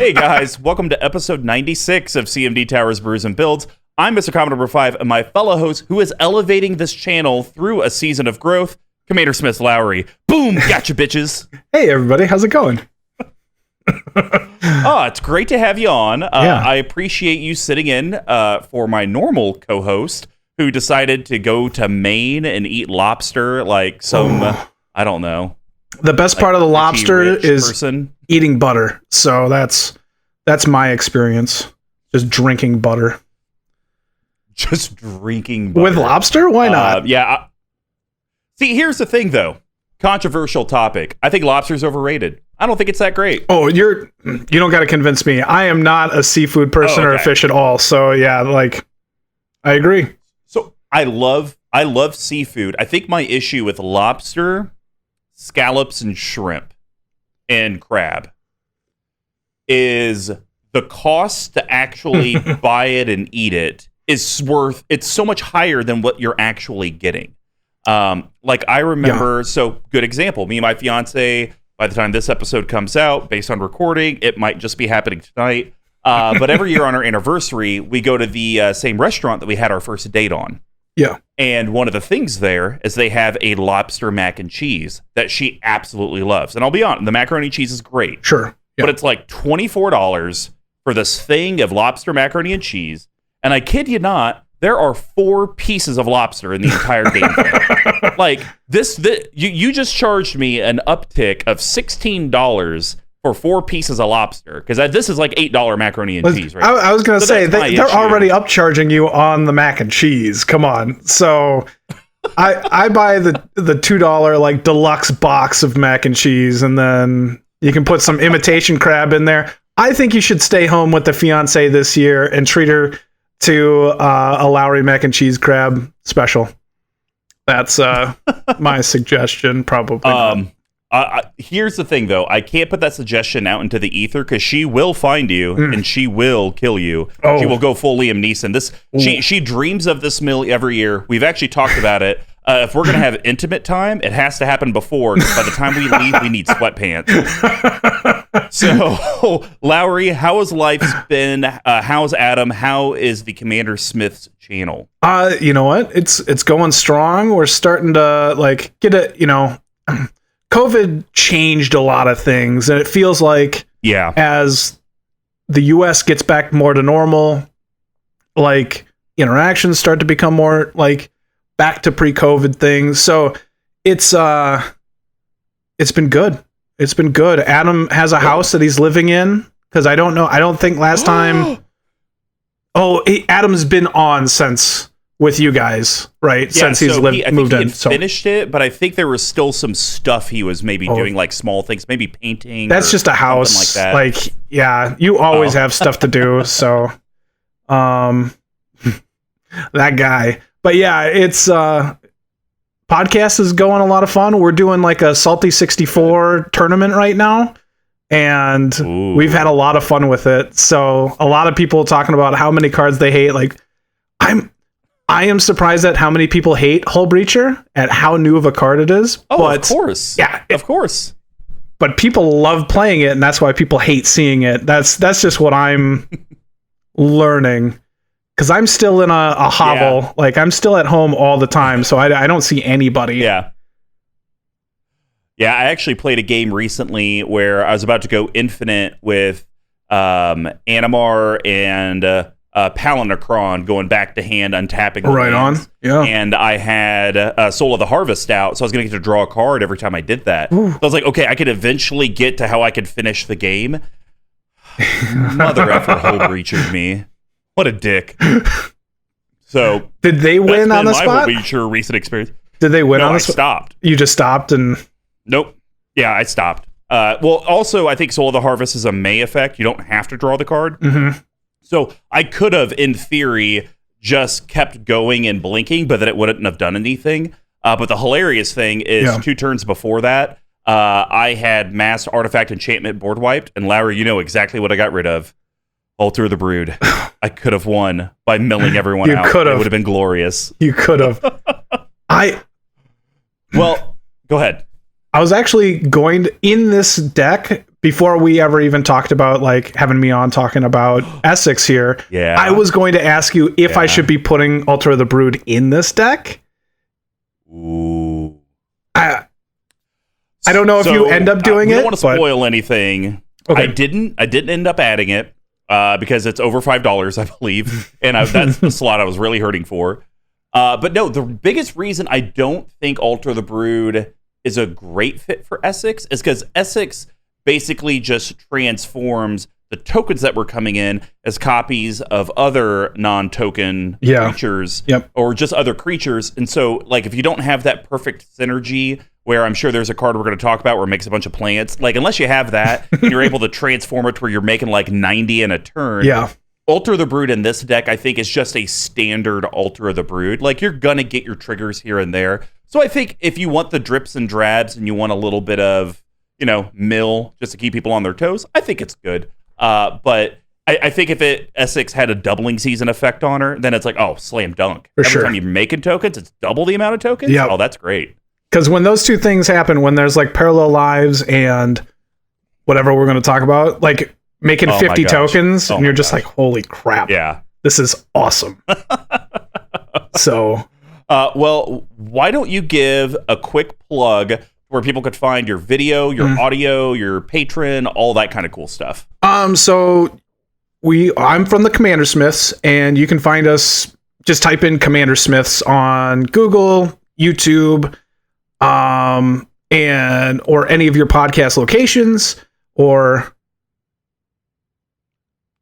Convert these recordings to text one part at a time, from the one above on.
Hey guys, welcome to episode 96 of CMD Towers, Brews, and Builds. I'm Mr. Commodore 5, and my fellow host, who is elevating this channel through a season of growth, CommanderSmith's Lowry. Boom! Gotcha, bitches! Hey everybody, how's it going? It's great to have you on. I appreciate you sitting in for my normal co-host, who decided to go to Maine and eat lobster like some, I don't know. The best part of the lobster is eating butter. So that's my experience. Just drinking butter. Just drinking butter. With lobster? Why not? See, here's the thing, though. Controversial topic. I think lobster's overrated. I don't think it's that great. Oh, you don't got to convince me. I am not a seafood person or a fish at all. So yeah, like I agree. So I love seafood. I think my issue with lobster, scallops, and shrimp and crab is the cost to actually buy it and eat it is it's so much higher than what you're actually getting. Like I remember, so good example, me and my fiance, by the time this episode comes out, based on recording, it might just be happening tonight. But every year on our anniversary, we go to the same restaurant that we had our first date on. Yeah. And one of the things there is they have a lobster mac and cheese that she absolutely loves. And I'll be honest, the macaroni and cheese is great. Sure. Yeah. But it's like $24 for this thing of lobster macaroni and cheese. And I kid you not, there are 4 pieces of lobster in the entire damn thing. Like you just charged me an uptick of $16 for 4 pieces of lobster, because this is like $8 macaroni and cheese, right? I was going to say they're already upcharging you on the mac and cheese. Come on, so I buy the $2 like deluxe box of mac and cheese, and then you can put some imitation crab in there. I think you should stay home with the fiance this year and treat her to a Lowry mac and cheese crab special. That's my suggestion, probably. Here's the thing, though. I can't put that suggestion out into the ether because she will find you and she will kill you. Oh. She will go full Liam Neeson. She dreams of this meal every year. We've actually talked about it. If we're going to have intimate time, it has to happen before, because by the time we leave, we need sweatpants. So, Lowry, how has life been? How's Adam? How is the CommanderSmith's channel? You know what? It's going strong. We're starting to like get it, COVID changed a lot of things, and it feels like as the US gets back more to normal, like interactions start to become more like back to pre-COVID things. So it's been good. It's been good. Adam has a house that he's living in, because I don't think last time Adam's been on since with you guys, right? Yeah, since he's moved in. So finished it, but I think there was still some stuff he was maybe doing, like small things, maybe painting. That's just a house. Like that. Like, yeah, you always have stuff to do. So, that guy. But yeah, it's podcast is going a lot of fun. We're doing like a Salty 64 tournament right now, and we've had a lot of fun with it. So a lot of people talking about how many cards they hate. Like, I am surprised at how many people hate Hull Breacher, at how new of a card it is. Oh, but, of course. Yeah. Of course. But people love playing it, and that's why people hate seeing it. That's just what I'm learning. Because I'm still in a hovel. Yeah. Like, I'm still at home all the time, so I don't see anybody. Yeah. Yeah, I actually played a game recently where I was about to go infinite with Animar and Palinacron, going back to hand, untapping right lands. On. Yeah. And I had Soul of the Harvest out, so I was going to get to draw a card every time I did that. Ooh. So I was like, okay, I could eventually get to how I could finish the game. Mother effer Hull Breachered me. What a dick. So did they win on the spot? My Hull recent experience. Did they win on the spot? I stopped. You just stopped and... Nope. Yeah, I stopped. Well, also, I think Soul of the Harvest is a May effect. You don't have to draw the card. Mm-hmm. So I could have, in theory, just kept going and blinking, but then it wouldn't have done anything. But the hilarious thing is 2 turns before that, I had Mass Artifact Enchantment board wiped, and Lowry, you know exactly what I got rid of. Alter of the Brood. I could have won by milling everyone out. It would have been glorious. You could have. Well, go ahead. I was actually going to, in this deck, before we ever even talked about like having me on talking about Esix here, I was going to ask you if I should be putting Altar of the Brood in this deck. Ooh. I don't know if you end up doing it. I don't want to spoil anything. Okay. I didn't end up adding it because it's over $5, I believe, and that's the slot I was really hurting for. But no, the biggest reason I don't think Altar of the Brood is a great fit for Esix is because Esix basically just transforms the tokens that were coming in as copies of other non-token creatures or just other creatures. And so, like, if you don't have that perfect synergy where I'm sure there's a card we're going to talk about where it makes a bunch of plants, like, unless you have that, you're able to transform it to where you're making like 90 in a turn. Yeah. Altar of the Brood in this deck, I think, is just a standard Altar of the Brood. Like, you're going to get your triggers here and there. So I think if you want the drips and drabs and you want a little bit of, you know, mill just to keep people on their toes, I think it's good. But I think if Esix had a doubling season effect on her, then it's like, oh, slam dunk. Every time you're making tokens, it's double the amount of tokens? Yep. Oh, that's great. Because when those two things happen, when there's like parallel lives and whatever we're going to talk about, like making 50 tokens, and you're just like, holy crap. Yeah. This is awesome. So... well, why don't you give a quick plug where people could find your video, your audio, your Patron, all that kind of cool stuff? So I'm from the CommanderSmith's, and you can find us, just type in CommanderSmith's on Google, YouTube, and or any of your podcast locations, or...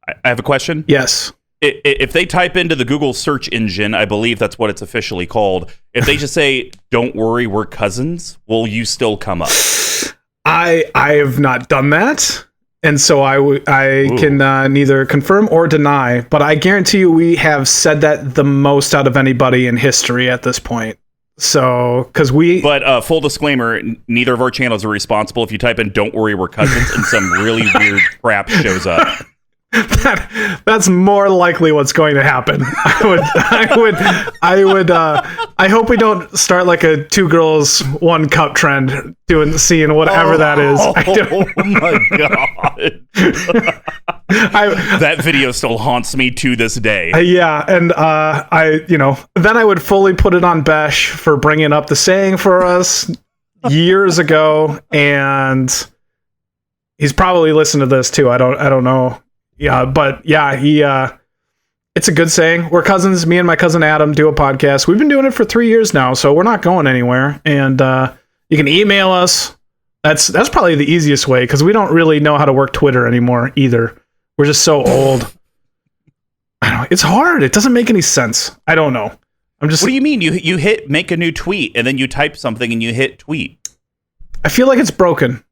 I have a question. Yes. If they type into the Google search engine, I believe that's what it's officially called. If they just say, "Don't worry, we're cousins," will you still come up? I have not done that, and so I can neither confirm or deny. But I guarantee you, we have said that the most out of anybody in history at this point. So, because But full disclaimer, neither of our channels are responsible if you type in "Don't worry, we're cousins" and some really weird crap shows up. That's more likely what's going to happen. I hope we don't start like a 2 girls 1 cup trend seeing whatever that is. Oh my god. That video still haunts me to this day. Yeah, and then I would fully put it on Besh for bringing up the saying for us years ago, and he's probably listened to this too. I don't know. Yeah, but yeah, it's a good saying. We're cousins. Me and my cousin Adam do a podcast. We've been doing it for 3 years now, so we're not going anywhere. And you can email us. That's probably the easiest way, because we don't really know how to work Twitter anymore either. We're just so old. I don't know. It's hard. It doesn't make any sense. I don't know. What do you mean? You hit make a new tweet, and then you type something, and you hit tweet. I feel like it's broken.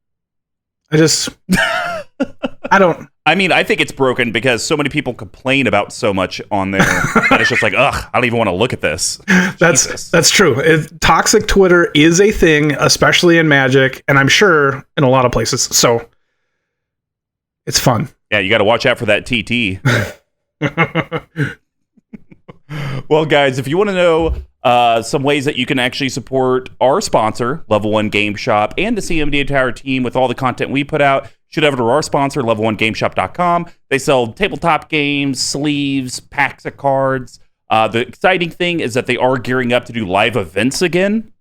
I mean, I think it's broken because so many people complain about so much on there that it's just like, ugh, I don't even want to look at this. That's true. Toxic Twitter is a thing, especially in Magic, and I'm sure in a lot of places. So it's fun. Yeah, you got to watch out for that TT. Well, guys, if you want to know some ways that you can actually support our sponsor, Level 1 Game Shop, and the CMD Tower team with all the content we put out, shoot over to our sponsor, level1gameshop.com. They sell tabletop games, sleeves, packs of cards. The exciting thing is that they are gearing up to do live events again.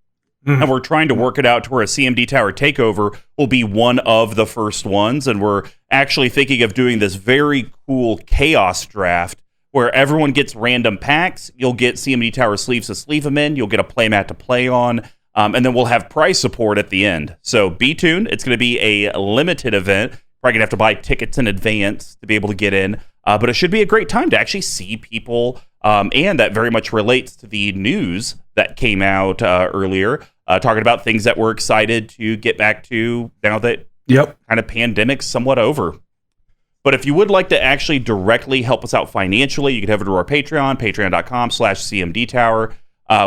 And we're trying to work it out to where a CMD Tower takeover will be one of the first ones. And we're actually thinking of doing this very cool chaos draft where everyone gets random packs. You'll get CMD Tower sleeves to sleeve them in. You'll get a playmat to play on. And then we'll have price support at the end. So be tuned. It's going to be a limited event. Probably going to have to buy tickets in advance to be able to get in. But it should be a great time to actually see people. And that very much relates to the news that came out earlier, talking about things that we're excited to get back to now that kind of pandemic's somewhat over. But if you would like to actually directly help us out financially, you can head over to our Patreon, patreon.com/CMDTower.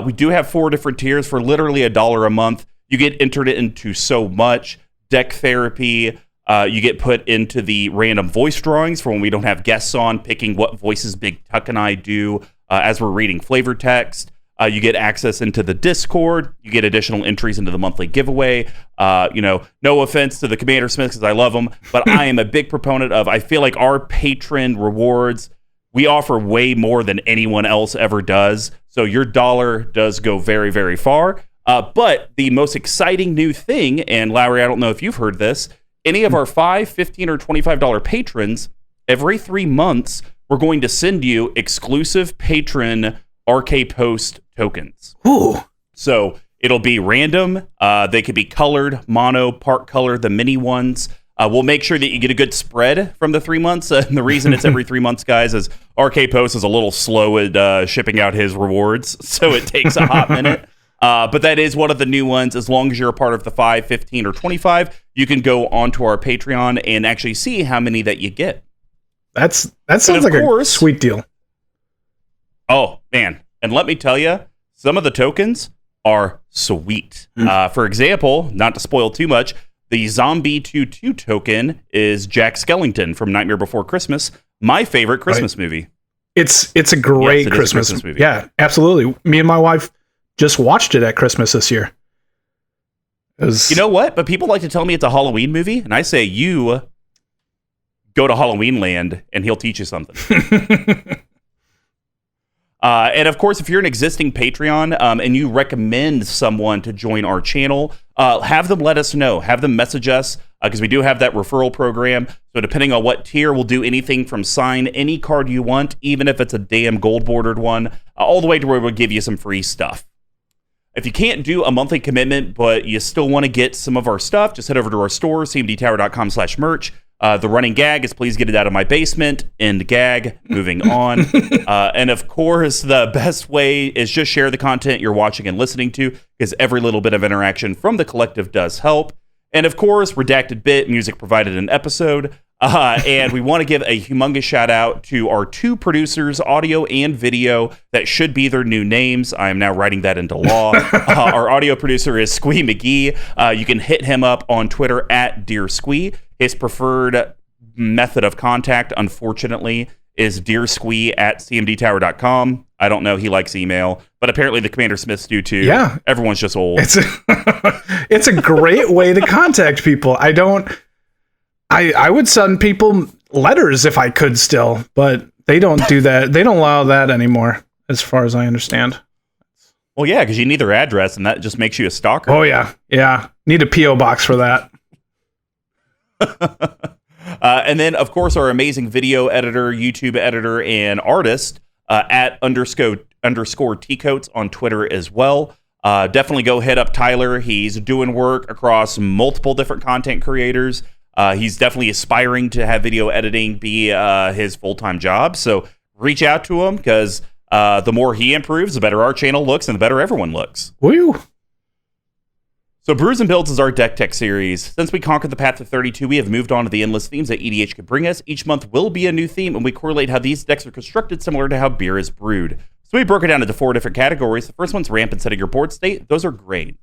We do have 4 different tiers for literally $1 a month. You get entered into so much. Deck therapy. You get put into the random voice drawings for when we don't have guests on, picking what voices BigTuck and I do as we're reading flavor text. You get access into the Discord. You get additional entries into the monthly giveaway. No offense to the CommanderSmith's because I love them, but I am a big proponent of, I feel like our patron rewards, we offer way more than anyone else ever does. So your dollar does go very, very far. But the most exciting new thing, and Lowry, I don't know if you've heard this, any of our $5, $15, or $25 patrons, every 3 months, we're going to send you exclusive patron RK Post tokens. Ooh. So it'll be random. They could be colored, mono, part color, the mini ones. We'll make sure that you get a good spread from the 3 months. And the reason it's every 3 months, guys, is RK Post is a little slow at shipping out his rewards. So it takes a hot minute. But that is one of the new ones. As long as you're a part of the 5, 15, or 25, you can go onto our Patreon and actually see how many that you get. That sounds like a sweet deal. Oh, man. And let me tell you, some of the tokens are sweet. For example, not to spoil too much, the Zombie 2-2 token is Jack Skellington from Nightmare Before Christmas, my favorite Christmas movie. It's a great Christmas movie. Yeah, absolutely. Me and my wife just watched it at Christmas this year. You know what? But people like to tell me it's a Halloween movie, and I say you go to Halloween Land, and he'll teach you something. And of course, if you're an existing Patreon and you recommend someone to join our channel, have them let us know. Have them message us because we do have that referral program. So depending on what tier, we'll do anything from sign any card you want, even if it's a damn gold bordered one, all the way to where we'll give you some free stuff. If you can't do a monthly commitment, but you still want to get some of our stuff, just head over to our store, cmdtower.com/merch. The running gag is please get it out of my basement. End gag. Moving on. And of course, the best way is just share the content you're watching and listening to, because every little bit of interaction from the collective does help. And of course, redacted bit, music provided in episode. And we want to give a humongous shout out to our 2 producers, audio and video, that should be their new names. I am now writing that into law. Our audio producer is Squee McGee. You can hit him up on Twitter at Dear Squee. His preferred method of contact, unfortunately, is dearsquee@cmdtower.com. I don't know. He likes email, but apparently the CommanderSmith's do too. Yeah. Everyone's just old. It's a great way to contact people. I would send people letters if I could still, but they don't do that. They don't allow that anymore, as far as I understand. Well, yeah, because you need their address, and that just makes you a stalker. Oh, yeah. Yeah. Need a P.O. box for that. And then, of course, our amazing video editor, YouTube editor, and artist at _T Coats on Twitter as well. Definitely go hit up Tyler. He's doing work across multiple different content creators. He's definitely aspiring to have video editing be his full-time job. So reach out to him because the more he improves, the better our channel looks and the better everyone looks. Woo! So Brews and Builds is our deck tech series. Since we conquered the path to 32, we have moved on to the endless themes that EDH could bring us. Each month will be a new theme, and we correlate how these decks are constructed similar to how beer is brewed. So we broke it down into 4 different categories. The first one's ramp and setting your board state. Those are grains.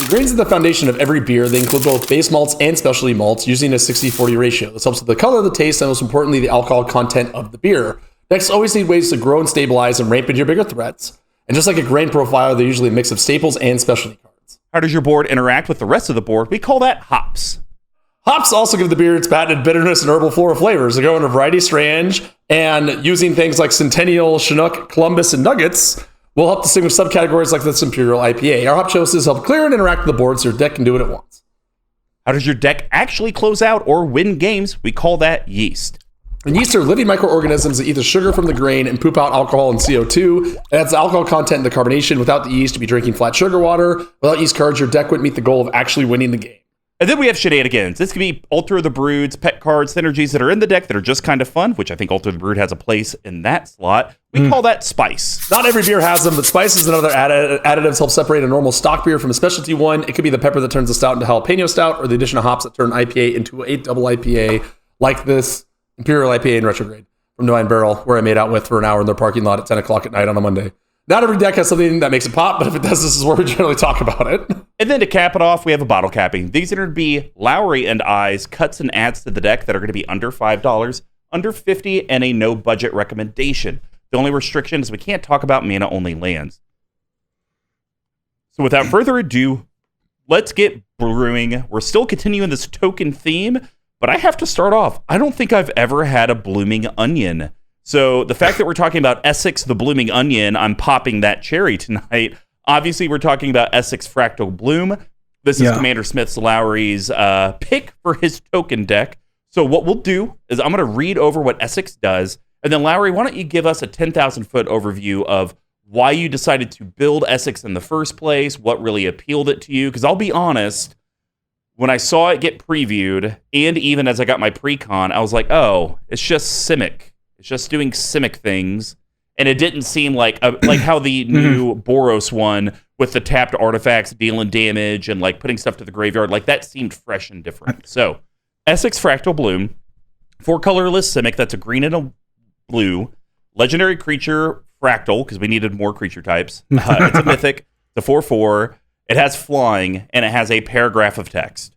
Grains are the foundation of every beer. They include both base malts and specialty malts using a 60-40 ratio. This helps with the color, the taste, and most importantly, the alcohol content of the beer. Decks always need ways to grow and stabilize and ramp into your bigger threats. And just like a grain profile, they're usually a mix of staples and specialty cards. How does your board interact with the rest of the board? We call that hops. Hops also give the beer its patented bitterness and herbal floral flavors. They go in a variety of strange, and using things like Centennial, Chinook, Columbus, and Nuggets will help distinguish subcategories like this Imperial IPA. Our hop choices help clear and interact with the board so your deck can do what it wants. How does your deck actually close out or win games? We call that yeast. And yeast are living microorganisms that eat the sugar from the grain and poop out alcohol and CO2. It adds the alcohol content and the carbonation. Without the yeast, you'd be drinking flat sugar water. Without yeast cards, your deck wouldn't meet the goal of actually winning the game. And then we have shenanigans. This could be Alter the Broods, pet cards, synergies that are in the deck that are just kind of fun, which I think Alter the Brood has a place in that slot. We call that spice. Not every beer has them, but spices and other additives help separate a normal stock beer from a specialty one. It could be the pepper that turns a stout into jalapeno stout, or the addition of hops that turn IPA into a double IPA, like this Imperial IPA in retrograde from New Wine Barrel, where I made out with for an hour in their parking lot at 10 o'clock at night on a Monday. Not every deck has something that makes it pop, but if it does, this is where we generally talk about it. And then to cap it off, we have a bottle capping. These are going to be Lowry and I's cuts and adds to the deck that are going to be under $5, under $50, and a no budget recommendation. The only restriction is we can't talk about mana-only lands. So without further ado, let's get brewing. We're still continuing this token theme, but I have to start off. I don't think I've ever had a blooming onion. So the fact that we're talking about Esix, the blooming onion, I'm popping that cherry tonight. Obviously, we're talking about Esix Fractal Bloom. This is CommanderSmith's Lowry's pick for his token deck. So what we'll do is I'm going to read over what Esix does, and then Lowry, why don't you give us a 10,000-foot overview of why you decided to build Esix in the first place, what really appealed it to you? Because I'll be honest, when I saw it get previewed, and even as I got my pre-con, I was like, oh, it's just Simic. It's just doing Simic things. And it didn't seem like how the new Boros one with the tapped artifacts dealing damage and like putting stuff to the graveyard, like that seemed fresh and different. So, Esix Fractal Bloom, 4 colorless Simic, that's a green and a blue, legendary creature Fractal, because we needed more creature types. It's a mythic, it's a 4/4, it has flying, and it has a paragraph of text.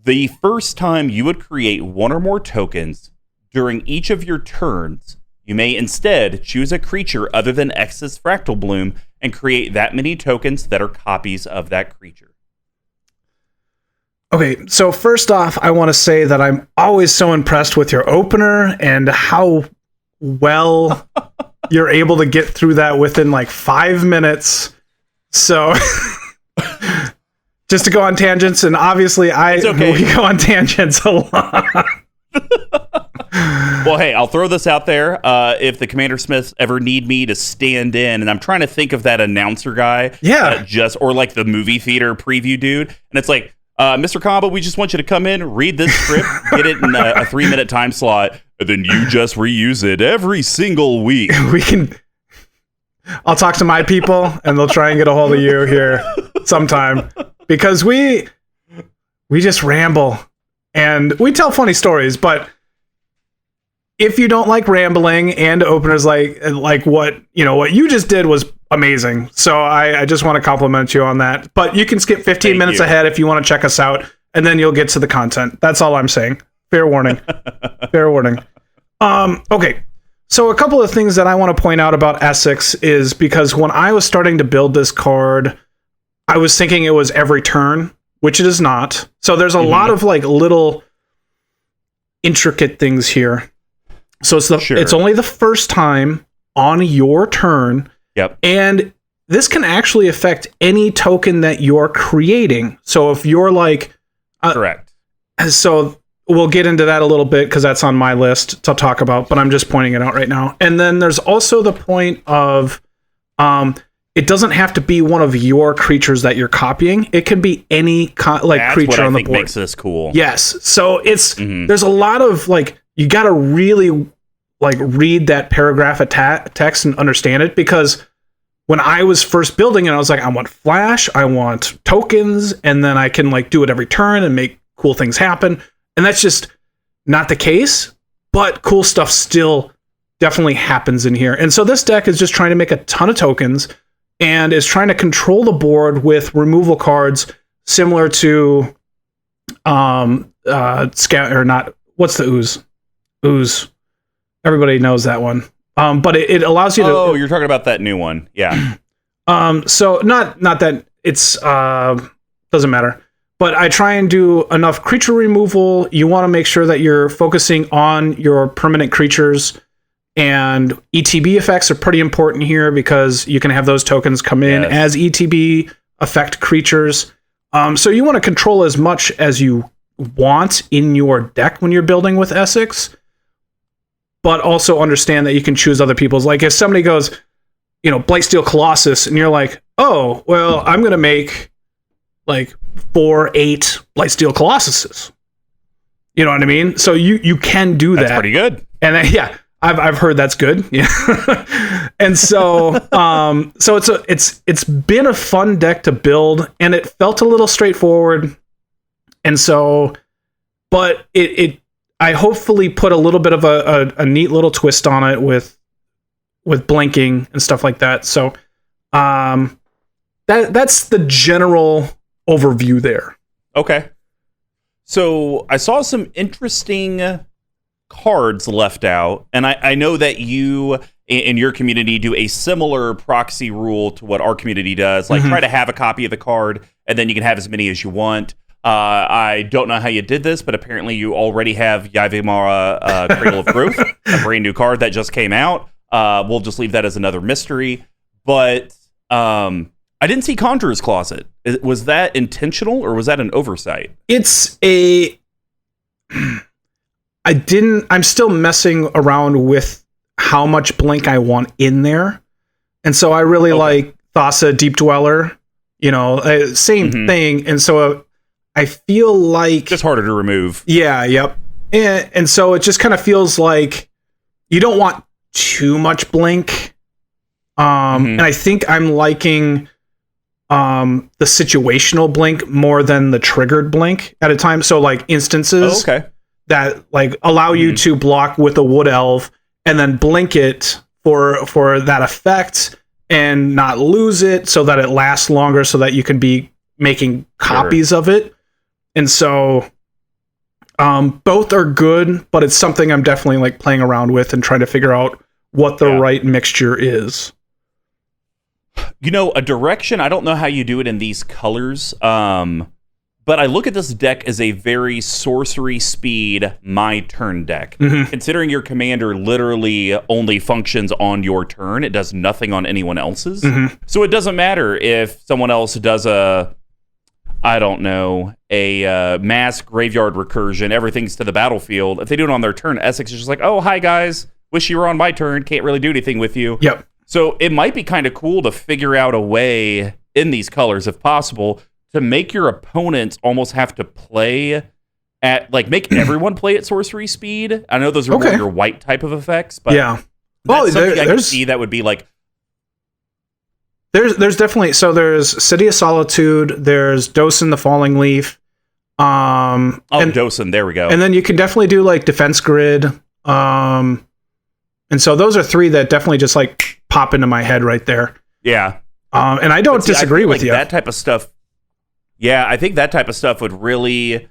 The first time you would create one or more tokens during each of your turns, you may instead choose a creature other than Esix Fractal Bloom and create that many tokens that are copies of that creature. Okay, so first off, I want to say that I'm always so impressed with your opener and how well you're able to get through that within like 5 minutes. So just to go on tangents, and obviously we go on tangents a lot. Well, hey, I'll throw this out there. If the CommanderSmiths ever need me to stand in, and I'm trying to think of that announcer guy, or like the movie theater preview dude, and it's like, Mr. Combo, we just want you to come in, read this script, get it in a 3-minute time slot, and then you just reuse it every single week. I'll talk to my people, and they'll try and get a hold of you here sometime, because we just ramble and we tell funny stories, but if you don't like rambling and openers like what you just did was amazing. So I just want to compliment you on that. But you can skip 15 minutes ahead if you want to check us out, and then you'll get to the content. That's all I'm saying. Fair warning. Fair warning. Okay. So a couple of things that I want to point out about Esix is because when I was starting to build this card, I was thinking it was every turn, which it is not. So there's a lot of like little intricate things here. So it's only the first time on your turn. Yep. And this can actually affect any token that you're creating. So if you're like... correct. So we'll get into that a little bit because that's on my list to talk about, but I'm just pointing it out right now. And then there's also the point of... it doesn't have to be one of your creatures that you're copying. It can be any creature on the board. That's what I think makes this cool. Yes. So it's there's a lot of like... You got to really like read that paragraph of text and understand it, because when I was first building it, I was like, I want flash, I want tokens, and then I can like do it every turn and make cool things happen. And that's just not the case, but cool stuff still definitely happens in here. And so this deck is just trying to make a ton of tokens and is trying to control the board with removal cards similar to what's the ooze? Ooze. Everybody knows that one. But it allows you to... Oh, you're talking about that new one. Yeah. So not that it's... doesn't matter. But I try and do enough creature removal. You want to make sure that you're focusing on your permanent creatures. And ETB effects are pretty important here because you can have those tokens come in as ETB affect creatures. So you want to control as much as you want in your deck when you're building with Esix, but also understand that you can choose other people's. Like if somebody goes, Blightsteel Colossus, and you're like, oh, well, I'm going to make like 4-8 Blightsteel Colossuses. You know what I mean? So you can do that. That's pretty good. And then, I've heard that's good. Yeah. And so it's been a fun deck to build, and it felt a little straightforward. And so, but I hopefully put a little bit of a neat little twist on it with blinking and stuff like that. So, that's the general overview there. Okay. So I saw some interesting cards left out, and I know that you in your community do a similar proxy rule to what our community does. Like, try to have a copy of the card, and then you can have as many as you want. I don't know how you did this, but apparently you already have Yavimara Cradle of Growth, a brand new card that just came out. We'll just leave that as another mystery. But I didn't see Conjurer's Closet. Was that intentional, or was that an oversight? I'm still messing around with how much blink I want in there. And so I really like Thassa Deep Dweller, same thing. And so I feel like just harder to remove. Yeah. Yep. And so it just kind of feels like you don't want too much blink. And I think I'm liking the situational blink more than the triggered blink at a time. So like instances that like allow you to block with a wood elf and then blink it for that effect and not lose it so that it lasts longer so that you can be making copies of it. And so both are good, but it's something I'm definitely like playing around with and trying to figure out what the right mixture is. A direction, I don't know how you do it in these colors, but I look at this deck as a very sorcery speed, my turn deck. Considering your commander literally only functions on your turn, it does nothing on anyone else's. So it doesn't matter if someone else does a mass graveyard recursion, everything's to the battlefield. If they do it on their turn, Esix is just like, oh, hi guys, wish you were on my turn, can't really do anything with you. Yep. So it might be kind of cool to figure out a way in these colors, if possible, to make your opponents almost have to play at, like, make everyone play at sorcery speed. I know those are more your white type of effects, but that's something I can see that would be like. There's definitely, so there's City of Solitude, there's Dosen the Falling Leaf. Dosen, there we go. And then you can definitely do like Defense Grid. And so those are three that definitely just like pop into my head right there. Yeah. And I don't disagree with you. That type of stuff. Yeah, I think that type of stuff would really,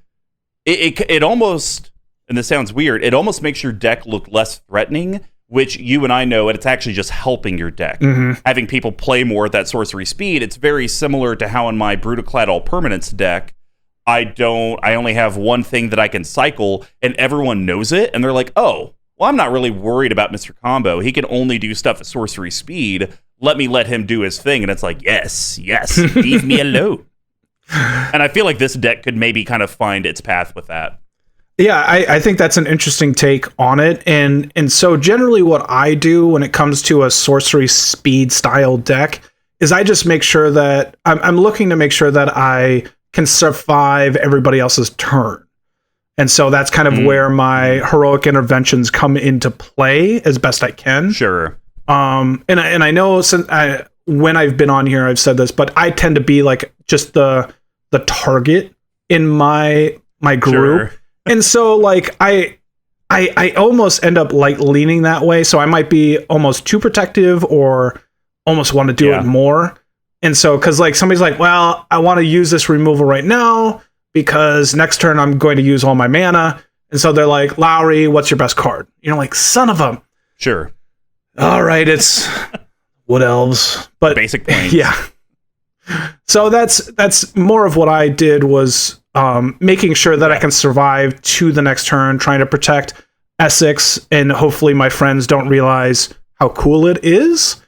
it almost, and this sounds weird, it almost makes your deck look less threatening, which you and I know, and it's actually just helping your deck. Having people play more at that sorcery speed, it's very similar to how in my Brutaclad All Permanence deck, I only have one thing that I can cycle, and everyone knows it, and they're like, oh, well, I'm not really worried about Mr. Combo. He can only do stuff at sorcery speed. Let him do his thing. And it's like, yes, leave me alone. And I feel like this deck could maybe kind of find its path with that. Yeah, I think that's an interesting take on it. And so generally what I do when it comes to a sorcery speed style deck is I just make sure that I'm looking to make sure that I can survive everybody else's turn. And so that's kind of where my heroic interventions come into play as best I can. Sure. And I know when I've been on here, I've said this, but I tend to be like just the target in my group. Sure. And so like I almost end up like leaning that way. So I might be almost too protective or almost want to do it more. And so, cause like somebody's like, well, I want to use this removal right now because next turn I'm going to use all my mana. And so they're like, Lowry, what's your best card? Like, son of a. Sure. All right. It's Wood Elves, but basic points. Yeah. So that's more of what I did was making sure that I can survive to the next turn, trying to protect Esix, and hopefully my friends don't realize how cool it is.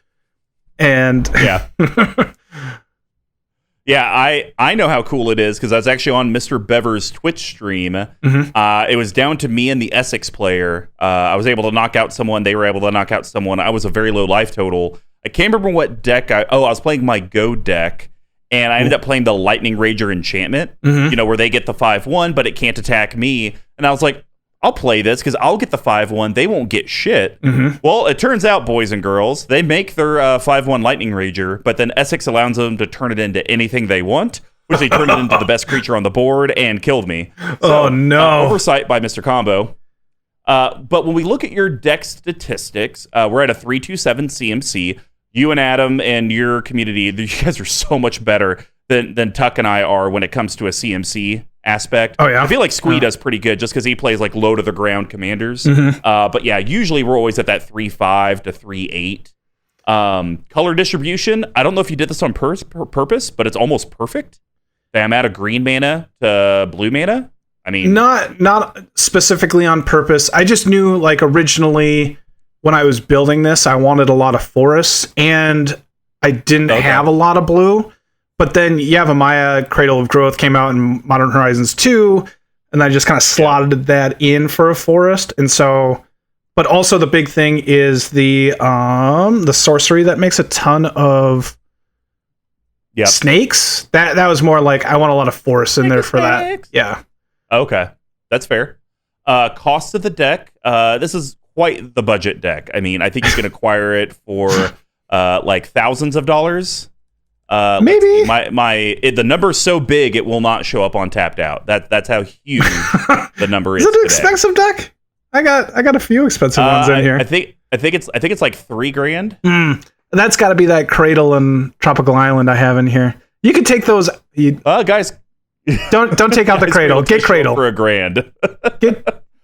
And I know how cool it is because I was actually on Mr. Bever's Twitch stream. It was down to me and the Esix player. I was able to knock out someone. They were able to knock out someone. I was a very low life total. I can't remember what deck I was playing my Go deck, and I ended up playing the Lightning Rager enchantment, where they get the 5/1, but it can't attack me. And I was like, I'll play this because I'll get the 5/1. They won't get shit. Well, it turns out, boys and girls, they make their 5/1 Lightning Rager, but then Esix allows them to turn it into anything they want, which they turned it into the best creature on the board and killed me. So, oh, no. Oversight by Mr. Combo. But when we look at your deck statistics, we're at a 327 CMC. You and Adam and your community, you guys are so much better than Tuck and I are when it comes to a CMC aspect. Oh, yeah? I feel like Squee does pretty good just because he plays like low to the ground commanders. But yeah, usually we're always at that 3.5 to 3.8. Color distribution, I don't know if you did this on purpose, but it's almost perfect. I'm out of green mana to blue mana. I mean, not specifically on purpose. I just knew, like, originally when I was building this, I wanted a lot of forests, and I didn't have a lot of blue. But then Yavimaya Cradle of Growth came out in Modern Horizons 2, and I just kind of slotted that in for a forest. And so, but also the big thing is the sorcery that makes a ton of snakes. That was more like, I want a lot of forests in there for that. Yeah. Okay, that's fair. Cost of the deck. This is quite the budget deck. I mean, I think you can acquire it for like thousands of dollars. Maybe the number is so big it will not show up on Tapped Out. That's how huge the number is. Is it an expensive deck? I got a few expensive ones in here. I think it's like $3,000. That's got to be that Cradle and Tropical Island I have in here. You can take those. Guys, don't take out the Cradle. Get Cradle for $1,000.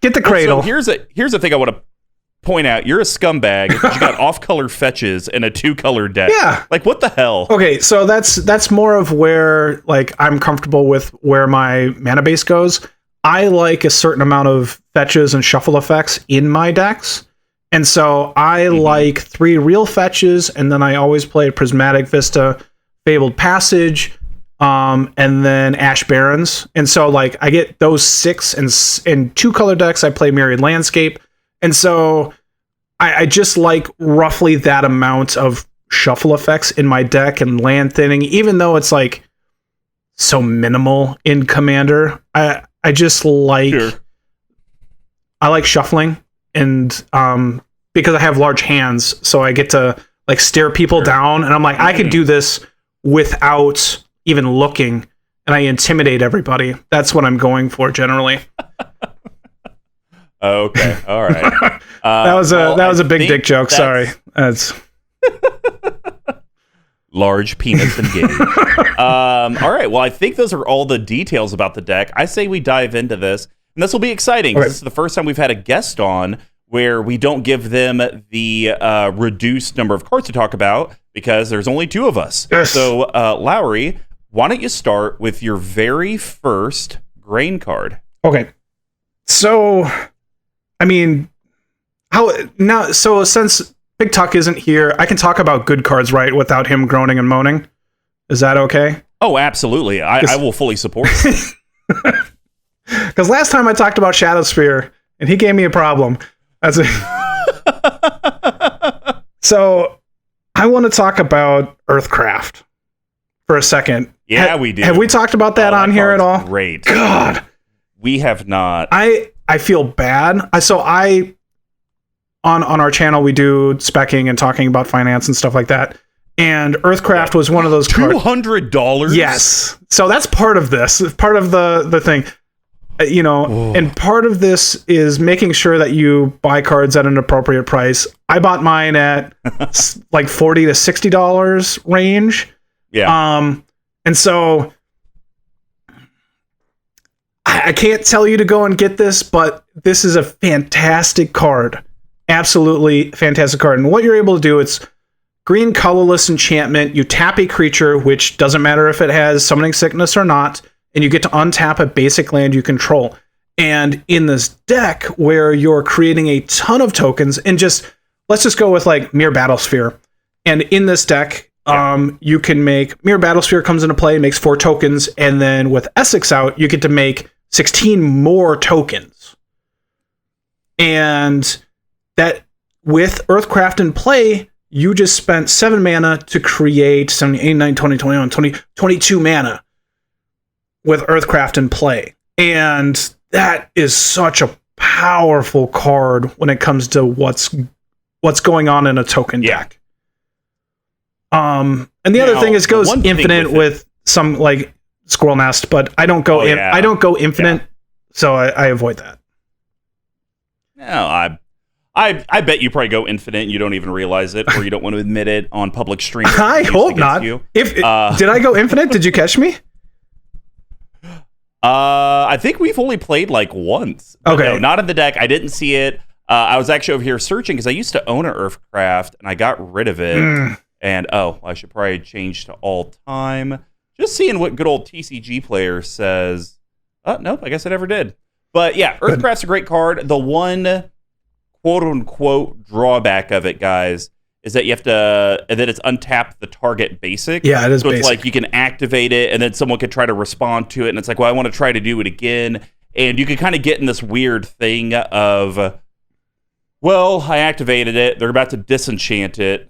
Get the Cradle. So here's the thing I want to point out. You're a scumbag. You got off-color fetches and a 2-color deck. Yeah. Like, what the hell? Okay, so that's more of where, like, I'm comfortable with where my mana base goes. I like a certain amount of fetches and shuffle effects in my decks. And so I like 3 real fetches, and then I always play Prismatic Vista, Fabled Passage, and then Ash Barrens. And so, like, I get those 6, and in 2-color decks, I play Myriad Landscape. And so I just like roughly that amount of shuffle effects in my deck and land thinning, even though it's like so minimal in Commander. I just like I like shuffling, and because I have large hands, so I get to like stare people down, and I'm like, I can do this without even looking, and I intimidate everybody. That's what I'm going for generally. Okay, all right. That was a big dick joke. Sorry, that's large penis engaged. All right. Well, I think those are all the details about the deck. I say we dive into this, and this will be exciting. Okay. This is the first time we've had a guest on where we don't give them the reduced number of cards to talk about because there's only 2 of us. Yes. So, Lowry, why don't you start with your very first grain card? Okay. So, I mean, so since BigTuck isn't here, I can talk about good cards, right, without him groaning and moaning. Is that okay? Oh, absolutely. I will fully support it. Because last time I talked about Shadowspear, and he gave me a problem. So, I want to talk about Earthcraft for a second. Yeah, we do. Have we talked about that on here at all? Great. God. We have not. I feel bad. On our channel, we do speccing and talking about finance and stuff like that. And Earthcraft was one of those cards. $200? Yes. So that's part of this. Part of the thing. And part of this is making sure that you buy cards at an appropriate price. I bought mine at like $40 to $60 range. Yeah. And so I can't tell you to go and get this, but this is a fantastic card. Absolutely fantastic card. And what you're able to do, it's green colorless enchantment. You tap a creature, which doesn't matter if it has summoning sickness or not, and you get to untap a basic land you control. And in this deck, where you're creating a ton of tokens, and let's just go with like Mere Battlesphere. And in this deck, you can make Mere Battlesphere comes into play, makes 4 tokens, and then with Esix out, you get to make 16 more tokens. And that with Earthcraft in play, you just spent 7 mana to create 7, 8, 9, 20, 21, 20, 22 mana with Earthcraft in play. And that is such a powerful card when it comes to what's going on in a token deck. And the other thing is goes infinite with some like Squirrel Nest, but I don't go I don't go infinite, so I avoid that. No, I bet you probably go infinite and you don't even realize it, or you don't want to admit it on public stream. I hope not. Did I go infinite? Did you catch me? I think we've only played like once. Okay. No, not in the deck. I didn't see it. I was actually over here searching because I used to own an Earthcraft and I got rid of it. And I should probably change to all time. Just seeing what good old TCG player says. Nope, I guess I never did. But yeah, Earthcraft's a great card. The one quote unquote drawback of it, guys, is that you have to, and then it's untap the target basic. Yeah, it is so basic. It's like you can activate it, and then someone could try to respond to it, and it's like, well, I want to try to do it again. And you can kind of get in this weird thing of, well, I activated it. They're about to disenchant it.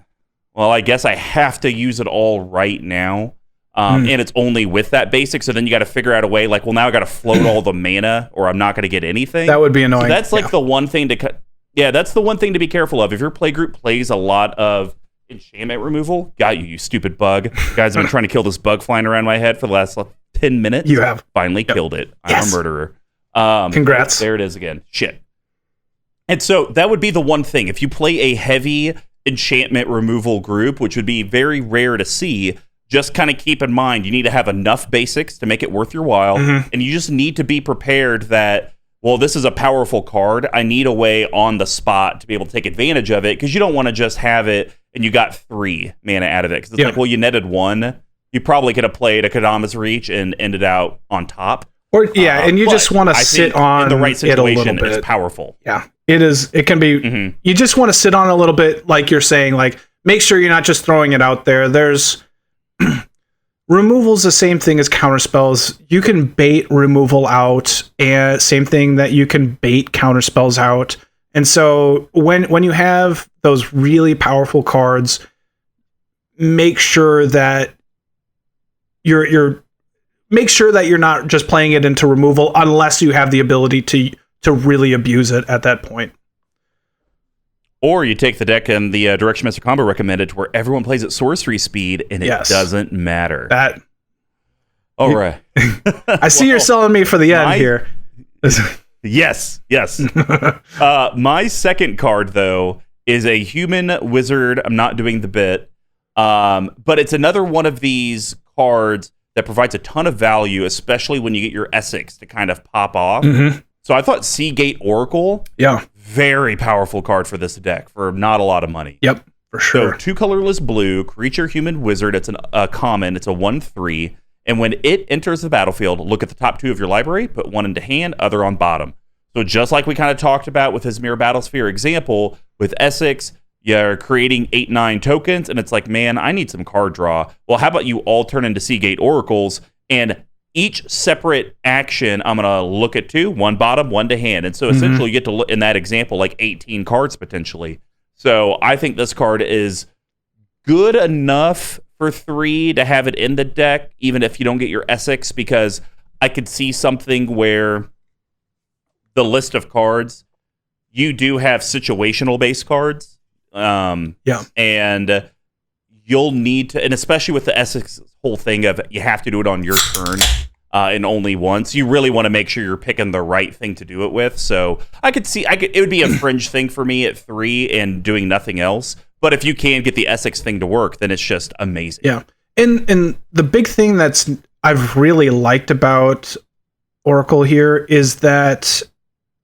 Well, I guess I have to use it all right now. And it's only with that basic, so then you got to figure out a way, like, well, now I got to float all the mana, or I'm not going to get anything. That would be annoying. So that's like the one thing to that's the one thing to be careful of. If your playgroup plays a lot of enchantment removal, got you stupid bug. You guys have been trying to kill this bug flying around my head for the last 10 minutes. You have. Finally killed it. Yes. I'm a murderer. Congrats. There it is again. Shit. And so that would be the one thing. If you play a heavy enchantment removal group, which would be very rare to see, just kind of keep in mind, you need to have enough basics to make it worth your while. And you just need to be prepared that, well, this is a powerful card. I need a way on the spot to be able to take advantage of it, because you don't want to just have it and you got 3 mana out of it. Because it's like, well, you netted 1. You probably could have played a Kodama's Reach and ended out on top. Or and you just want to sit on in the right situation. It a little bit. It's powerful. Yeah, it is. It can be. You just want to sit on a little bit, like you're saying. Like, make sure you're not just throwing it out there. There's removal's the same thing as counterspells. You can bait removal out, and same thing that you can bait counterspells out. And so when you have those really powerful cards, make sure that you're not just playing it into removal unless you have the ability to really abuse it at that point. Or you take the deck in the direction Mr. Combo recommended, to where everyone plays at sorcery speed, and it doesn't matter. All right. I see you're selling me for the end here. Yes. My second card, though, is a human wizard. I'm not doing the bit. But it's another one of these cards that provides a ton of value, especially when you get your Esix to kind of pop off. So I thought Seagate Oracle, very powerful card for this deck for not a lot of money. Yep, for sure. So 2 colorless blue, creature human wizard. It's a common. It's a 1/3. And when it enters the battlefield, look at the top 2 of your library, put 1 into hand, other on bottom. So just like we kind of talked about with his Mirror Battlesphere example, with Esix, you're creating 8-9 tokens, and it's like, man, I need some card draw. Well, how about you all turn into Seagate Oracles, and each separate action, I'm going to look at 2, 1 bottom, 1 to hand. And so essentially you get to look, in that example, like 18 cards potentially. So I think this card is good enough for 3 to have it in the deck, even if you don't get your Esix, because I could see something where the list of cards, you do have situational based cards. And you'll need to, and especially with the Esix whole thing of you have to do it on your turn and only once, you really want to make sure you're picking the right thing to do it with. So it would be a fringe thing for me at 3 and doing nothing else. But if you can get the Esix thing to work, then it's just amazing. Yeah. And the big thing that's I've really liked about Oracle here is that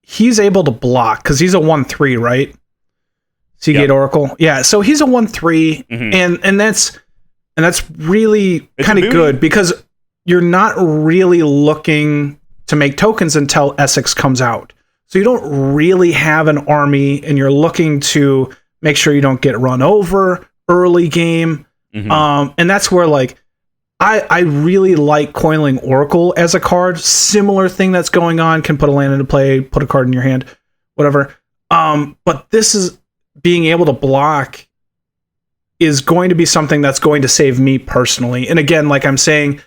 he's able to block, because he's a 1/3, right? Seagate Oracle. Yeah, so he's a 1/3, and that's really kind of good, because you're not really looking to make tokens until Esix comes out. So you don't really have an army, and you're looking to make sure you don't get run over early game. And that's where, like, I really like Coiling Oracle as a card. Similar thing that's going on, can put a land into play, put a card in your hand, whatever. But this is, being able to block is going to be something that's going to save me personally. And again, like I'm saying,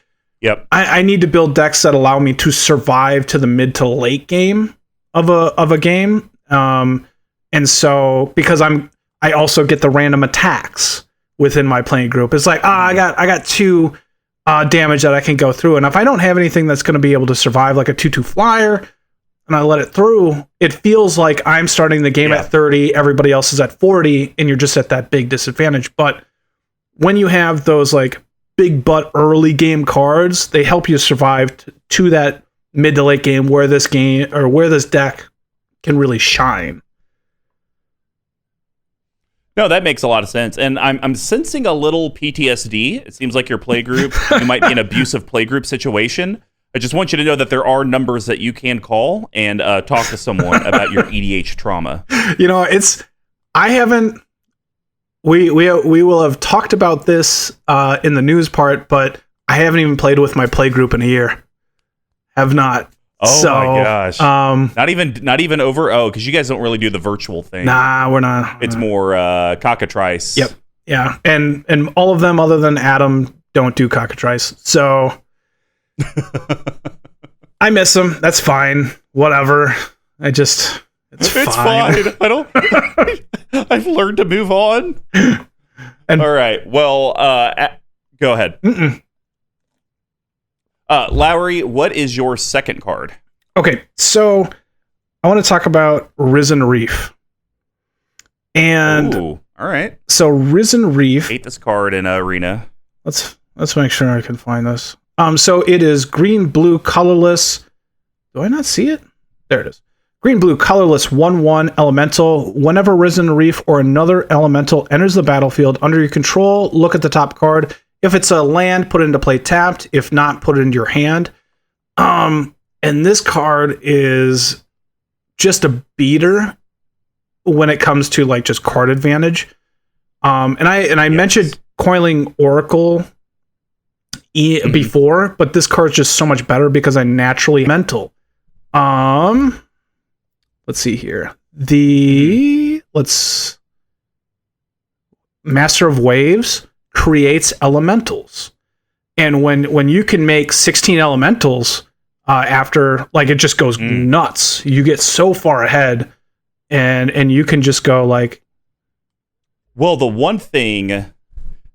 I need to build decks that allow me to survive to the mid to late game of a game. And so, because I also get the random attacks within my playing group. It's like, I got 2 damage that I can go through. And if I don't have anything that's going to be able to survive, like a 2/2 flyer, and I let it through, it feels like I'm starting the game at 30, everybody else is at 40, and you're just at that big disadvantage. But when you have those like big butt early game cards, they help you survive to that mid to late game where this deck can really shine. No, that makes a lot of sense. And I'm sensing a little PTSD. It seems like your playgroup, you might be in an abusive playgroup situation. I just want you to know that there are numbers that you can call and talk to someone about your EDH trauma. You know, we will have talked about this in the news part, but I haven't even played with my playgroup in a year. Have not. Oh my gosh! Not even over. Oh, because you guys don't really do the virtual thing. Nah, we're not. It's more cockatrice. Yep. Yeah, and all of them other than Adam don't do cockatrice. So I miss them. That's fine. Whatever. It's fine. I don't. I've learned to move on. All right. Well, go ahead. Lowry, what is your second card? Okay, so I want to talk about Risen Reef. And all right. So Risen Reef. I hate this card in Arena. Let's make sure I can find this. So it is green, blue, colorless. Do I not see it? There it is. Green, blue, colorless, 1/1 elemental. Whenever Risen Reef or another elemental enters the battlefield under your control, look at the top card. If it's a land, put it into play tapped. If not, put it into your hand. And this card is just a beater when it comes to like just card advantage. And I mentioned Coiling Oracle before, but this card's just so much better because I naturally mental. Let's see here. Master of Waves creates elementals, and when you can make 16 elementals after, like, it just goes nuts. You get so far ahead, and you can just go like, well, the one thing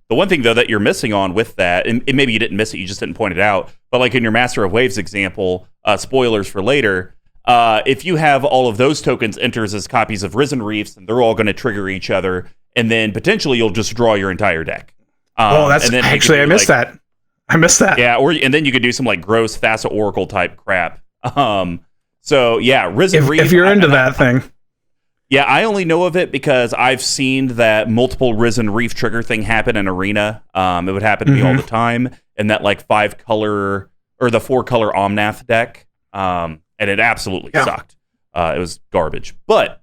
though that you're missing on with that, and maybe you didn't miss it, you just didn't point it out, but like in your Master of Waves example, spoilers for later, if you have all of those tokens enters as copies of Risen Reefs, and they're all going to trigger each other, and then potentially you'll just draw your entire deck. That's actually, I missed that. I missed that. Yeah, and then you could do some like gross Thassa Oracle type crap. So yeah, Risen Reef. If you're into that thing. Yeah, I only know of it because I've seen that multiple Risen Reef trigger thing happen in Arena. It would happen to me all the time, in that like 5-color or the 4-color Omnath deck. And it absolutely sucked. It was garbage, but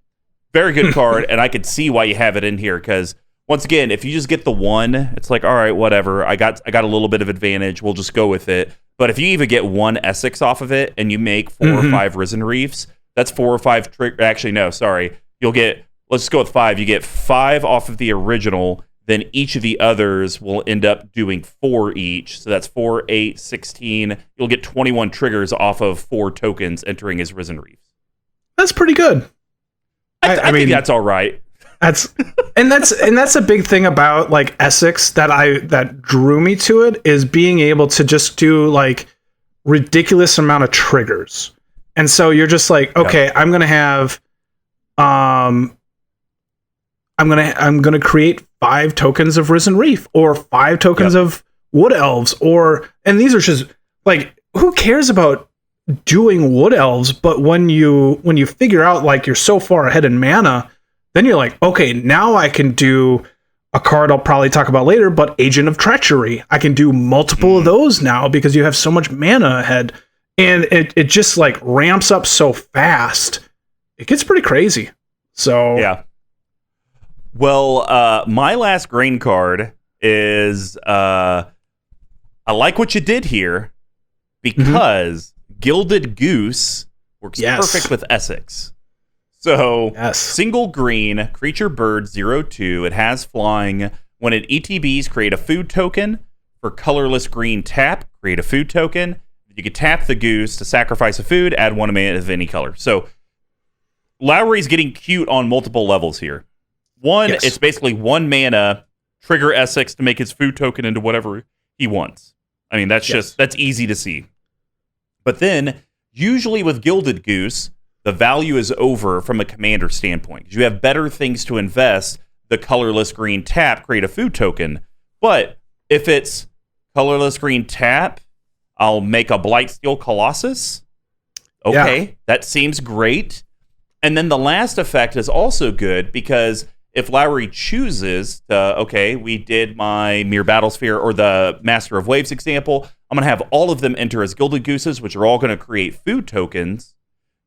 very good card, and I could see why you have it in here, because once again, if you just get the one, it's like, all right, whatever. I got a little bit of advantage. We'll just go with it. But if you even get one Esix off of it, and you make 4 or 5 Risen Reefs, that's 4 or 5. Actually, no, sorry. Let's just go with 5. You get 5 off of the original. Then each of the others will end up doing 4 each. So that's 4, 8, 16. You'll get 21 triggers off of 4 tokens entering as Risen Reefs. That's pretty good. I mean, that's all right. That's a big thing about like Esix that drew me to it, is being able to just do like ridiculous amount of triggers. And so you're just like, okay, I'm gonna create 5 tokens of Risen Reef, or 5 tokens of Wood Elves, and these are just like, who cares about doing Wood Elves? But when you figure out like you're so far ahead in mana, then you're like, okay, now I can do a card I'll probably talk about later, but Agent of Treachery. I can do multiple of those now because you have so much mana ahead, and it just like ramps up so fast. It gets pretty crazy. So yeah. Well, my last grain card is I like what you did here, because Gilded Goose works perfect with Esix. So, single green, creature bird 0/2. It has flying. When it ETBs, create a food token. For colorless green tap, create a food token. You can tap the goose to sacrifice a food, add 1 mana of any color. So, Lowry's getting cute on multiple levels here. One, it's basically 1 mana, trigger Esix to make his food token into whatever he wants. I mean, that's easy to see. But then, usually with Gilded Goose, the value is over from a commander standpoint. You have better things to invest. The colorless green tap, create a food token. But if it's colorless green tap, I'll make a Blightsteel Colossus. Okay, that seems great. And then the last effect is also good because if Lowry chooses to, okay, we did my Mere Battlesphere or the Master of Waves example, I'm going to have all of them enter as Gilded Gooses, which are all going to create food tokens.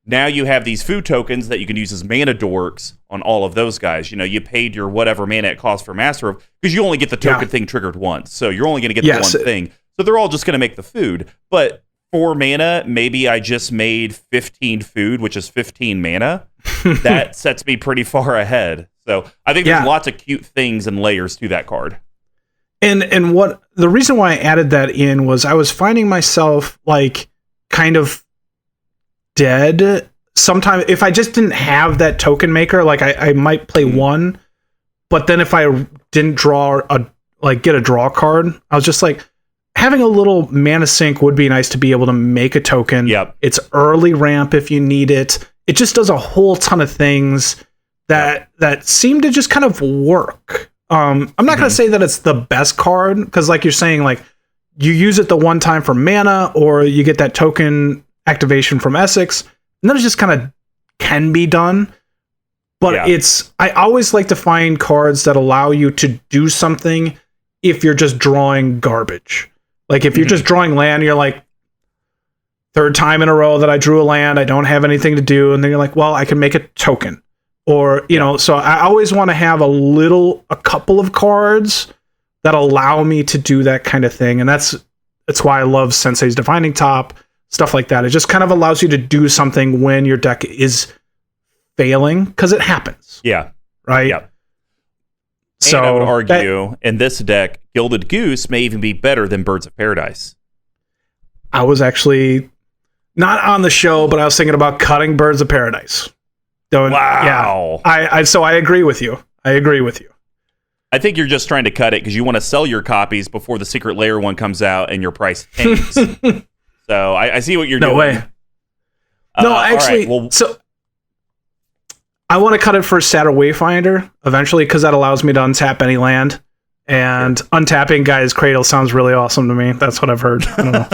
Now you have these food tokens that you can use as mana dorks on all of those guys. You know, you paid your whatever mana it costs for Master of, because you only get the token thing triggered once. So you're only going to get the one thing. So they're all just going to make the food. But 4 mana, maybe I just made 15 food, which is 15 mana. That sets me pretty far ahead. So I think there's lots of cute things and layers to that card. And what the reason why I added that in was I was finding myself like kind of dead sometimes if I just didn't have that token maker. Like I might play one, but then if I didn't draw get a draw card, I was just like, having a little mana sink would be nice to be able to make a token. Yep. It's early ramp if you need it. It just does a whole ton of things that seem to just kind of work. I'm not going to say that it's the best card because, like you're saying, like you use it the one time for mana, or you get that token activation from Esix, and then it just kind of can be done. But I always like to find cards that allow you to do something if you're just drawing garbage. Like if you're just drawing land, you're like, third time in a row that I drew a land, I don't have anything to do, and then you're like, well, I can make a token. Or, you know, so I always want to have a couple of cards that allow me to do that kind of thing. And that's why I love Sensei's Defining Top, stuff like that. It just kind of allows you to do something when your deck is failing, because it happens. Yeah. Right? Yeah. So and I would argue in this deck, Gilded Goose may even be better than Birds of Paradise. I was actually not on the show, but I was thinking about cutting Birds of Paradise. Wow. Yeah, so I agree with you. I think you're just trying to cut it because you want to sell your copies before the Secret Lair one comes out and your price tanks. So I see what you're doing. No way. No, actually, so I want to cut it for Satyr Wayfinder eventually because that allows me to untap any land. And untapping Guy's Cradle sounds really awesome to me. That's what I've heard. I don't know.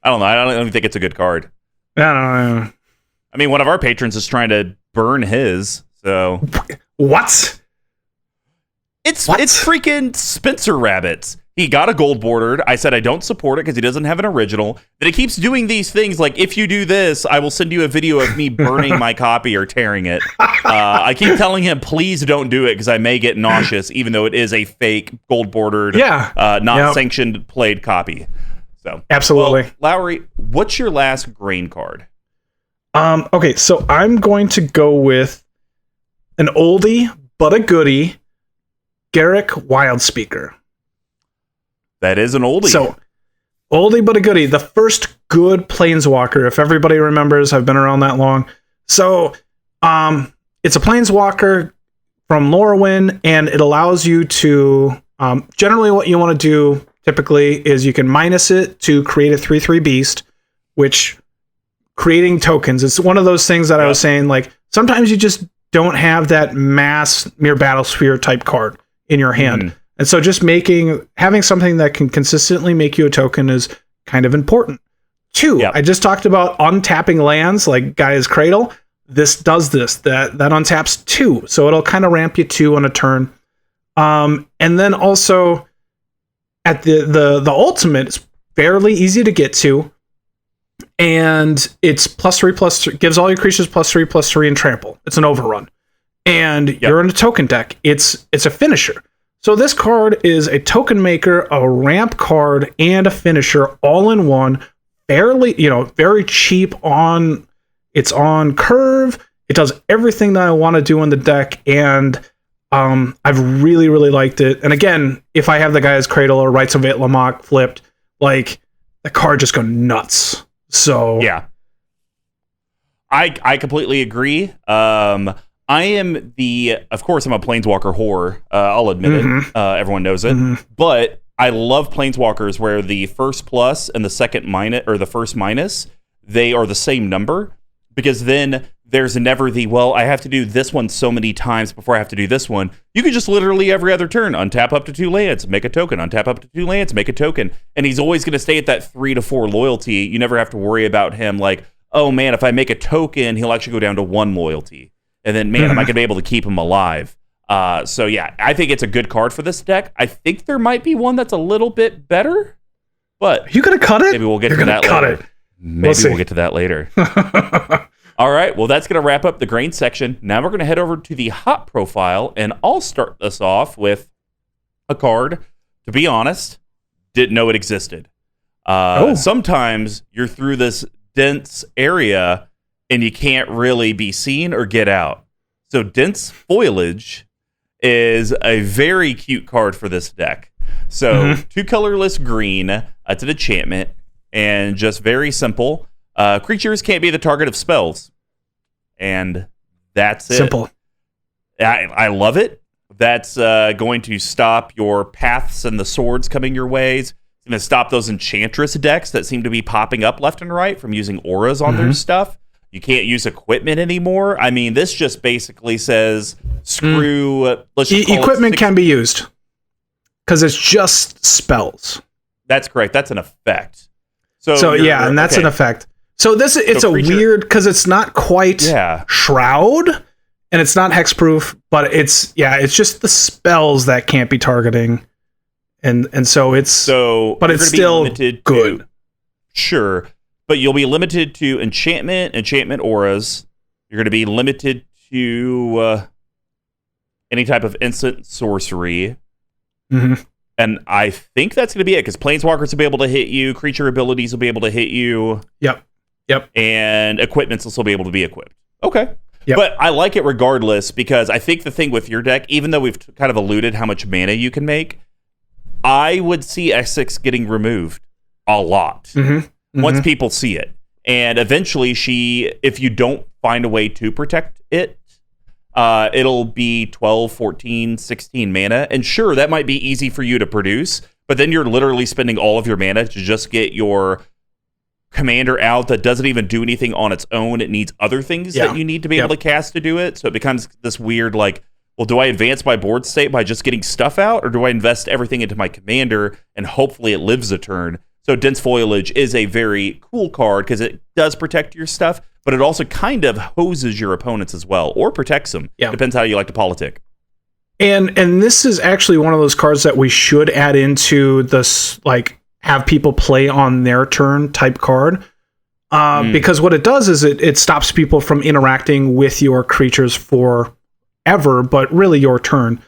I don't know. I don't even think it's a good card. I don't know. I mean, one of our patrons is trying to burn his, so... What? It's freaking Spencer Rabbits. He got a gold bordered. I said I don't support it because he doesn't have an original. Then he keeps doing these things like, if you do this, I will send you a video of me burning my copy or tearing it. I keep telling him, please don't do it because I may get nauseous, even though it is a fake gold bordered, not sanctioned played copy. So absolutely. Well, Lowry, what's your last grain card? Okay, so I'm going to go with an oldie but a goodie, Garrick Wildspeaker. That is an oldie. So, oldie but a goodie. The first good Planeswalker, if everybody remembers. I've been around that long. So, it's a Planeswalker from Lorwyn, and it allows you to... generally, what you want to do, typically, is you can minus it to create a 3/3 beast, which... creating tokens. It's one of those things that I was saying, like, sometimes you just don't have that mass Mere Battlesphere type card in your hand. And so just having something that can consistently make you a token is kind of important. 2, I just talked about untapping lands like Gaia's Cradle. This does this. That untaps 2. So it'll kind of ramp you 2 on a turn. And then also at the ultimate, it's fairly easy to get to. And it's +3/+3, gives all your creatures +3/+3 and trample. It's an overrun. And you're in a token deck. It's a finisher. So this card is a token maker, a ramp card, and a finisher all in one. Fairly, very cheap it's on curve. It does everything that I want to do in the deck, and I've really, really liked it. And again, if I have the Gaia's Cradle or Rites of Itlamok flipped, like, the card just go nuts. So yeah, I completely agree. I am of course I'm a Planeswalker whore. I'll admit it. Everyone knows it. But I love Planeswalkers where the first plus and the second minus, or the first minus, they are the same number, because then there's never the, well, I have to do this one so many times before I have to do this one. You can just literally every other turn untap up to 2 lands, make a token, untap up to 2 lands, make a token. And he's always going to stay at that 3 to 4 loyalty. You never have to worry about him like, oh man, if I make a token, he'll actually go down to 1 loyalty. And then, man, am I going to be able to keep him alive? So yeah, I think it's a good card for this deck. I think there might be one that's a little bit better, but you gonna cut it? Maybe we'll get to that later. Maybe we'll get to that later. All right, well, that's going to wrap up the grain section. Now we're going to head over to the hot profile, and I'll start this off with a card, to be honest, didn't know it existed. Sometimes you're through this dense area, and you can't really be seen or get out. So dense foliage is a very cute card for this deck. So 2 colorless green, it's an enchantment, and just very simple. Creatures can't be the target of spells. And that's it. Simple. I love it. That's going to stop your paths and the swords coming your ways. It's going to stop those enchantress decks that seem to be popping up left and right from using auras on their stuff. You can't use equipment anymore. I mean, this just basically says, screw... Let's just call equipment can be used. Because it's just spells. That's correct. That's an effect. So yeah, and that's an effect. So it's a weird, because it's not quite Shroud, and it's not hexproof, but it's just the spells that can't be targeting, and so it's but it's still good. Sure, but you'll be limited to enchantment auras. You're going to be limited to any type of instant sorcery. And I think that's going to be it, because planeswalkers will be able to hit you, creature abilities will be able to hit you. Yep. And equipments will still be able to be equipped. Okay. Yep. But I like it regardless, because I think the thing with your deck, even though we've kind of alluded how much mana you can make, I would see Esix getting removed a lot once people see it. And eventually if you don't find a way to protect it, it'll be 12, 14, 16 mana. And sure, that might be easy for you to produce, but then you're literally spending all of your mana to just get your commander out that doesn't even do anything on its own. It needs other things that you need to be able to cast to do it. So it becomes this weird, like, well, do I advance my board state by just getting stuff out, or do I invest everything into my commander and hopefully it lives a turn? So Dense Foliage is a very cool card because it does protect your stuff, but it also kind of hoses your opponents as well, or protects them. Depends how you like to politic. And this is actually one of those cards that we should add into this, like, have people play on their turn type card. Because what it does is it stops people from interacting with your creatures forever, but really your turn.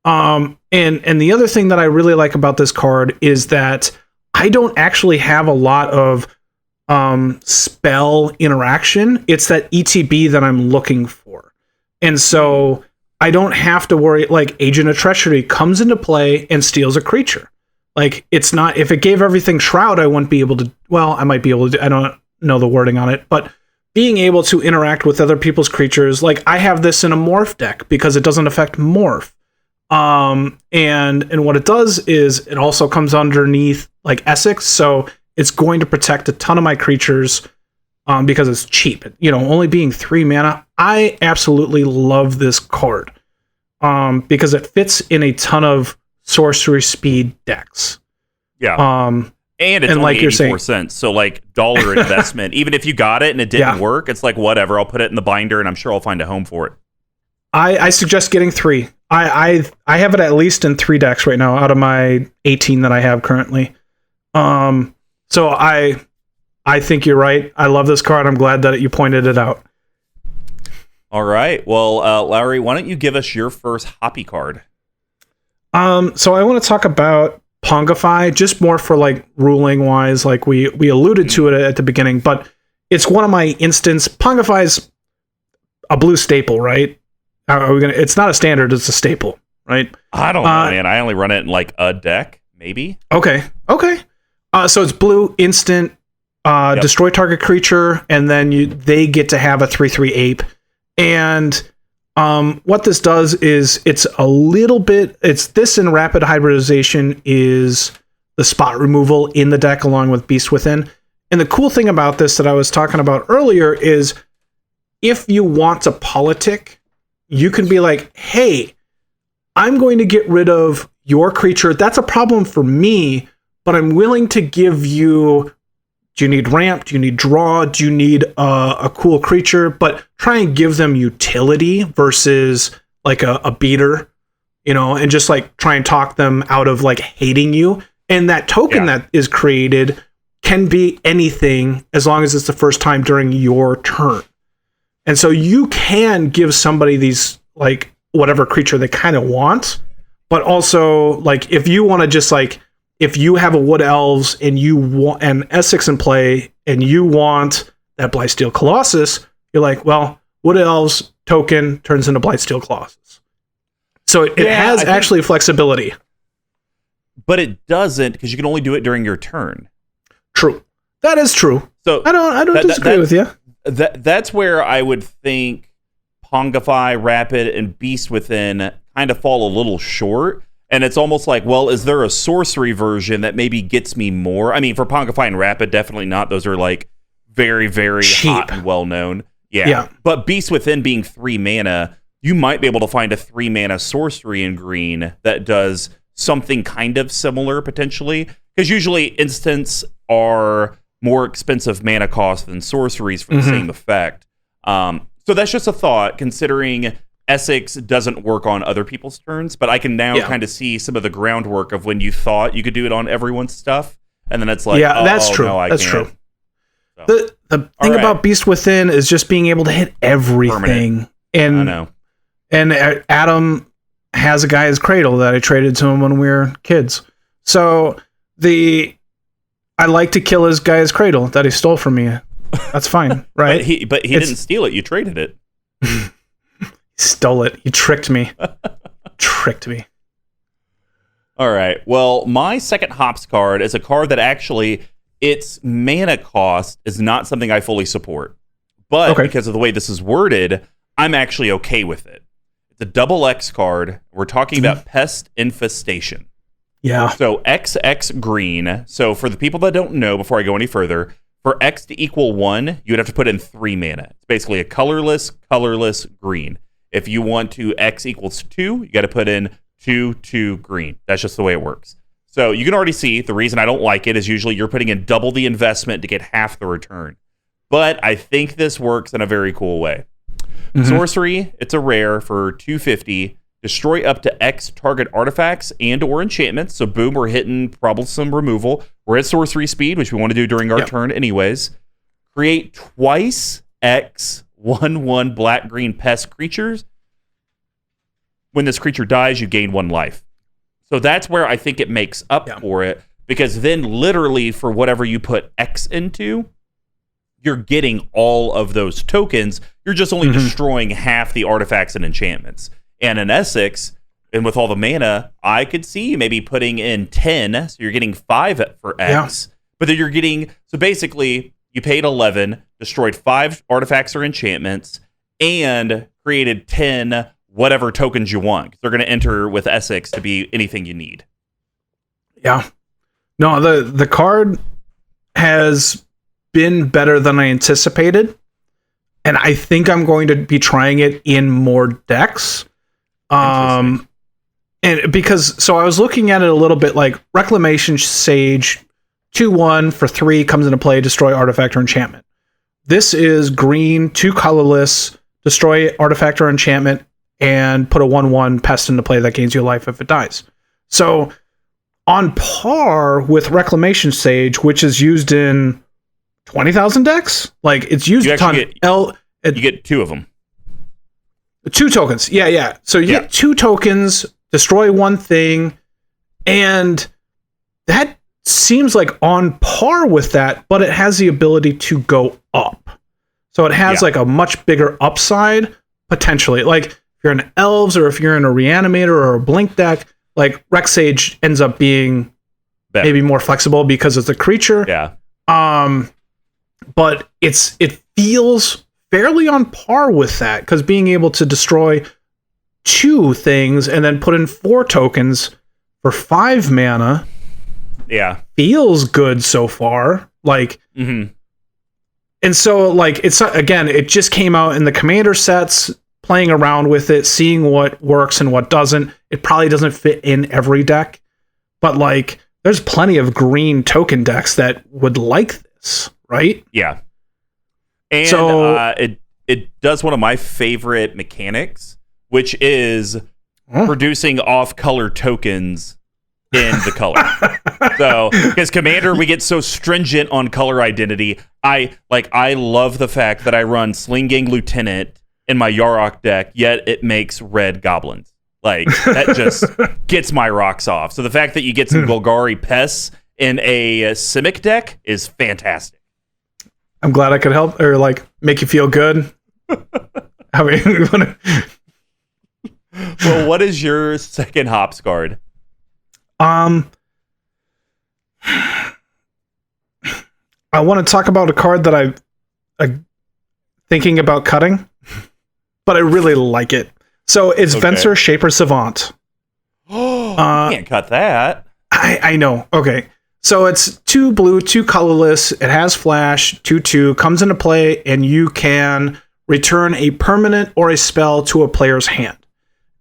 And the other thing that I really like about this card is that I don't actually have a lot of spell interaction. It's that ETB that I'm looking for. And so I don't have to worry, like, Agent of Treachery comes into play and steals a creature. Like, it's not, if it gave everything Shroud, I wouldn't be able to, well, I might be able to, I don't know the wording on it, but being able to interact with other people's creatures, like, I have this in a morph deck because it doesn't affect morph. And what it does is it also comes underneath, like, Esix, so it's going to protect a ton of my creatures because it's cheap. You know, only being 3 mana, I absolutely love this card because it fits in a ton of sorcery speed decks. And it's only like 84 cents, so like dollar investment. Even if you got it and it didn't work, it's like, whatever, I'll put it in the binder and I'm sure I'll find a home for it. I suggest getting 3. I have it at least in 3 decks right now out of my 18 that I have currently. So I think you're right. I love this card. I'm glad that you pointed it out. All right. Well, Lowry, why don't you give us your first hoppy card? So I want to talk about Pongifi, just more for, like, ruling wise, like we alluded to it at the beginning, but it's one of my instants. Pongifi's a blue staple, right? Are we gonna? It's not a standard; it's a staple, right? I don't know, man. I only run it in, like, a deck, maybe. Okay. So it's blue instant, destroy target creature, and then they get to have a 3/3 ape. And what this does is it's a little bit. It's this in rapid hybridization is the spot removal in the deck along with Beast Within. And the cool thing about this that I was talking about earlier is if you want to politic, you can be like, hey, I'm going to get rid of your creature. That's a problem for me, but I'm willing to give you, do you need ramp? Do you need draw? Do you need a cool creature? But try and give them utility versus like a beater, you know, and just like try and talk them out of like hating you. And that token that is created can be anything as long as it's the first time during your turn. And so you can give somebody these, like, whatever creature they kind of want, but also, like, if you want to just, like, if you have a Wood Elves and you want an Esix in play and you want that Blightsteel Colossus, you're like, well, Wood Elves token turns into Blightsteel Colossus. So it has actually flexibility. But it doesn't, because you can only do it during your turn. True. That is true. So I don't disagree with you. That's where I would think Pongifi, Rapid, and Beast Within kind of fall a little short. And it's almost like, well, is there a sorcery version that maybe gets me more? I mean, for Pongifi and Rapid, definitely not. Those are like very, very cheap, hot and well known. Yeah. But Beast Within being 3 mana, you might be able to find a 3 mana sorcery in green that does something kind of similar potentially. Because usually instants are more expensive mana cost than sorceries for the same effect. So that's just a thought, considering Esix doesn't work on other people's turns, but I can now kind of see some of the groundwork of when you thought you could do it on everyone's stuff, and then it's like, that's true. No, that's can't. true. So. The thing about Beast Within is just being able to hit everything. Permanent. And I know. And Adam has a guy's cradle that I traded to him when we were kids. So I like to kill his guy's cradle that he stole from me. That's fine, right? but he didn't steal it. You traded it. He stole it. You tricked me. Tricked me. All right. Well, my second Hops card is a card that actually, its mana cost is not something I fully support. But because of the way this is worded, I'm actually okay with it. It's a double X card. We're talking about Pest Infestation. Yeah. So XX green. So for the people that don't know, before I go any further, for X to equal 1, you would have to put in 3 mana. It's basically a colorless green. If you want to X equals 2, you got to put in 2 green. That's just the way it works. So you can already see the reason I don't like it is usually you're putting in double the investment to get half the return. But I think this works in a very cool way. Sorcery, it's a rare for 250. Destroy up to X target artifacts and or enchantments. So boom, we're hitting troublesome removal. We're at sorcery speed, which we want to do during our turn anyways. Create twice X 1/1 black-green pest creatures. When this creature dies, you gain 1 life. So that's where I think it makes up for it, because then literally for whatever you put X into, you're getting all of those tokens. You're just only destroying half the artifacts and enchantments. And in Esix, and with all the mana, I could see maybe putting in 10, so you're getting 5 for X. But then you're getting, so basically, you paid 11, destroyed 5 artifacts or enchantments, and created 10 whatever tokens you want. They're going to enter with Esix to be anything you need. Yeah. No, the card has been better than I anticipated, and I think I'm going to be trying it in more decks. And because, so I was looking at it a little bit like Reclamation Sage 2/1 for 3 comes into play, destroy artifact or enchantment. This is green, 2 colorless, destroy artifact or enchantment, and put a 1/1 pest into play that gains you life if it dies. So on par with Reclamation Sage, which is used in 20,000 decks, like it's used a ton. You get 2 of them. 2 tokens. Yeah. So you get 2 tokens, destroy 1 thing, and that seems like on par with that, but it has the ability to go up. So it has like a much bigger upside, potentially. Like if you're in Elves or if you're in a Reanimator or a Blink deck, like Rec Sage ends up being maybe more flexible because it's a creature. Yeah. But it feels fairly on par with that, because being able to destroy 2 things and then put in 4 tokens for 5 mana feels good so far. Like And so, like, it's again, it just came out in the commander sets, playing around with it, seeing what works and what doesn't. It probably doesn't fit in every deck, but like, there's plenty of green token decks that would like this, right? Yeah. And so, it does one of my favorite mechanics, which is producing off-color tokens in the color. So, because Commander, we get so stringent on color identity. I love the fact that I run Sling Gang Lieutenant in my Yarok deck, yet it makes red goblins. Like, that just gets my rocks off. So the fact that you get some Golgari Pests in a Simic deck is fantastic. I'm glad I could help or like make you feel good. I mean, well, what is your second Hops card? I want to talk about a card that I'm thinking about cutting, but I really like it. So it's Venser Shaper Savant. Oh, you can't cut that. I know. Okay. So it's 2 blue, 2 colorless. It has flash, 2/2, comes into play, and you can return a permanent or a spell to a player's hand.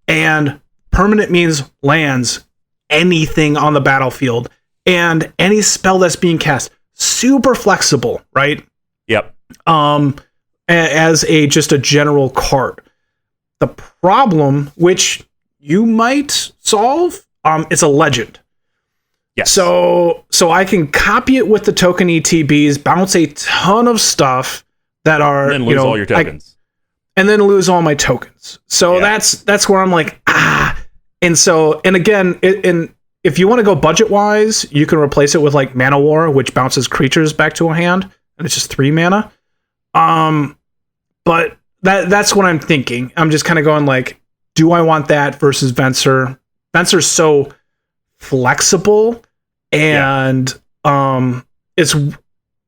And permanent means lands, anything on the battlefield, and any spell that's being cast. Super flexible, right? Yep. As just a general card. The problem, which you might solve, it's a legend. Yes. So I can copy it with the token ETBs, bounce a ton of stuff that are, and then lose all your tokens. And then lose all my tokens. So that's where I'm like, And so, and again, if you want to go budget wise, you can replace it with like Mana War, which bounces creatures back to a hand, and it's just 3 mana. But that's what I'm thinking. I'm just kind of going like, do I want that versus Venser? Venser's so flexible, and it's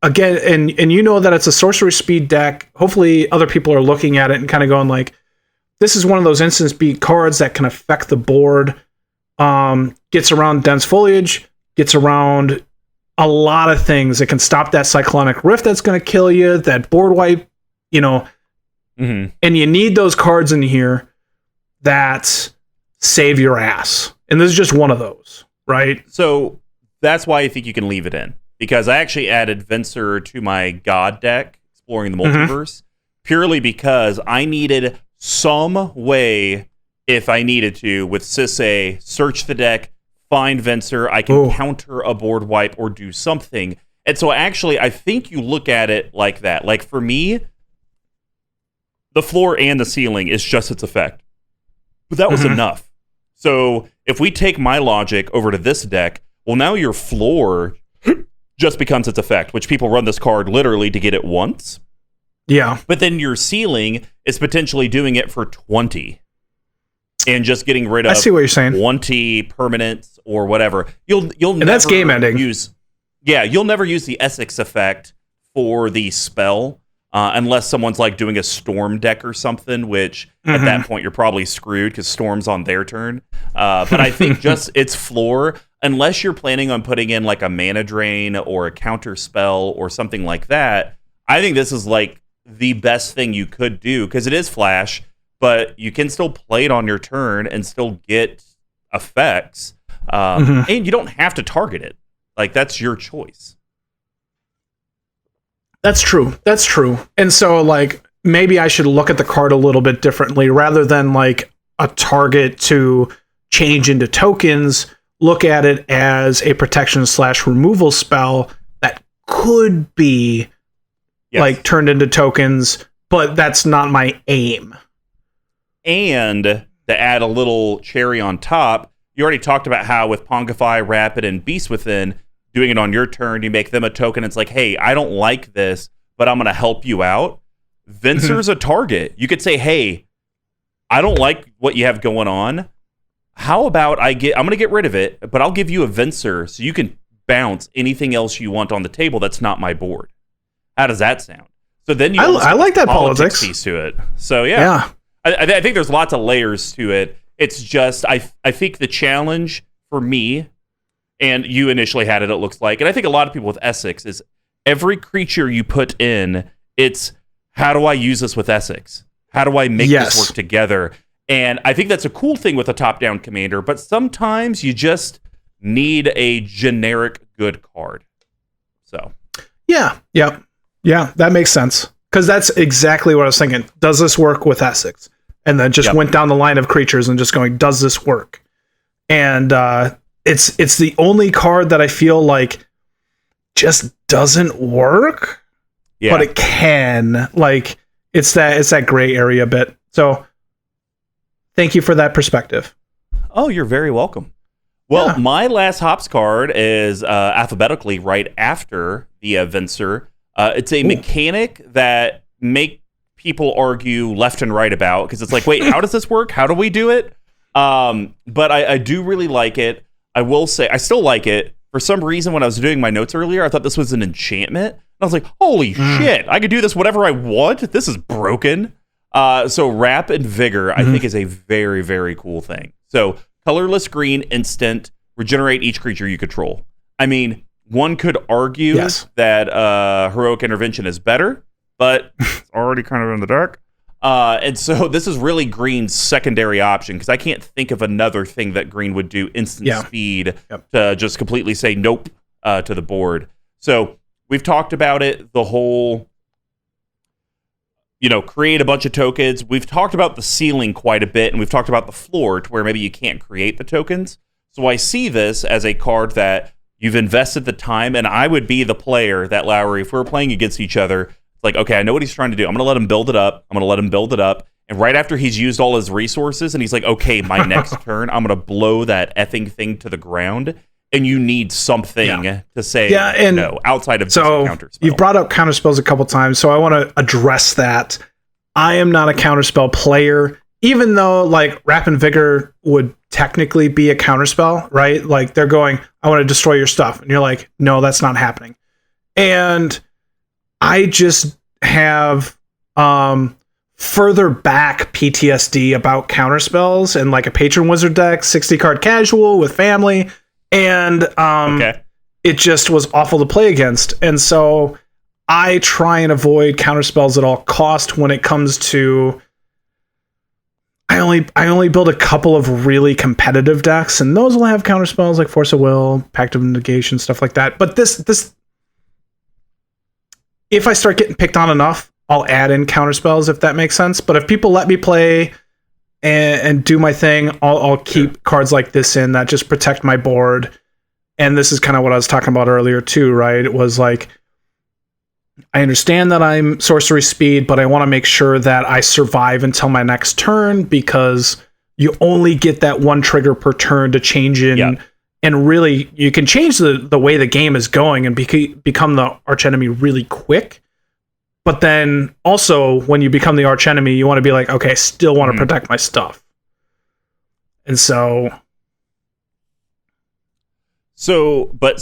again, and you know that it's a sorcery speed deck. Hopefully, other people are looking at it and kind of going like, this is one of those instant speed cards that can affect the board. Gets around dense foliage, gets around a lot of things. It can stop that cyclonic rift that's going to kill you, that board wipe, and you need those cards in here that save your ass. And this is just one of those, right? So that's why I think you can leave it in, because I actually added Venser to my God deck, Exploring the Multiverse, purely because I needed some way, if I needed to, with Sisay, search the deck, find Venser, I can counter a board wipe or do something. And so actually, I think you look at it like that. Like for me, the floor and the ceiling is just its effect. But that was enough. So if we take my logic over to this deck, well, now your floor just becomes its effect, which people run this card literally to get it once. Yeah. But then your ceiling is potentially doing it for 20. And just getting rid of I see what you're saying. 20 permanents or whatever. You'll never that's game ending. You'll never use the Esix effect for the spell unless someone's like doing a storm deck or something, which at that point you're probably screwed because storm's on their turn. But I think just its floor, unless you're planning on putting in like a mana drain or a counter spell or something like that, I think this is like the best thing you could do because it is flash, but you can still play it on your turn and still get effects. And you don't have to target it. Like, that's your choice. That's true. That's true. And so, like, maybe I should look at the card a little bit differently rather than, like, a target to change into tokens. Look at it as a protection/removal spell that could be, like, turned into tokens, but that's not my aim. And to add a little cherry on top, you already talked about how with Pongifi, Rapid, and Beast Within, doing it on your turn, you make them a token. It's like, hey, I don't like this, but I'm going to help you out. Venser's a target. You could say, hey, I don't like what you have going on. How about I'm going to get rid of it, but I'll give you a Venser so you can bounce anything else you want on the table that's not my board. How does that sound? So then I like that politics piece to it. So yeah. I think there's lots of layers to it. It's just, I think the challenge for me, and you initially had it looks like, and I think a lot of people with Esix, is every creature you put in It's how do I use this with Esix? How do I make this work together? And I think that's a cool thing with a top-down commander, but sometimes you just need a generic good card. So, yeah, that makes sense. Because that's exactly what I was thinking. Does this work with Esix? And then just went down the line of creatures and just going, does this work? And it's the only card that I feel like just doesn't work, but it can. Like it's that gray area bit. So thank you for that perspective. Oh, you're very welcome. Well, my last hops card is alphabetically right after the Venser. It's a mechanic that make people argue left and right about, because it's like, wait, how does this work? How do we do it? But I do really like it. I will say I still like it. For some reason, when I was doing my notes earlier, I thought this was an enchantment. And I was like, holy shit, I could do this whatever I want. This is broken. So Wrap and Vigor, I think, is a very, very cool thing. So colorless green, instant, regenerate each creature you control. I mean, one could argue that Heroic Intervention is better, but it's already kind of in the dark. And so this is really Green's secondary option, because I can't think of another thing that Green would do instant speed to just completely say nope to the board. So we've talked about it, the whole, create a bunch of tokens. We've talked about the ceiling quite a bit, and we've talked about the floor to where maybe you can't create the tokens. So I see this as a card that you've invested the time, and I would be the player that Lowry, if we were playing against each other, it's like, okay, I know what he's trying to do. I'm going to let him build it up. And right after he's used all his resources, and he's like, okay, my next turn, I'm going to blow that effing thing to the ground. And you need something to say no outside of counterspell. You've brought up counterspells a couple times, so I want to address that. I am not a counterspell player, even though like Wrap and Vigor would technically be a counterspell, right? Like they're going, I want to destroy your stuff. And you're like, no, that's not happening. And I just have further back PTSD about counterspells and like a Patron Wizard deck, 60 card casual with family. And it just was awful to play against. And so I try and avoid counterspells at all cost when it comes to... I only build a couple of really competitive decks, and those will have counterspells like Force of Will, Pact of Negation, stuff like that. But this if I start getting picked on enough, I'll add in counterspells, if that makes sense. But if people let me play and do my thing, I'll keep cards like this in that just protect my board. And this is kind of what I was talking about earlier too, right? It was like, I understand that I'm sorcery speed, but I want to make sure that I survive until my next turn, because you only get that one trigger per turn to change in. Yeah. And really, you can change the way the game is going and become the archenemy really quick. But then also, when you become the archenemy, you want to be like, okay, I still want to protect my stuff. And so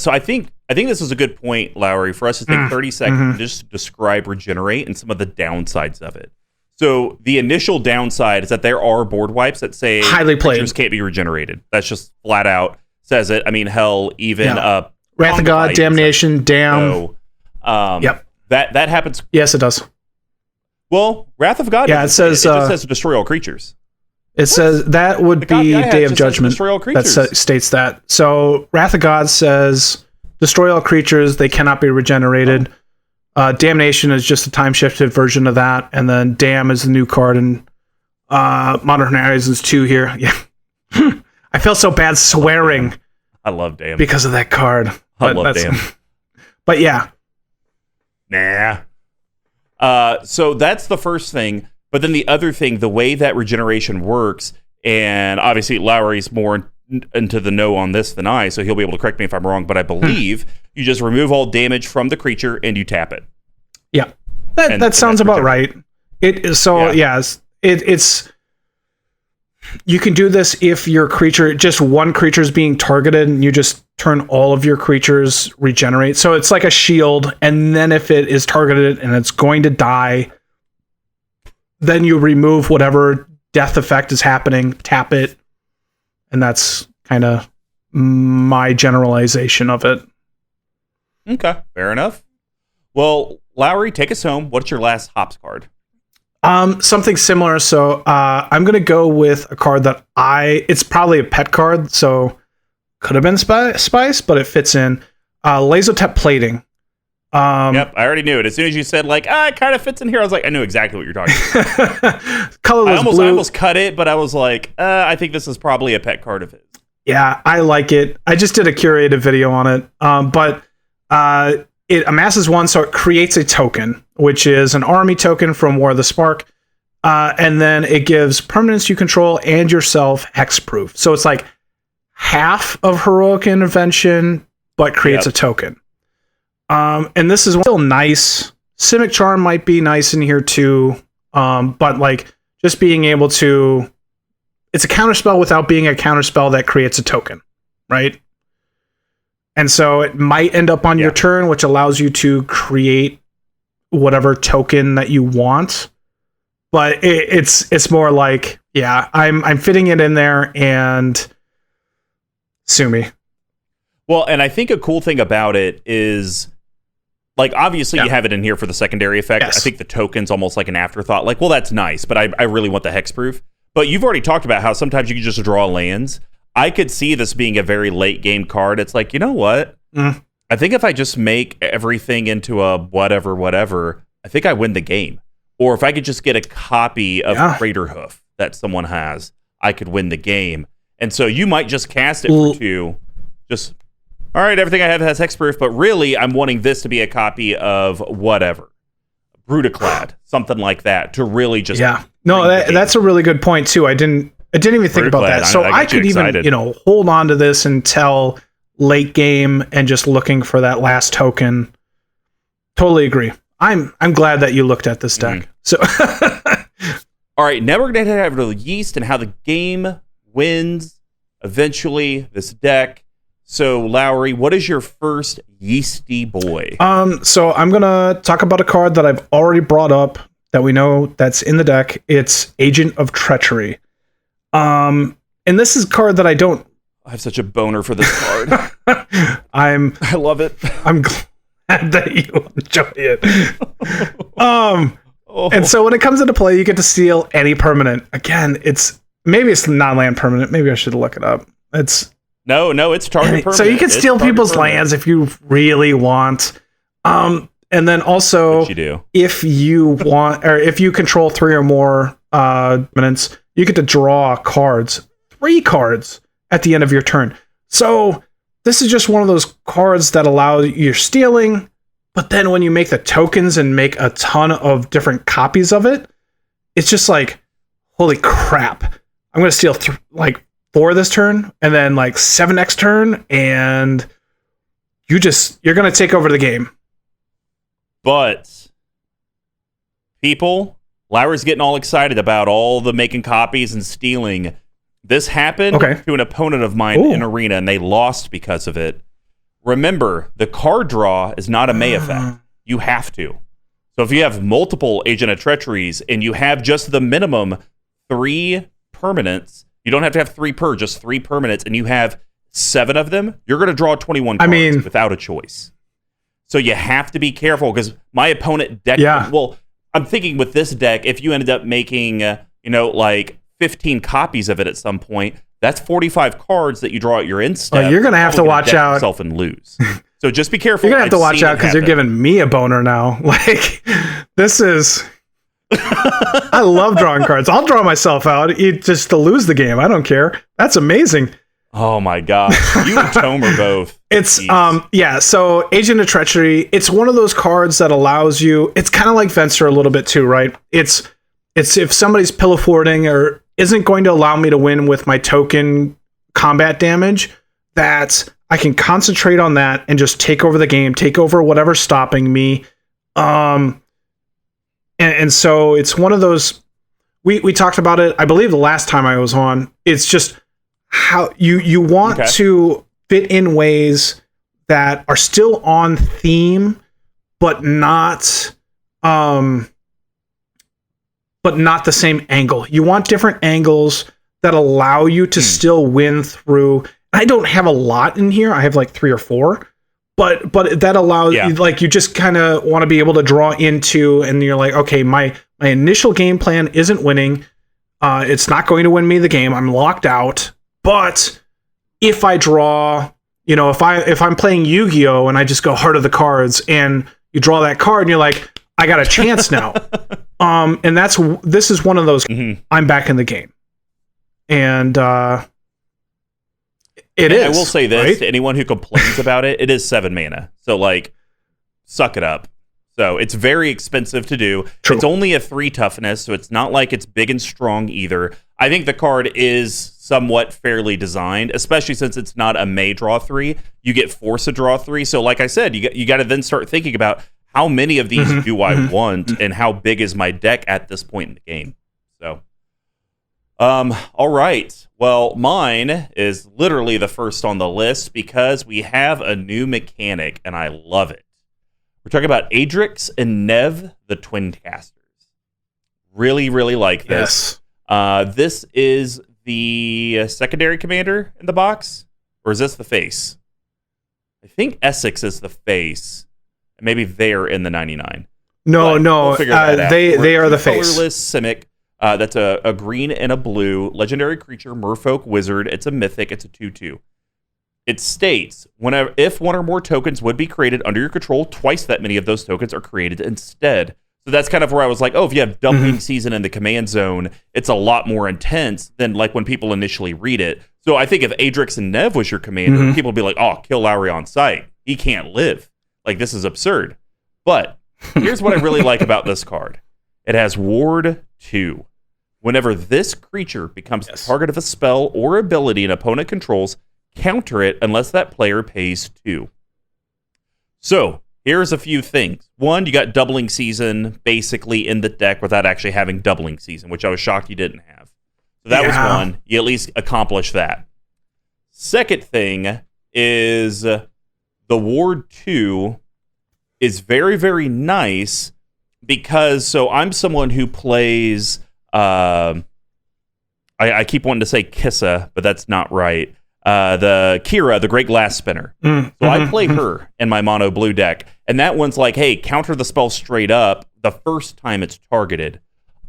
I think this is a good point, Lowry, for us to take 30 seconds just to describe Regenerate and some of the downsides of it. So the initial downside is that there are board wipes that say highly played creatures can't be regenerated. That's just flat out says it. I mean, hell, even Wrath of God, Damnation, Damn. So, that happens. Yes, it does. Well, Wrath of God. Yeah, it says it just says destroy all creatures. It says that would be Day of Judgment that states that. So Wrath of God says destroy all creatures, they cannot be regenerated. Damnation is just a time-shifted version of that, and then Damn is the new card in Modern Horizons 2 here. Yeah, I feel so bad swearing. I love Damn because of that card. I love Damn. But yeah. Nah. So that's the first thing. But then the other thing, the way that regeneration works, and obviously Lowry's more into the know on this than I, so he'll be able to correct me if I'm wrong, but I believe you just remove all damage from the creature and you tap it. Yeah. That sounds about right. It's you can do this if your creature, just one creature is being targeted, and you just turn all of your creatures regenerate. So it's like a shield, and then if it is targeted and it's going to die, then you remove whatever death effect is happening, tap it, and that's kind of my generalization of it. Okay, fair enough. Well, Lowry, take us home. What's your last hops card? Something similar. So I'm gonna go with a card that it's probably a pet card, so could have been spice, but it fits in. Lazotep plating. Yep, I already knew it. As soon as you said it kind of fits in here, I was like, I knew exactly what you're talking about. Colorless I blue. almost cut it, but I was like, I think this is probably a pet card of his. Yeah, I like it. I just did a curated video on it. But it amasses 1, so it creates a token, which is an army token from War of the Spark. And then it gives permanents you control and yourself hexproof. So it's like half of Heroic Intervention, but creates a token. And this is still nice. Simic Charm might be nice in here too. But like just being able to, it's a counterspell without being a counterspell that creates a token, right? And so it might end up on your turn, which allows you to create whatever token that you want. But it's more like, I'm fitting it in there and sue me. Well, and I think a cool thing about it is, like, obviously you have it in here for the secondary effect. Yes. I think the token's almost like an afterthought. Like, well, that's nice, but I really want the hexproof. But you've already talked about how sometimes you can just draw lands. I could see this being a very late game card. It's like, you know what? I think if I just make everything into a whatever, I think I win the game. Or if I could just get a copy of Craterhoof that someone has, I could win the game. And so you might just cast it for 2. Just, all right, everything I have has hexproof, but really I'm wanting this to be a copy of whatever. Brutaclad, something like that, to really just... Yeah. No, that's a really good point, too. I didn't even think about that. So I could even, hold on to this until late game and just looking for that last token. Totally agree. I'm glad that you looked at this deck. So, all right, now we're going to have the yeast and how the game wins eventually. This deck. So, Lowry, what is your first yeasty boy? So I'm gonna talk about a card that I've already brought up that we know that's in the deck. It's Agent of Treachery. And this is a card that I have such a boner for this card. I love it. I'm glad that you enjoy it. And so when it comes into play, you get to steal any permanent. Again, maybe it's non-land permanent. Maybe I should look it up. No, it's target permanent. So you can steal people's lands if you really want. And then also, if you want, or if you control 3 or more permanents, you get to draw 3 cards at the end of your turn. So this is just one of those cards that allow you stealing, but then when you make the tokens and make a ton of different copies of it, it's just like, holy crap! I'm going to steal 4 this turn, and then 7 next turn, and you're going to take over the game. But people, Lowry's getting all excited about all the making copies and stealing. This happened to an opponent of mine in Arena, and they lost because of it. Remember, the card draw is not a May effect. You have to. So if you have multiple Agent of Treacheries, and you have just the minimum 3 permanents, you don't have to have 3 per, just 3 permanents, and you have 7 of them, you're going to draw 21 cards without a choice. So you have to be careful, because my opponent deck... Well, I'm thinking with this deck, if you ended up making, 15 copies of it at some point, that's 45 cards that you draw at your end step. You're going to have to watch out. Yourself and lose. So just be careful. You're going to have to watch out, because you're giving me a boner now. This is... I love drawing cards. I'll draw myself out just to lose the game. I don't care. That's amazing. Oh my god. You and Tome are both. It's so Agent of Treachery, it's one of those cards that allows you, it's kind of like Venser a little bit too, right? It's if somebody's pillow forwarding or isn't going to allow me to win with my token combat damage, that I can concentrate on that and just take over the game, take over whatever's stopping me. And so it's one of those, we talked about it, I believe the last time I was on. It's just how you want to fit in ways that are still on theme, but not the same angle. You want different angles that allow you to still win through. I don't have a lot in here. I have 3 or 4, But that allows like you just kind of want to be able to draw into, and you're like, okay, my initial game plan isn't winning. It's not going to win me the game. I'm locked out. But if I draw, if I'm playing Yu-Gi-Oh and I just go Heart of the Cards and you draw that card and you're like, I got a chance now. And this is one of those. I'm back in the game, and it is. I will say this to anyone who complains about it: it is 7 mana, so like, suck it up. So it's very expensive to do. True. It's only a 3 toughness, so it's not like it's big and strong either. I think the card is somewhat fairly designed, especially since it's not a may draw 3. You get force to draw 3. So like I said, you got to then start thinking about how many of these do I want, and how big is my deck at this point in the game. So, all right. Well, mine is literally the first on the list because we have a new mechanic, and I love it. We're talking about Adrix and Nev, the Twin Casters. Really, really like this. Yes. This is the secondary commander in the box, or is this the face? I think Esix is the face. Maybe they're in the 99. No. We'll they are the face. Colorless Simic. That's a green and a blue legendary creature, Merfolk Wizard. It's a mythic. It's a 2/2. It states, if one or more tokens would be created under your control, twice that many of those tokens are created instead. So that's kind of where I was like, if you have Doubling Season in the command zone, it's a lot more intense than like when people initially read it. So I think if Adrix and Nev was your commander, people would be like, kill Lowry on sight. He can't live. Like, this is absurd. But here's what I really like about this card. It has Ward 2. Whenever this creature becomes the target of a spell or ability an opponent controls, counter it unless that player pays 2. So, here's a few things. One, you got Doubling Season basically in the deck without actually having Doubling Season, which I was shocked you didn't have. So that was one. You at least accomplished that. Second thing is the Ward 2 is very, very nice because, I'm someone who plays, I keep wanting to say Kissa, but that's not right. The Kira, the Great Glass Spinner. I play her in my mono blue deck, and that one's like, hey, counter the spell straight up the first time it's targeted.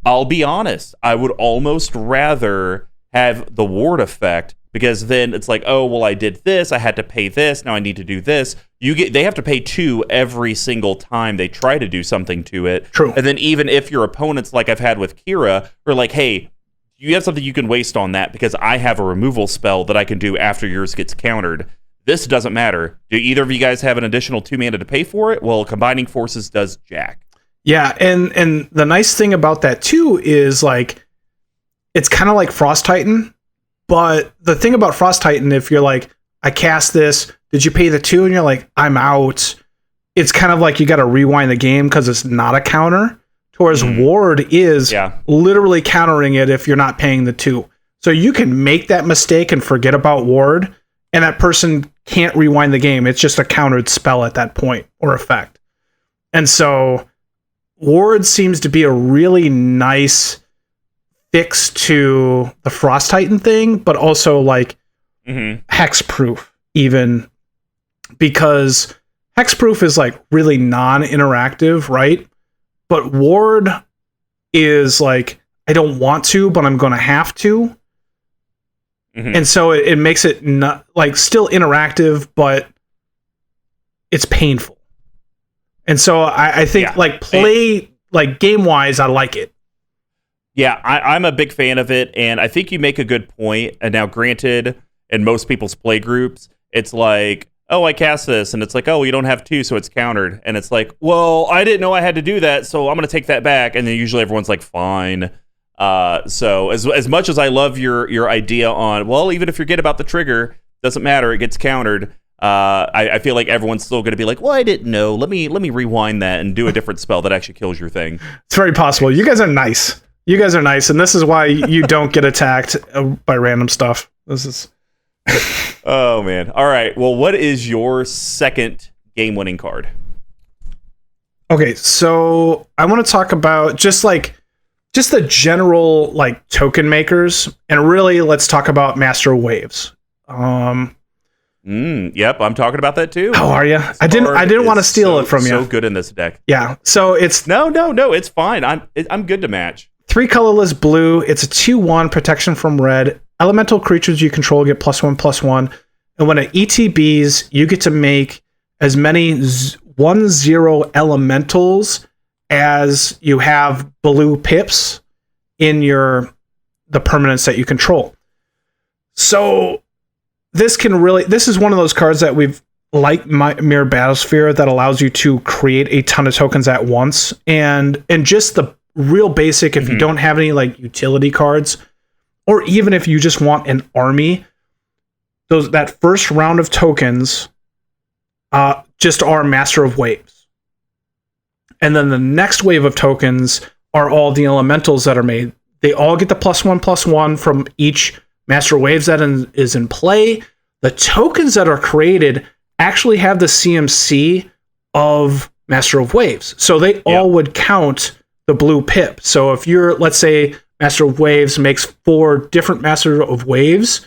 I'll be honest, I would almost rather have the ward effect, because then it's like, I did this, I had to pay this, now I need to do this. They have to pay 2 every single time they try to do something to it. True. And then even if your opponents, like I've had with Kira, are like, hey, you have something you can waste on that because I have a removal spell that I can do after yours gets countered. This doesn't matter. Do either of you guys have an additional 2 mana to pay for it? Well, Combining Forces does jack. Yeah, and the nice thing about that too is like it's kind of like Frost Titan, but the thing about Frost Titan, if you're like, I cast this, did you pay the 2? And you're like, I'm out. It's kind of like you got to rewind the game because it's not a counter. Whereas Ward is literally countering it if you're not paying the 2. So you can make that mistake and forget about Ward, and that person can't rewind the game. It's just a countered spell at that point or effect. And so Ward seems to be a really nice fix to the Frost Titan thing, but also like hexproof even, because hexproof is like really non-interactive, right? But Ward is like, I don't want to, but I'm going to have to. And so it makes it not like still interactive, but it's painful. And so I think like game wise, I like it. Yeah, I'm a big fan of it. And I think you make a good point. And now granted, in most people's play groups, it's like, I cast this, and it's like, you don't have 2, so it's countered. And it's like, well, I didn't know I had to do that, so I'm going to take that back. And then usually everyone's like, fine. So as much as I love your idea on, even if you forget about the trigger, doesn't matter, it gets countered. I feel like everyone's still going to be like, I didn't know. Let me rewind that and do a different spell that actually kills your thing. It's very possible. You guys are nice. And this is why you don't get attacked by random stuff. This is... Oh man. All right. Well, what is your second game-winning card? Okay, so I want to talk about just the general token makers, and really let's talk about Master Waves. Yep, I'm talking about that too. Oh, are you? I didn't want to steal it from you. So good in this deck. Yeah. So it's no. It's fine. I'm good to match. 3 colorless blue. It's a 2/1 protection from red. Elemental creatures you control get +1/+1, and when it ETBs, you get to make as many 1/0 elementals as you have blue pips in the permanents that you control. So this is one of those cards that we've like Mirror Battlesphere that allows you to create a ton of tokens at once, and just the real basic, if you don't have any like utility cards, or even if you just want an army, that first round of tokens just are Master of Waves. And then the next wave of tokens are all the elementals that are made. They all get the +1/+1 from each Master of Waves that is in play. The tokens that are created actually have the CMC of Master of Waves. So they all would count the blue pip. So if you're, let's say, Master of Waves makes 4 different Master of Waves,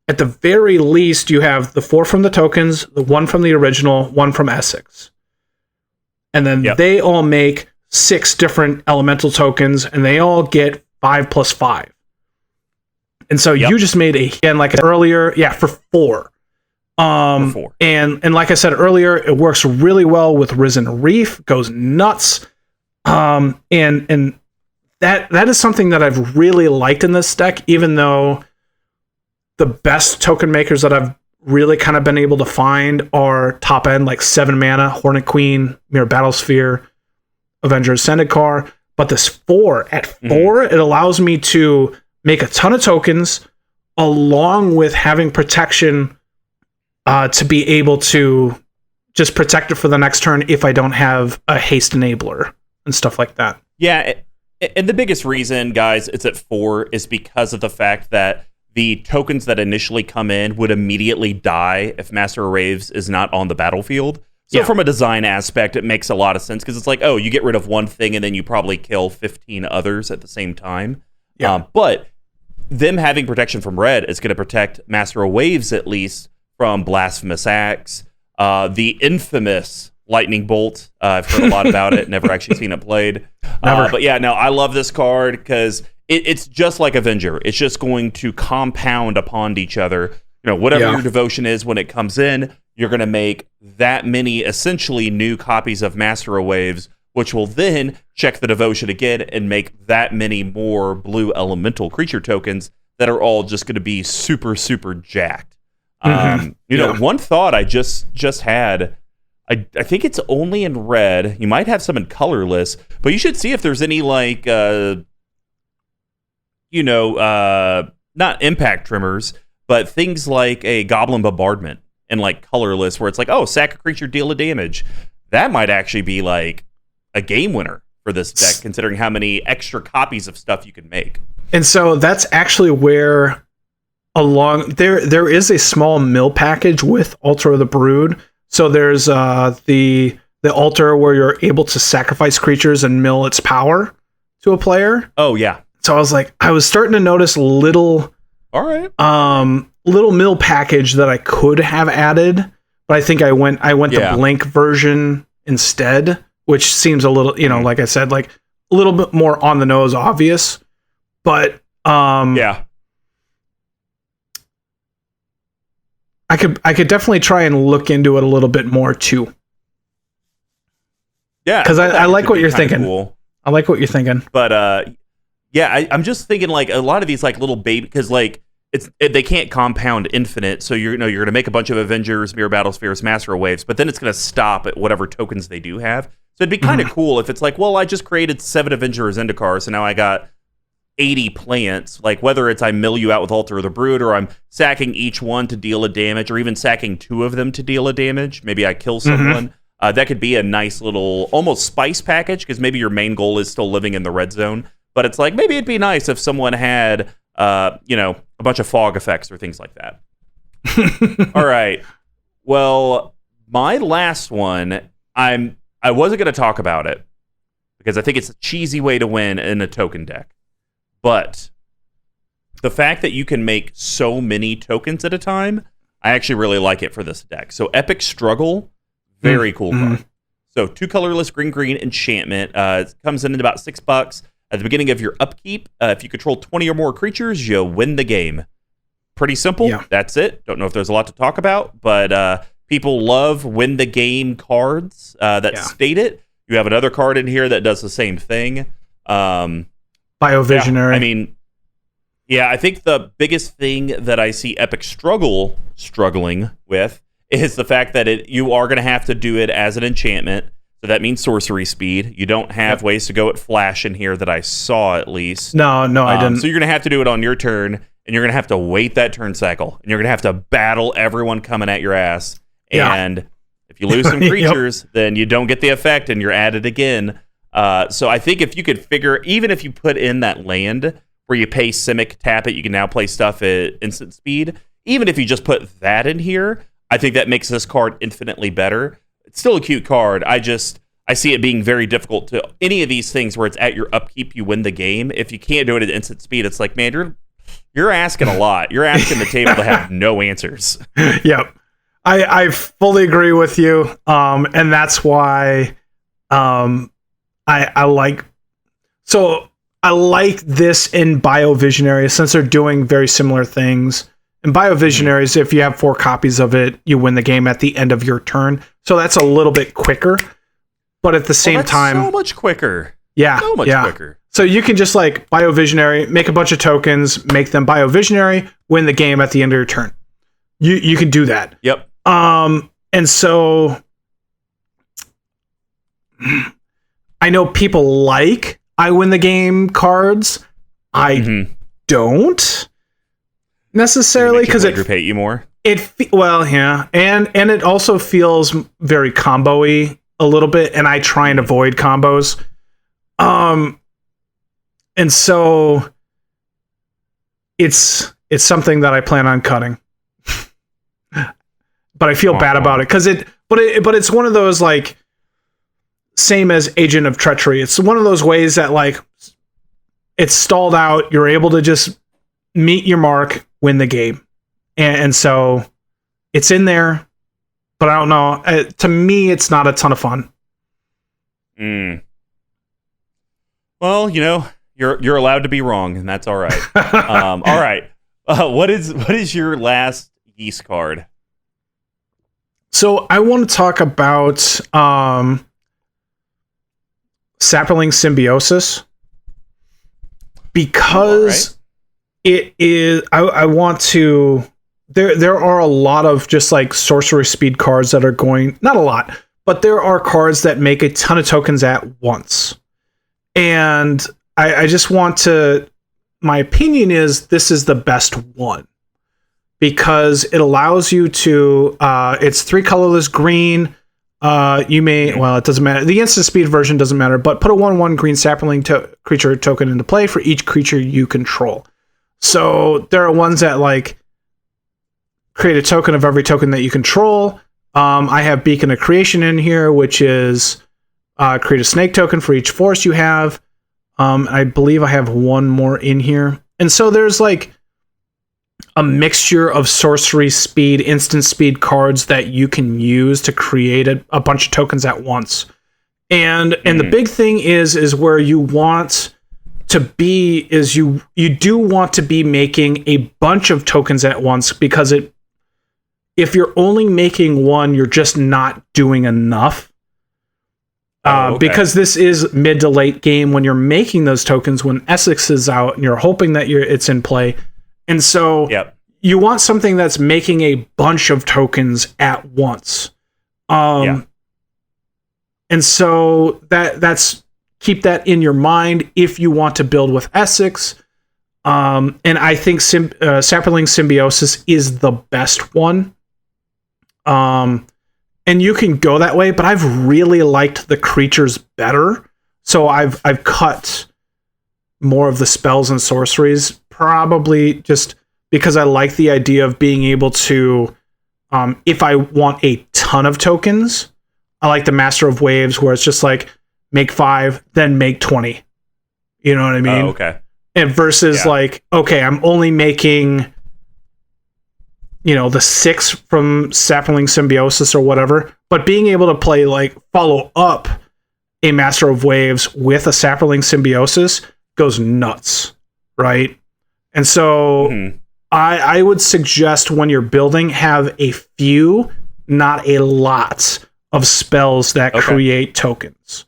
at the very least, you have the 4 from the tokens, the 1 from the original, 1 from Esix. And then they all make 6 different elemental tokens, and they all get 5+5. And so you just made again, like earlier, for 4. For 4. And like I said earlier, it works really well with Risen Reef, goes nuts. And that is something that I've really liked in this deck, even though the best token makers that I've really kind of been able to find are top end, like 7 mana, Hornet Queen, Mirror Battlesphere, Avenger Ascended Car. But this 4, it allows me to make a ton of tokens along with having protection to be able to just protect it for the next turn if I don't have a haste enabler and stuff like that. Yeah, and the biggest reason, guys, it's at 4 is because of the fact that the tokens that initially come in would immediately die if Master of Waves is not on the battlefield. So from a design aspect, it makes a lot of sense because it's like, oh, you get rid of one thing and then you probably kill 15 others at the same time. Yeah. But them having protection from red is going to protect Master of Waves at least from Blasphemous Axe, the infamous Lightning Bolt. I've heard a lot about it, never actually seen it played. But yeah, no, I love this card because it's just like Avenger. It's just going to compound upon each other. You know, whatever your devotion is when it comes in, you're going to make that many essentially new copies of Master of Waves, which will then check the devotion again and make that many more blue elemental creature tokens that are all just going to be super, super jacked. You know, one thought I just had, I think it's only in red. You might have some in colorless, but you should see if there's any like, not impact trimmers, but things like a Goblin Bombardment and like colorless, where it's like, oh, sack a creature, deal a damage. That might actually be like a game winner for this deck, considering how many extra copies of stuff you can make. And so that's actually where there is a small mill package with Altar of the Brood. So there's the altar where you're able to sacrifice creatures and mill its power to a player. Oh yeah. So I was starting to notice little mill package that I could have added, but I think I went the blank version instead, which seems a little, like I said, like a little bit more on the nose obvious, but I could definitely try and look into it a little bit more too. Yeah, because I like what you're thinking. Cool. I like what you're thinking. But I'm just thinking like a lot of these like little baby, because like they can't compound infinite. So you're going to make a bunch of Avengers, Mirror Battlespheres, Master of Waves, but then it's going to stop at whatever tokens they do have. So it'd be kind of cool if it's like, well, I just created 7 Avengers Zendikar, so now I got 80 plants, like whether it's I mill you out with Altar of the Brood, or I'm sacking each one to deal a damage, or even sacking 2 of them to deal a damage. Maybe I kill someone. That could be a nice little almost spice package, because maybe your main goal is still living in the red zone. But it's like, maybe it'd be nice if someone had, a bunch of fog effects or things like that. All right. Well, my last one, I wasn't going to talk about it because I think it's a cheesy way to win in a token deck. But the fact that you can make so many tokens at a time I actually really like it for this deck. So Epic Struggle, very cool card. So 2 colorless green enchantment. It comes in at about $6. At the beginning of your upkeep, if you control 20 or more creatures, you win the game. Pretty simple. Yeah. That's it. Don't know if there's a lot to talk about, but people love win the game cards that state it. You have another card in here that does the same thing. Biovisionary. I think the biggest thing that I see Epic struggling with is the fact that you are going to have to do it as an enchantment. So that means sorcery speed. You don't have ways to go at flash in here that I saw, at least. No, I didn't. So you're going to have to do it on your turn, and you're going to have to wait that turn cycle. And you're going to have to battle everyone coming at your ass. Yeah. And if you lose some creatures, then you don't get the effect, and you're at it again. So I think if you could figure, even if you put in that land where you pay Simic, tap it, you can now play stuff at instant speed. Even if you just put that in here, I think that makes this card infinitely better. It's still a cute card. I see it being very difficult to any of these things where it's at your upkeep, you win the game. If you can't do it at instant speed, it's like, man, you're asking a lot. You're asking the table to have no answers. Yep. I fully agree with you. And that's why I like this in Biovisionary, since they're doing very similar things. In Biovisionaries, if you have 4 copies of it, you win the game at the end of your turn. So that's a little bit quicker. But at the same time... so much quicker. Yeah. So much quicker. So you can just Biovisionary, make a bunch of tokens, make them Biovisionary, win the game at the end of your turn. You can do that. Yep. And so... I know people like I win the game cards. I don't necessarily, because it hate you more. And it also feels very combo-y a little bit, and I try and avoid combos. And so it's something that I plan on cutting. But I feel bad about it but it's one of those same as Agent of Treachery. It's one of those ways that it's stalled out. You're able to just meet your mark, win the game. And so it's in there, but I don't know. To me, it's not a ton of fun. Well, you're allowed to be wrong, and that's all right. All right. What is your last yeast card? So I want to talk about Sapling Symbiosis, because it is. I want to. There are a lot of just sorcery speed cards that are going. Not a lot, but there are cards that make a ton of tokens at once, and I just want to. My opinion is this is the best one, because it allows you to. It's 3 colorless green. You may, it doesn't matter. The instant speed version doesn't matter, but put a 1/1 green sapling creature token into play for each creature you control. So there are ones that create a token of every token that you control. I have Beacon of Creation in here, which is create a snake token for each force you have. I believe I have one more in here. And so there's a mixture of sorcery speed, instant speed cards that you can use to create a bunch of tokens at once. And the big thing is where you want to be is you do want to be making a bunch of tokens at once, because if you're only making one, you're just not doing enough. Because this is mid to late game when you're making those tokens, when Esix is out and you're hoping that it's in play. And so you want something that's making a bunch of tokens at once. And so that's keep that in your mind if you want to build with Esix. And I think Sapling Symbiosis is the best one. And you can go that way, but I've really liked the creatures better. So I've cut more of the spells and sorceries, probably just because I like the idea of being able to, if I want a ton of tokens, I like the Master of Waves, where it's just make 5, then make 20. You know what I mean? Okay. And versus I'm only making the 6 from Sapling Symbiosis or whatever, but being able to play like follow up a Master of Waves with a Sapling Symbiosis goes nuts, right? And so I would suggest when you're building, have a few, not a lot, of spells that create tokens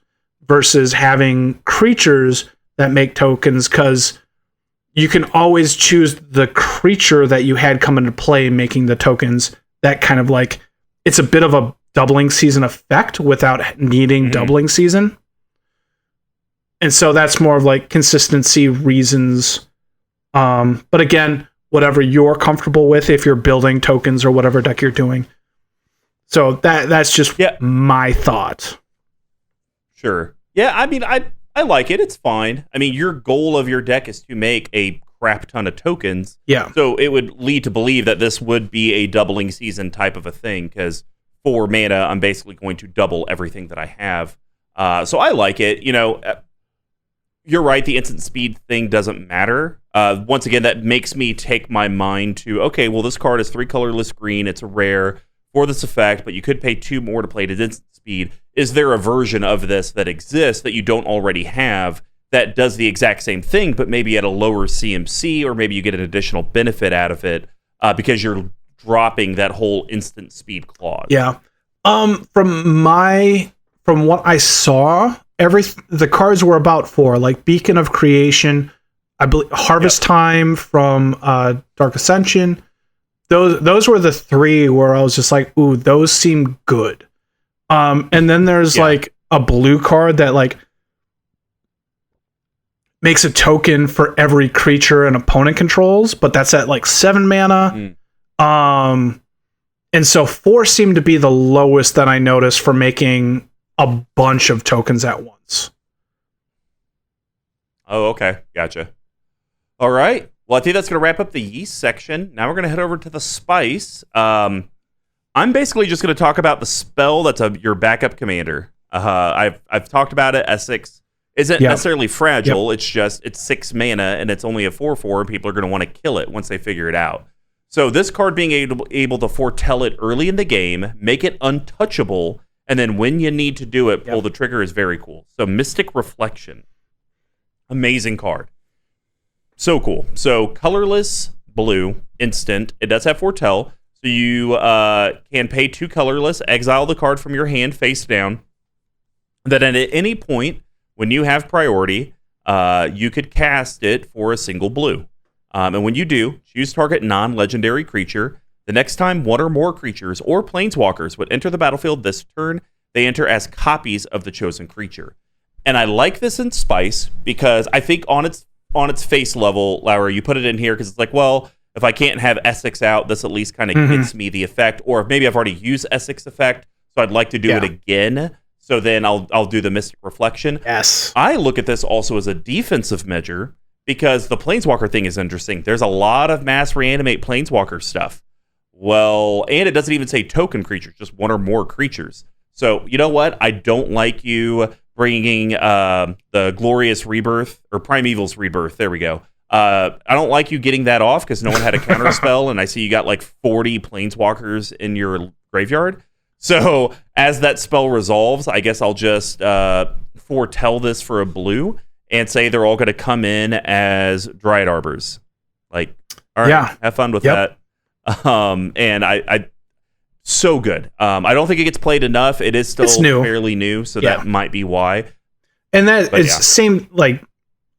versus having creatures that make tokens, because you can always choose the creature that you had come into play making the tokens. That kind of like, it's a bit of a doubling season effect without needing doubling season. And so that's more of like consistency reasons. But again, whatever you're comfortable with, if you're building tokens or whatever deck you're doing. So that's just my thought. Sure. Yeah, I mean, I like it. It's fine. I mean, your goal of your deck is to make a crap ton of tokens. Yeah. So it would lead to believe that this would be a doubling season type of a thing, because 4 mana, I'm basically going to double everything that I have. So I like it. You're right. The instant speed thing doesn't matter. Once again, that makes me take my mind to, okay, well, this card is 3 colorless green. It's a rare for this effect, but you could pay 2 more to play it at instant speed. Is there a version of this that exists that you don't already have that does the exact same thing, but maybe at a lower CMC, or maybe you get an additional benefit out of it because you're dropping that whole instant speed clause? Yeah. From what I saw, the cards were about 4, like Beacon of Creation, I believe Harvest Time from Dark Ascension. Those were the 3 where I was just like, ooh, those seem good. And then there's like a blue card that like makes a token for every creature an opponent controls, but that's at like 7 mana. And so 4 seemed to be the lowest that I noticed for making a bunch of tokens at once. Oh, okay. Gotcha. All right. Well, I think that's going to wrap up the yeast section. Now we're going to head over to the spice. I'm basically just going to talk about the spell that's your backup commander. I've talked about it. Esix isn't necessarily fragile. It's just, it's 6 mana and it's only a 4/4, and people are going to want to kill it once they figure it out. So this card being able to foretell it early in the game, make it untouchable, and then when you need to do it, pull the trigger is very cool. So Mystic Reflection. Amazing card. So cool. So colorless blue, instant. It does have foretell. So you can pay 2 colorless, exile the card from your hand face down. Then at any point when you have priority, you could cast it for a single blue. And when you do, choose target non-legendary creature. The next time 1 or more creatures or planeswalkers would enter the battlefield this turn, they enter as copies of the chosen creature. And I like this in Spice because I think on its face level, Lowry, you put it in here because it's like, well, if I can't have Esix out, this at least kind of gets me the effect. Or maybe I've already used Esix effect, so I'd like to do it again. So then I'll do the Mystic Reflection. Yes. I look at this also as a defensive measure because the Planeswalker thing is interesting. There's a lot of mass reanimate Planeswalker stuff. Well, and it doesn't even say token creatures, just 1 or more creatures. So, you know what? I don't like you bringing the Glorious Rebirth, or Primeval's Rebirth. There we go. I don't like you getting that off because no one had a counter spell, and I see you got like 40 Planeswalkers in your graveyard. So as that spell resolves, I guess I'll just foretell this for a blue and say they're all going to come in as Dryad Arbors. Like, all right, have fun with that. And I so good. I don't think it gets played enough. It is still fairly new, so that might be why. And that is same, like,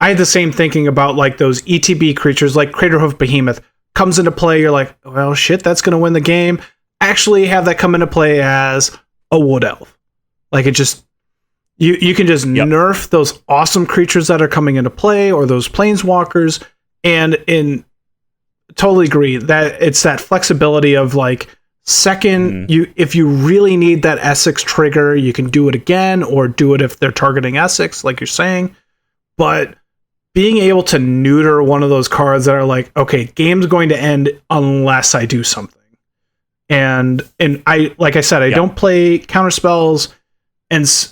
I had the same thinking about like those ETB creatures, like Craterhoof Behemoth comes into play. You're like, well, shit, that's going to win the game. Actually have that come into play as a Wood Elf. Like, it just, you can just nerf those awesome creatures that are coming into play, or those Planeswalkers. And totally agree that it's that flexibility of like, second, if you really need that Esix trigger, you can do it again, or do it if they're targeting Esix, like you're saying. But being able to neuter one of those cards that are like, okay, game's going to end unless I do something. And I, like I said, I don't play counterspells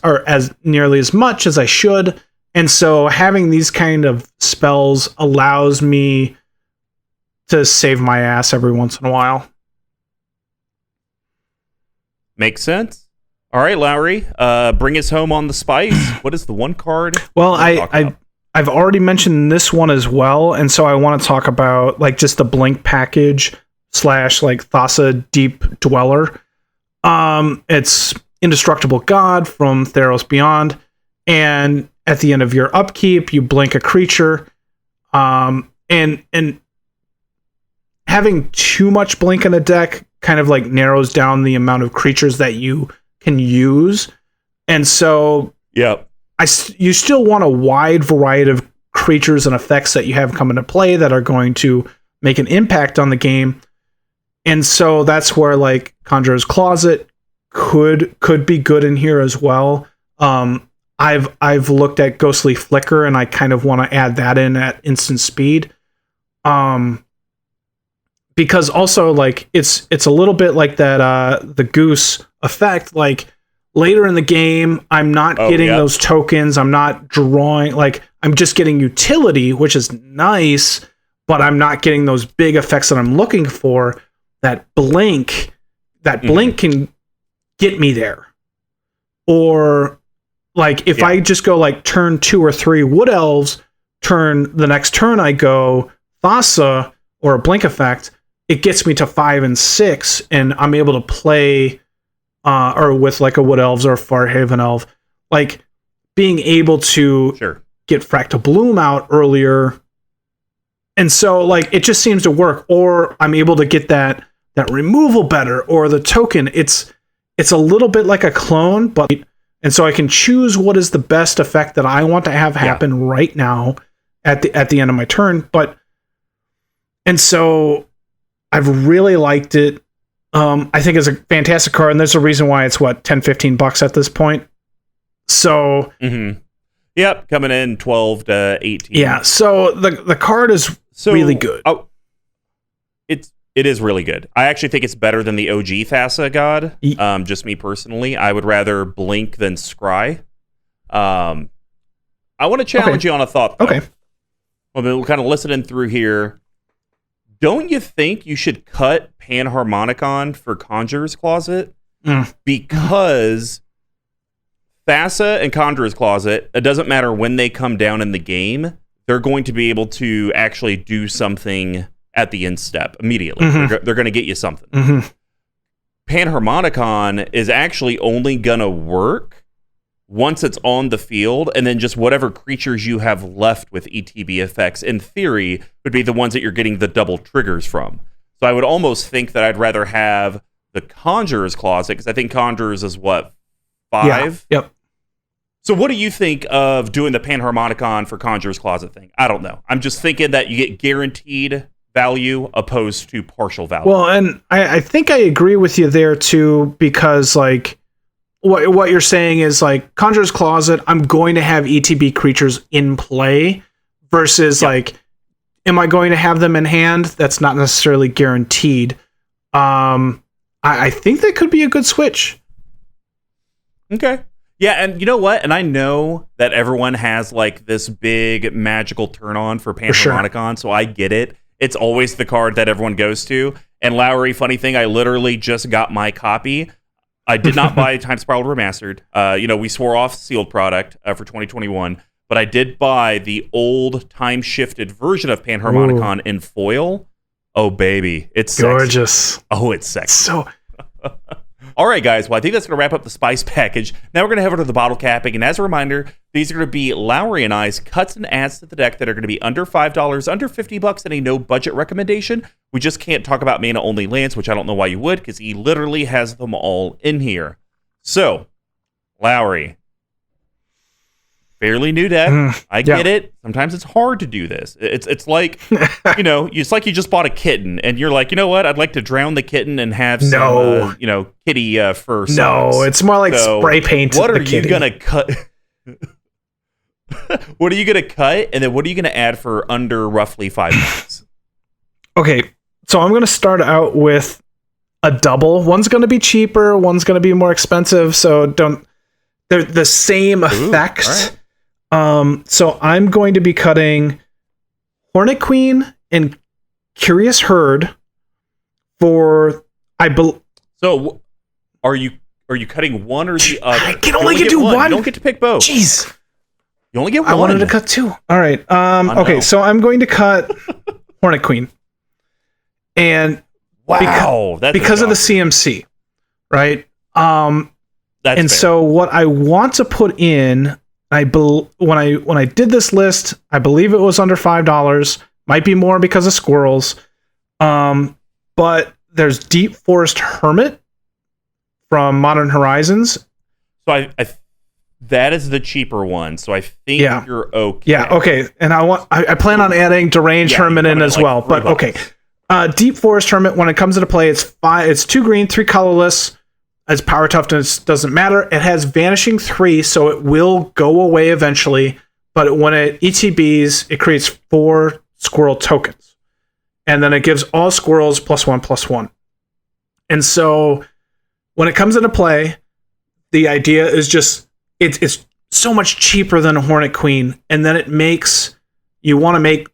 or as nearly as much as I should. And so having these kind of spells allows me to save my ass every once in a while. Makes sense. All right, Lowry, bring us home on the spice. What is the one card? Well, I've already mentioned this one as well, and so I want to talk about like just the Blink package / like Thassa Deep Dweller. It's Indestructible God from Theros Beyond, and at the end of your upkeep, you blink a creature. And having too much blink in a deck kind of like narrows down the amount of creatures that you can use, and so you still want a wide variety of creatures and effects that you have come into play that are going to make an impact on the game. And so that's where like Conjurer's Closet could be good in here as well. I've looked at Ghostly Flicker, and I kind of want to add that in at instant speed. Because also like it's a little bit like that the Goose effect. Like later in the game, I'm not getting those tokens. I'm not drawing, like I'm just getting utility, which is nice, but I'm not getting those big effects that I'm looking for. That blink can get me there. Or like if I just go like turn 2 or 3 Wood Elves, the next turn I go Thassa or a blink effect, it gets me to 5 and 6, and I'm able to play or with like a Wood Elves or a Farhaven Elf, like being able to get Fractal Bloom out earlier. And so like it just seems to work, or I'm able to get that removal better, or the token. It's a little bit like a clone, and so I can choose what is the best effect that I want to have happen right now at the end of my turn. And so I've really liked it. I think it's a fantastic card, and there's a reason why it's $10-15 at this point. So yep, coming in 12 to 18. Yeah, so the card is really good. It is really good. I actually think it's better than the OG Thassa God. Just me personally, I would rather blink than scry. I want to challenge you on a thought, though. Okay. Well, we're kind of listening through here. Don't you think you should cut Panharmonicon for Conjurer's Closet? Because Thassa and Conjurer's Closet, it doesn't matter when they come down in the game, they're going to be able to actually do something at the end step immediately. They're going to get you something. Panharmonicon is actually only going to work once it's on the field, and then just whatever creatures you have left with ETB effects, in theory, would be the ones that you're getting the double triggers from. So I would almost think that I'd rather have the Conjurer's Closet, because I think Conjurer's is 5? Yeah. Yep. So what do you think of doing the Panharmonicon for Conjurer's Closet thing? I don't know. I'm just thinking that you get guaranteed value opposed to partial value. Well, and I think I agree with you there too, because like what you're saying is like Conjurer's Closet, I'm going to have ETB creatures in play versus like, am I going to have them in hand? That's not necessarily guaranteed. I think that could be a good switch. Okay. Yeah, and you know what? And I know that everyone has like this big magical turn on for Panharmonicon, so I get it. It's always the card that everyone goes to. And Lowry, funny thing, I literally just got my copy. I did not buy Time Spiral Remastered. We swore off sealed product for 2021, but I did buy the old time-shifted version of Panharmonicon in foil. Oh, baby. It's gorgeous. Sexy. Oh, it's sexy. So... All right, guys. Well, I think that's going to wrap up the spice package. Now we're going to head over to the bottle capping. And as a reminder, these are going to be Lowry and I's cuts and adds to the deck that are going to be under $5, under $50, and a no budget recommendation. We just can't talk about mana only lands, which I don't know why you would, because he literally has them all in here. So, Lowry, fairly new deck. I get it. Sometimes it's hard to do this. It's like, it's like you just bought a kitten and you're like, you know what? I'd like to drown the kitten and have some, kitty fur socks. No, it's more like spray paint. What are you going to cut? What are you going to cut? And then what are you going to add for under roughly $5? Okay. So I'm going to start out with a double. One's going to be cheaper. One's going to be more expensive. So they're the same effect. Right. So I'm going to be cutting Hornet Queen and Curious Herd for So are you Are you cutting one or the other? I can only do one. You don't get to pick both. Jeez. You only get one. I wanted to cut 2. All right. Okay, so I'm going to cut Hornet Queen. And because of the CMC, right? That's fair. So what I want to put in, when I did this list, I believe it was under $5. Might be more because of squirrels. But there's Deep Forest Hermit from Modern Horizons. So that is the cheaper one. So I think you're okay. Yeah, okay. And I plan on adding Deranged Hermit in as well. But okay. Deep Forest Hermit, when it comes into play, it's 2 green, 3 colorless. As power toughness doesn't matter. It has Vanishing 3, so it will go away eventually. But when it ETBs, it creates 4 squirrel tokens. And then it gives all squirrels +1/+1. And so when it comes into play, the idea is just it's so much cheaper than a Hornet Queen. And then you want to make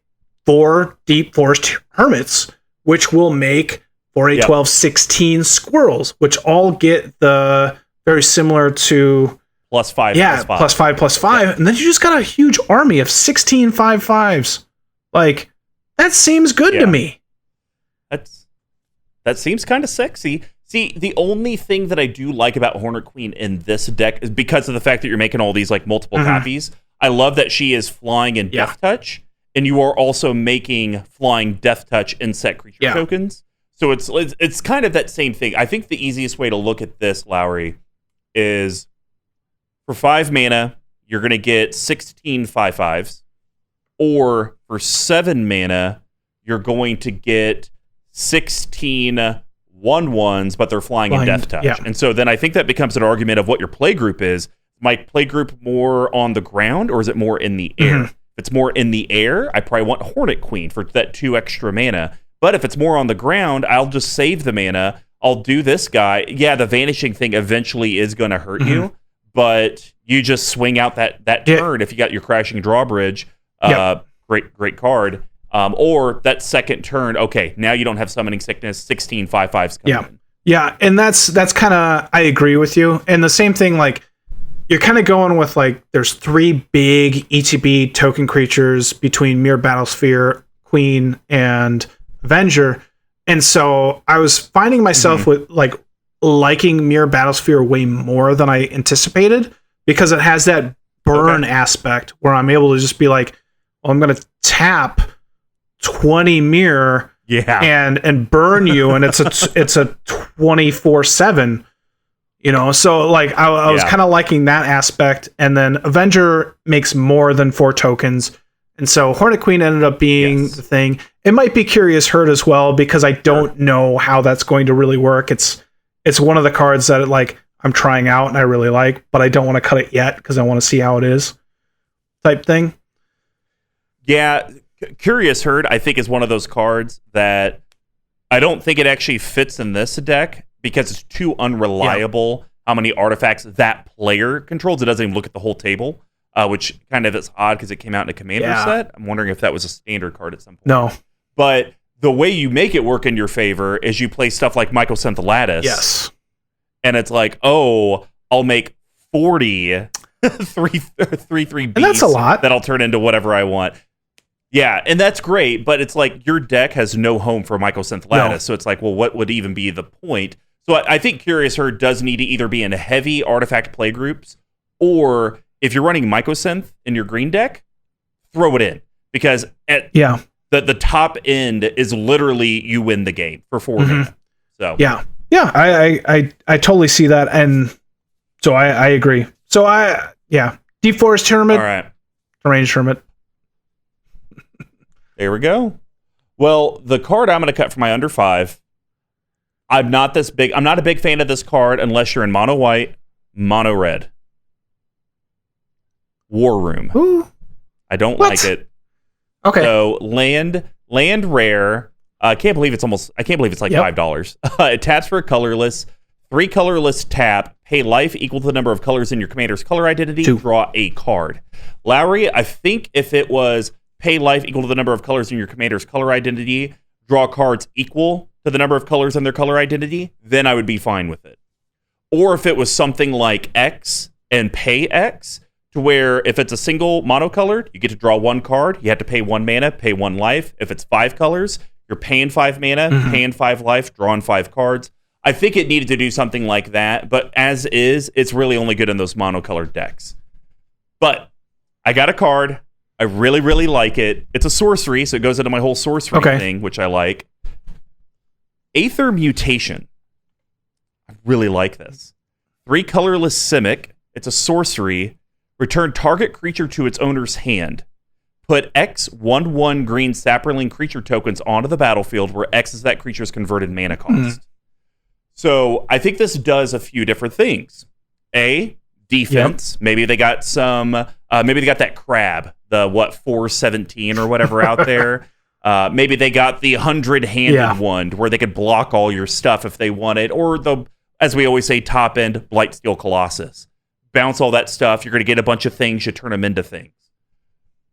4 Deep Forest Hermits, which will make 4, 8, 12, 16 squirrels, which all get the very similar to +5. Yeah, +5/+5. Yeah. And then you just got a huge army of 16 5/5s. Like, that seems good to me. That seems kind of sexy. See, the only thing that I do like about Hornet Queen in this deck is because of the fact that you're making all these like multiple copies. I love that she is flying in Death Touch, and you are also making flying Death Touch insect creature tokens. So it's kind of that same thing. I think the easiest way to look at this, Lowry, is for 5 mana, you're going to get 16 5/5s, or for 7 mana, you're going to get 16 1/1s, but they're flying in Death Touch. Yeah. And so then I think that becomes an argument of what your play group is. My play group more on the ground, or is it more in the air? If it's more in the air, I probably want Hornet Queen for that 2 extra mana. But if it's more on the ground, I'll just save the mana. I'll do this guy. Yeah, the Vanishing thing eventually is going to hurt you, but you just swing out that turn if you got your Crashing Drawbridge. Great card. Or that second turn, okay, now you don't have Summoning Sickness, 16 5/5s coming in. Yeah, and that's kind of, I agree with you. And the same thing, like, you're kind of going with, like, there's 3 big ETB token creatures between Mirror Battlesphere, Queen, and Avenger. And so I was finding myself with like liking Mirror Battlesphere way more than I anticipated, because it has that burn aspect where I'm able to just be like, well, I'm going to tap 20 mirror and burn you. And it's a 24/7, so like I was kind of liking that aspect. And then Avenger makes more than 4 tokens. And so Hornet Queen ended up being the thing. It might be Curious Herd as well, because I don't know how that's going to really work. It's one of the cards that like I'm trying out and I really like, but I don't want to cut it yet because I want to see how it is, type thing. Yeah, Curious Herd I think is one of those cards that I don't think it actually fits in this deck because it's too unreliable how many artifacts that player controls. It doesn't even look at the whole table. Which kind of is odd because it came out in a Commander set. I'm wondering if that was a standard card at some point. No. But the way you make it work in your favor is you play stuff like Mycosynth Lattice. Yes. And it's like, oh, I'll make 40 3/3 beasts. And that's a lot. That I'll turn into whatever I want. Yeah, and that's great, but it's like your deck has no home for Mycosynth Lattice. So it's like, well, what would even be the point? So I think Curious Herd does need to either be in heavy artifact play groups, or if you're running Mycosynth in your green deck, throw it in. Because at the top end is literally you win the game for 4 mana. So I totally see that, and so I agree. So Deep Forest Hermit, all right, Deranged Hermit. There we go. Well, the card I'm going to cut for my under 5. I'm not a big fan of this card unless you're in mono white, mono red. War Room. Ooh. I don't like it. Okay. So land rare. I can't believe it's like $5. It taps for a colorless. 3 colorless tap. Pay life equal to the number of colors in your commander's color identity. 2. Draw a card. Lowry, I think if it was pay life equal to the number of colors in your commander's color identity, draw cards equal to the number of colors in their color identity, then I would be fine with it. or if it was something like X and pay X, to where if it's a single monocolored, you get to draw 1 card, you have to pay 1 mana, pay 1 life. If it's 5 colors, you're paying 5 mana, paying 5 life, drawing 5 cards. I think it needed to do something like that, but as is, it's really only good in those monocolored decks. But I got a card. I really, really like it. It's a sorcery, so it goes into my whole sorcery thing, which I like. Aether Mutation. I really like this. 3 colorless Simic. It's a sorcery. Return target creature to its owner's hand. Put X 1/1 green Saproling creature tokens onto the battlefield, where X is that creature's converted mana cost. So I think this does a few different things. Defense. Yep. Maybe they got some. Maybe they got that crab, the 417 or whatever out there. Maybe they got the 100-handed one, where they could block all your stuff if they wanted, or the, as we always say, top end Blightsteel Colossus. Bounce all that stuff. You're going to get a bunch of things. You turn them into things.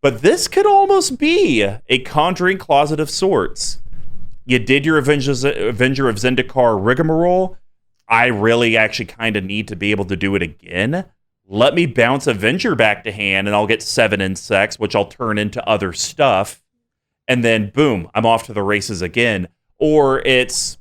But this could almost be a Conjuring Closet of sorts. You did your Avenger of Zendikar rigmarole. I really actually kind of need to be able to do it again. Let me bounce Avenger back to hand, and I'll get 7 insects, which I'll turn into other stuff. And then, boom, I'm off to the races again. Or it's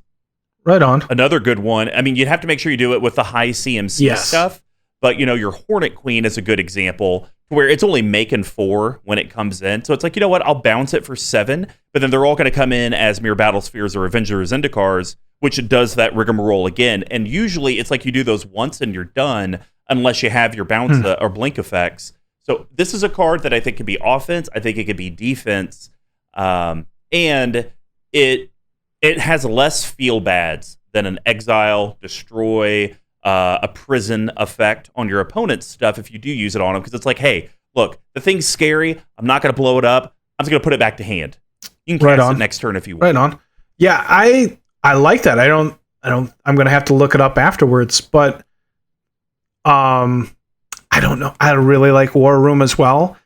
right on. Another good one. I mean, you'd have to make sure you do it with the high CMC stuff. But, your Hornet Queen is a good example, where it's only making 4 when it comes in. So it's like, you know what? I'll bounce it for 7, but then they're all going to come in as Mere Battlespheres or Avenger of Zendikars, which does that rigmarole again. And usually it's like you do those once and you're done, unless you have your bounce or blink effects. So this is a card that I think could be offense. I think it could be defense. And it has less feel bads than an exile, destroy, a prison effect on your opponent's stuff if you do use it on them. Because it's like, hey, look, the thing's scary. I'm not going to blow it up. I'm just going to put it back to hand. You can cast it next turn if you want. Right on. Yeah, I like that. I'm going to have to look it up afterwards, but I don't know. I really like War Room as well.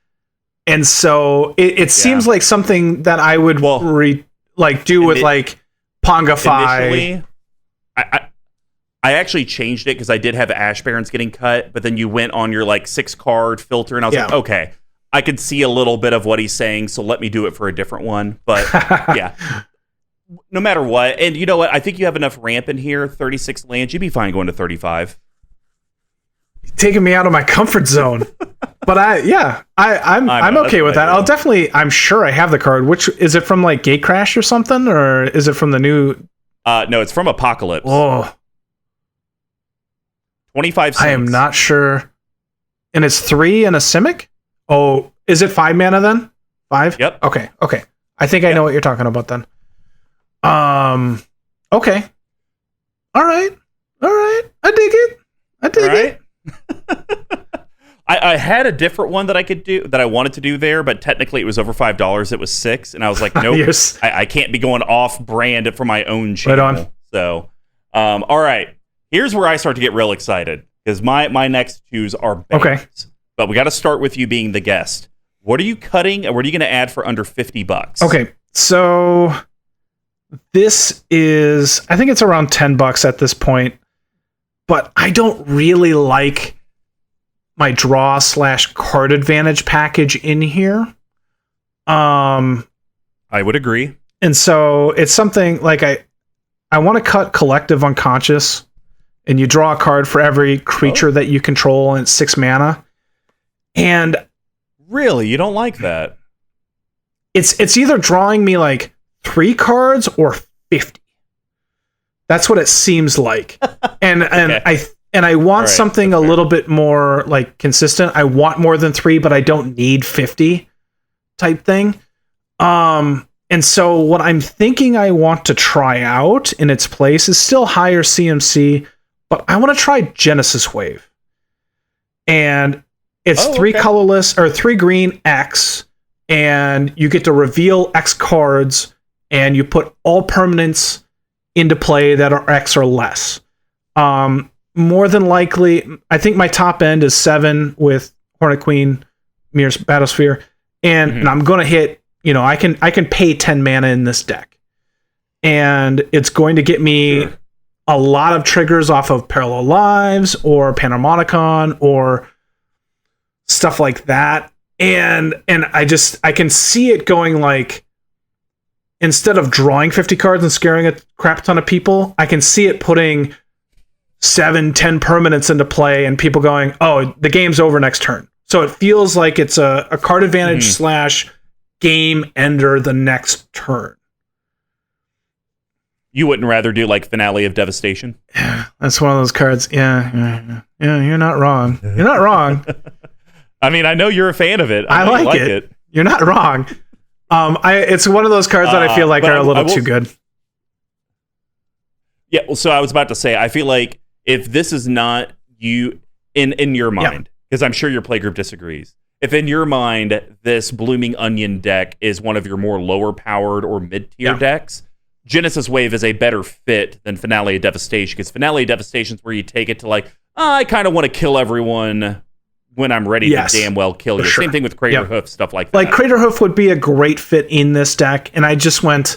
And so it seems like something that I would do with like Pongifi. Initially, I actually changed it because I did have Ash Barons getting cut, but then you went on your 6-card filter, and I was like, okay, I could see a little bit of what he's saying, so let me do it for a different one. But yeah, no matter what. And you know what? I think you have enough ramp in here, 36 lands. You'd be fine going to 35. Taking me out of my comfort zone. But I'm okay with that. I'll definitely, I'm sure I have the card. Which is it from Gatecrash or something, or is it from the new? No, it's from Apocalypse. Oh, 25 cents. I am not sure. And it's 3 and a Simic? Oh, is it 5 mana then? 5? Yep. Okay. I think I know what you're talking about then. Okay. All right. I dig it. I had a different one that I could do, that I wanted to do there, but technically it was over $5. It was 6, and I was like, nope, yes. I can't be going off brand for my own channel. Right on. So, all right. Here's where I start to get real excited, because my next 2s are bans. Okay. But we got to start with you being the guest. What are you cutting, and what are you going to add for under $50? Okay, so this is, I think it's around $10 at this point, but I don't really like my draw/card advantage package in here. I would agree. And so it's something like I want to cut Collective Unconscious, and you draw a card for every creature that you control, and it's 6 mana. And really, you don't like that? It's either drawing me 3 cards or 50. That's what it seems like. And okay. I want something a little bit more consistent. I want more than 3, but I don't need 50 type thing. And so what I'm thinking I want to try out in its place is still higher CMC, but I want to try Genesis Wave. And it's 3 colorless or 3 green X, and you get to reveal X cards, and you put all permanents into play that are X or less. More than likely, I think my top end is 7 with Hornet Queen, Mirror's Battlesphere, and I'm going to hit, I can pay 10 mana in this deck. And it's going to get me a lot of triggers off of Parallel Lives or Panharmonicon or stuff like that. And I can see it going like, instead of drawing 50 cards and scaring a crap ton of people, I can see it putting 7-10 permanents into play and people going, oh, the game's over next turn. So it feels like it's a card advantage slash game ender the next turn. You wouldn't rather do like Finale of Devastation? Yeah, that's one of those cards. Yeah, you're not wrong. You're not wrong. I mean, I know you're a fan of it. I like it. You're not wrong. It's one of those cards that I feel like are a little too good. Yeah, well, so I was about to say, I feel like if this is not you in your mind, because I'm sure your playgroup disagrees, if in your mind this Blooming Onion deck is one of your more lower powered or mid-tier decks, Genesis Wave is a better fit than Finale of Devastation, because Finale of Devastation is where you take it to like, I kind of want to kill everyone when I'm ready to damn well kill you. Sure. Same thing with Crater Hoof, stuff like that. Like Crater Hoof would be a great fit in this deck, and I just went,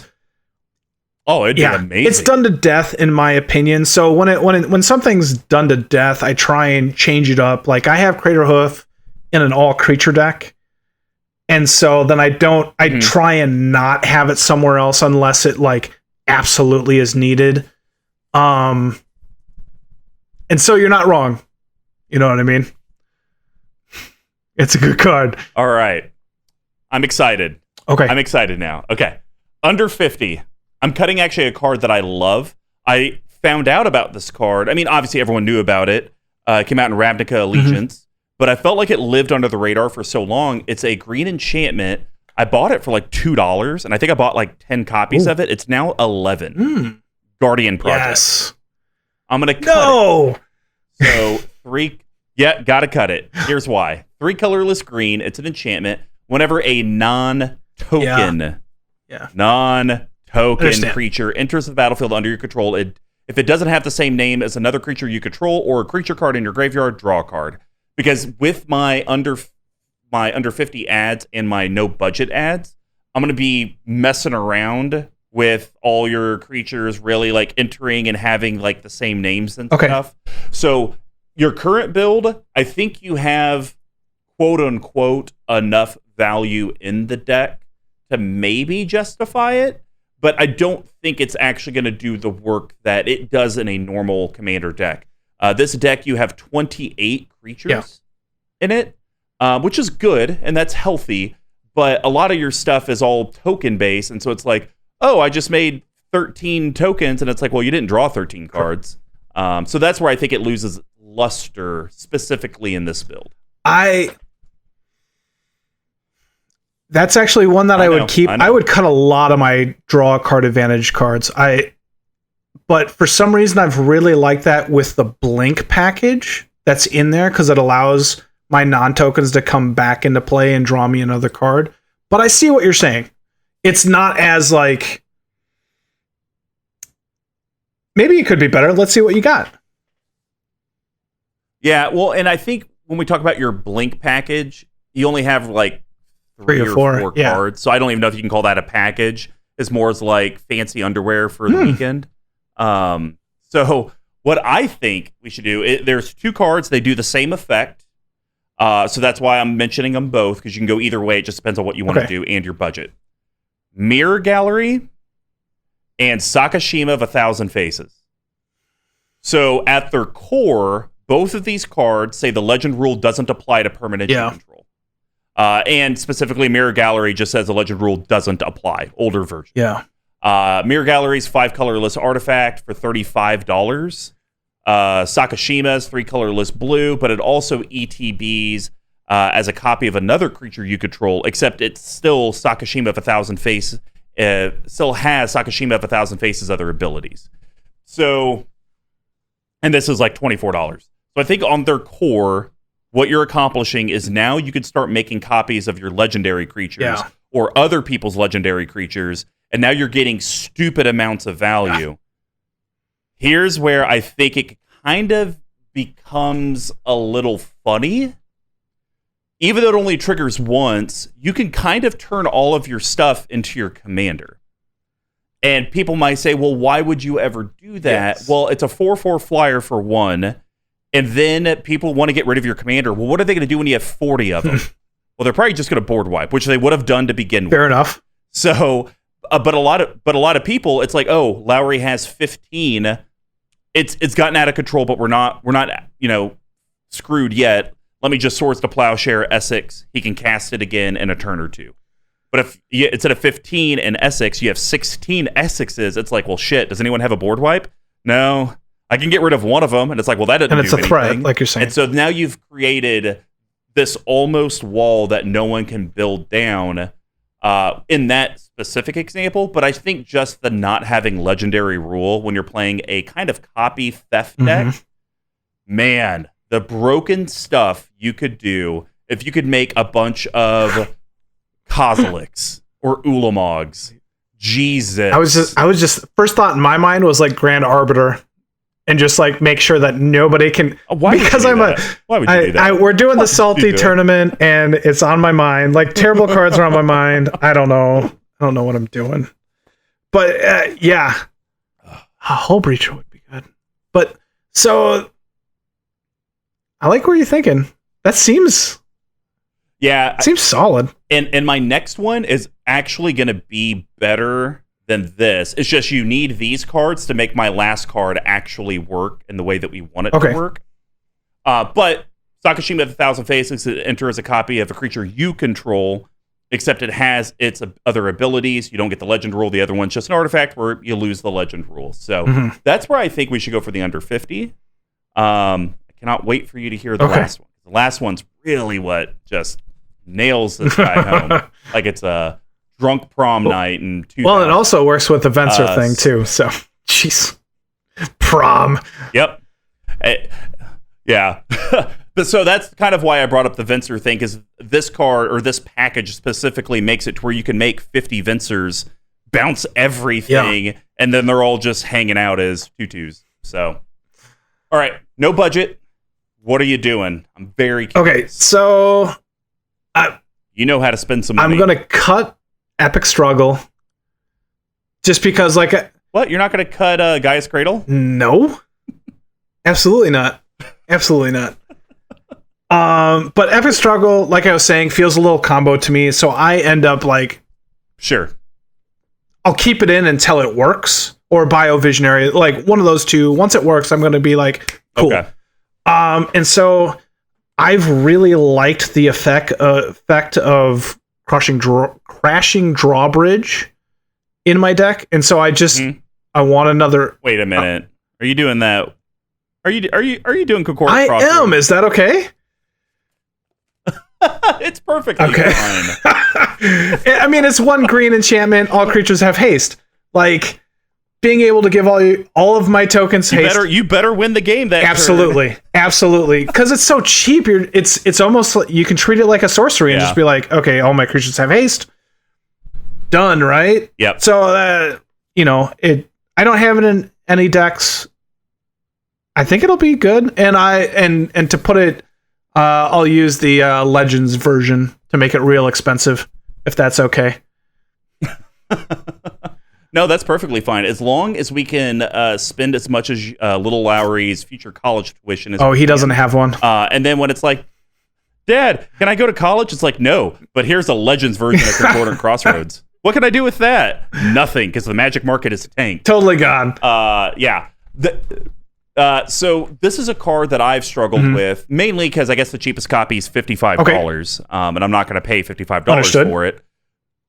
oh, it'd be amazing. It's done to death in my opinion. So when something's done to death, I try and change it up. Like I have Crater Hoof in an all creature deck. And so then I try and not have it somewhere else unless it like absolutely is needed. And so you're not wrong. You know what I mean? It's a good card. All right. I'm excited. Okay. I'm excited now. Okay. Under 50. I'm cutting actually a card that I love. I found out about this card. I mean, obviously everyone knew about it. It came out in Ravnica Allegiance. But I felt like it lived under the radar for so long. It's a green enchantment. I bought it for like $2, and I think I bought like 10 copies of it. It's now 11. Guardian Project. Yes. I'm going to cut it. So 3... Yeah, gotta cut it. Here's why. 3 colorless green. It's an enchantment. Whenever a non-token creature enters the battlefield under your control, if it doesn't have the same name as another creature you control or a creature card in your graveyard, draw a card. Because with my under 50 ads and my no budget ads, I'm gonna be messing around with all your creatures really like entering and having like the same names and stuff. So your current build, I think you have, quote unquote, enough value in the deck to maybe justify it, but I don't think it's actually going to do the work that it does in a normal Commander deck. This deck, you have 28 creatures in it, which is good, and that's healthy, but a lot of your stuff is all token-based, and so it's like, oh, I just made 13 tokens, and it's like, well, you didn't draw 13 cards. So that's where I think it loses luster specifically in this build. That's actually one that I would keep. I would cut a lot of my draw card advantage cards. But for some reason I've really liked that with the blink package that's in there because it allows my non-tokens to come back into play and draw me another card. But I see what you're saying. It's not as like, maybe it could be better. Let's see what you got. Yeah, well, and I think when we talk about your blink package, you only have like three or four cards. So I don't even know if you can call that a package. It's more as like fancy underwear for the weekend. So what I think we should do, there's 2 cards. They do the same effect. So that's why I'm mentioning them both, because you can go either way. It just depends on what you want to do and your budget. Mirror Gallery and Sakashima of 1,000 Faces. So at their core, both of these cards say the legend rule doesn't apply to permanent control. And specifically, Mirror Gallery just says the legend rule doesn't apply. Older version. Yeah. Mirror Gallery's 5 colorless artifact for $35. Sakashima's 3 colorless blue, but it also ETBs as a copy of another creature you control, except it's still Sakashima of 1,000 Faces. Still has Sakashima of 1,000 Faces other abilities. So, and this is like $24. So I think on their core, what you're accomplishing is now you could start making copies of your legendary creatures or other people's legendary creatures, and now you're getting stupid amounts of value. Here's where I think it kind of becomes a little funny. Even though it only triggers once, you can kind of turn all of your stuff into your commander. And people might say, well, why would you ever do that? Yes. Well, it's a 4/4 flyer for one. And then people want to get rid of your commander. Well, what are they going to do when you have 40 of them? Well, they're probably just going to board wipe, which they would have done to begin with. Fair enough. So, but a lot of people, it's like, oh, Lowry has 15. It's gotten out of control, but we're not screwed yet. Let me just Swords to Plowshare Esix. He can cast it again in a turn or two. But if instead of 15 in Esix, you have 16 Essixes, it's like, well, shit, does anyone have a board wipe? No. I can get rid of one of them, and it's like, well, that doesn't do anything. And it's a threat, like you're saying. And so now you've created this almost wall that no one can build down in that specific example. But I think just the not having legendary rule when you're playing a kind of copy theft deck, man, the broken stuff you could do if you could make a bunch of Koziliks or Ulamogs. Jesus. I was just first thought in my mind was like Grand Arbiter, and just like make sure that nobody can. Why because I'm that? Why would you do that? We're doing the salty tournament, and it's on my mind. Like terrible cards are on my mind. I don't know what I'm doing, but yeah, a Hull Breacher would be good. But so I like where you're thinking. That seems. Yeah. Seems solid. And my next one is actually going to be better than this. It's just you need these cards to make my last card actually work in the way that we want it to work. But Sakashima of the Thousand Faces enters a copy of a creature you control, except it has its other abilities. You don't get the legend rule. The other one's just an artifact where you lose the legend rule. So that's where I think we should go for the under 50. I cannot wait for you to hear the last one. The last one's really what just nails this guy home. Like it's a drunk prom night and well, it also works with the Venser thing too. So, jeez, prom. Yep. Yeah. But so that's kind of why I brought up the Venser thing, because this card or this package specifically makes it to where you can make 50 Vensers bounce everything, and then they're all just hanging out as tutus. So, all right, no budget. What are you doing? I'm very curious. Okay, so you know how to spend some money. I'm going to cut Epic Struggle just because, like... What? You're not going to cut Gaia's Cradle? No. Absolutely not. Absolutely not. But Epic Struggle, like I was saying, feels a little combo to me, so I end up like... Sure. I'll keep it in until it works, or Biovisionary, like one of those two. Once it works, I'm going to be like, cool. Okay. And so... I've really liked the effect of crashing drawbridge in my deck, and so I just I want another. Wait a minute, are you doing that? Are you doing Concordant? I am. Is that okay? It's perfectly fine. I mean, it's one green enchantment. All creatures have haste. Like. Being able to give all of my tokens haste. You better win the game that turn. Absolutely. Because it's so cheap. It's almost like you can treat it like a sorcery and just be like, okay, all my creatures have haste. Done, right? Yep. So I don't have it in any decks. I think it'll be good. And to put it, I'll use the Legends version to make it real expensive, if that's okay. No, that's perfectly fine. As long as we can spend as much as little Lowry's future college tuition. He doesn't have one. And then when it's like, Dad, can I go to college? It's like, no, but here's a Legends version of Concordant Crossroads. What can I do with that? Nothing, because the magic market is tanked. Totally gone. Yeah. So this is a card that I've struggled with, mainly because I guess the cheapest copy is $55, and I'm not going to pay $55 for it.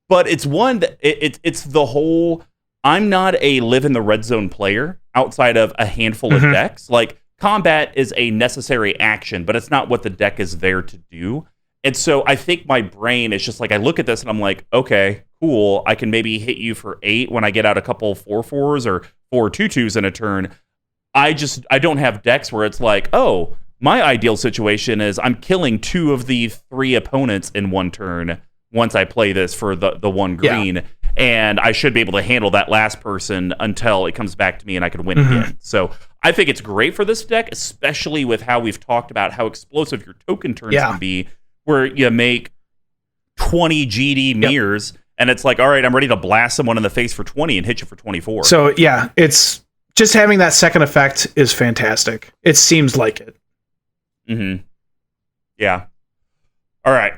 But it's one that it's the whole... I'm not a live in the red zone player outside of a handful of decks. Like, combat is a necessary action, but it's not what the deck is there to do. And so I think my brain is just like, I look at this and I'm like, okay, cool. I can maybe hit you for 8 when I get out a couple 4/4s or 4 2/2s in a turn. I don't have decks where it's like, oh, my ideal situation is I'm killing 2 of the 3 opponents in one turn once I play this for the one green. Yeah. And I should be able to handle that last person until it comes back to me and I can win again. So I think it's great for this deck, especially with how we've talked about how explosive your token turns can be, where you make 20 GD mirrors And it's like, all right, I'm ready to blast someone in the face for 20 and hit you for 24. So yeah, it's just having that second effect is fantastic. It seems like it. Mm-hmm. Yeah. All right.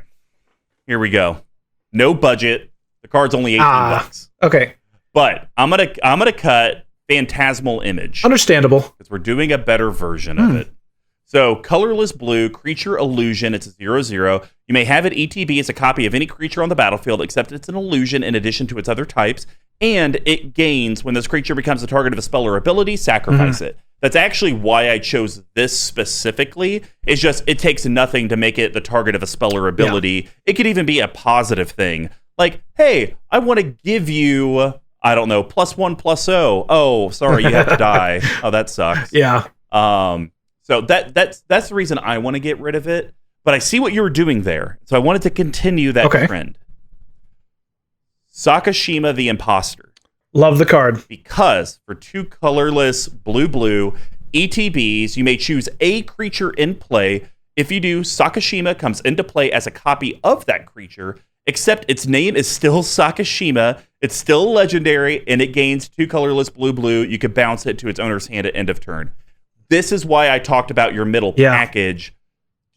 Here we go. No budget. The card's only $18. Okay. But I'm gonna cut Phantasmal Image. Understandable. Because we're doing a better version of it. So, colorless blue, creature illusion, it's a 0/0. You may have it ETB as a copy of any creature on the battlefield, except it's an illusion in addition to its other types, and it gains when this creature becomes the target of a spell or ability, sacrifice it. That's actually why I chose this specifically. It's just, it takes nothing to make it the target of a spell or ability. Yeah. It could even be a positive thing. Like, hey, I want to give you, I don't know, +1/+0. Oh, sorry, you have to die. Oh, that sucks. Yeah. So that's the reason I want to get rid of it. But I see what you were doing there. So I wanted to continue that trend. Sakashima the Imposter. Love the card. Because for 2 colorless blue ETBs, you may choose a creature in play. If you do, Sakashima comes into play as a copy of that creature, except its name is still Sakashima. It's still legendary, and it gains 2 colorless blue. You could bounce it to its owner's hand at end of turn. This is why I talked about your middle package.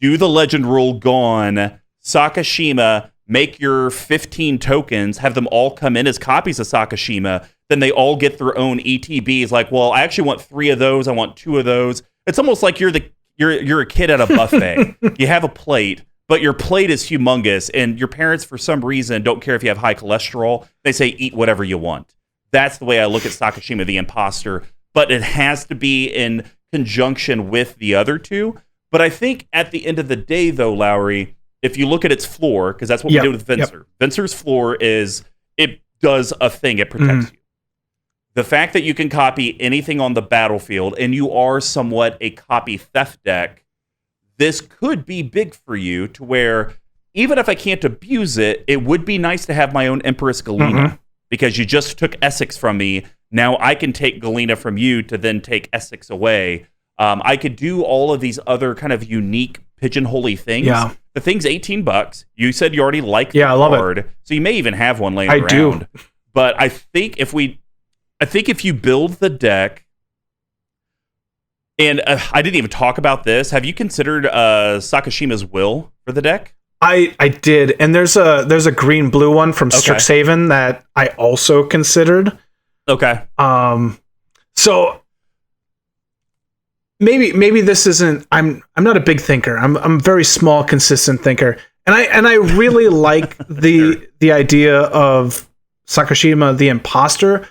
Do the legend rule gone. Sakashima, make your 15 tokens, have them all come in as copies of Sakashima. Then they all get their own ETBs. Like, well, I actually want 3 of those. I want 2 of those. It's almost like you're a kid at a buffet. You have a plate, but your plate is humongous, and your parents, for some reason, don't care if you have high cholesterol. They say, eat whatever you want. That's the way I look at Sakashima the Imposter. But it has to be in conjunction with the other 2. But I think at the end of the day, though, Lowry, if you look at its floor, because that's what we did with Venser. Venser's floor is, it does a thing. It protects you. The fact that you can copy anything on the battlefield, and you are somewhat a copy theft deck, this could be big for you to where, even if I can't abuse it, it would be nice to have my own Empress Galena. Because you just took Esix from me. Now I can take Galena from you to then take Esix away. I could do all of these other kind of unique pigeonholy things. Yeah. The thing's $18. You said you already like the card, so you may even have one laying around. I do. But I think if you build the deck, and I didn't even talk about this. Have you considered Sakashima's Will for the deck? I did, and there's a green-blue one from Strixhaven that I also considered. Okay. So maybe this isn't. I'm not a big thinker. I'm a very small, consistent thinker, and I really like the idea of Sakashima the Imposter,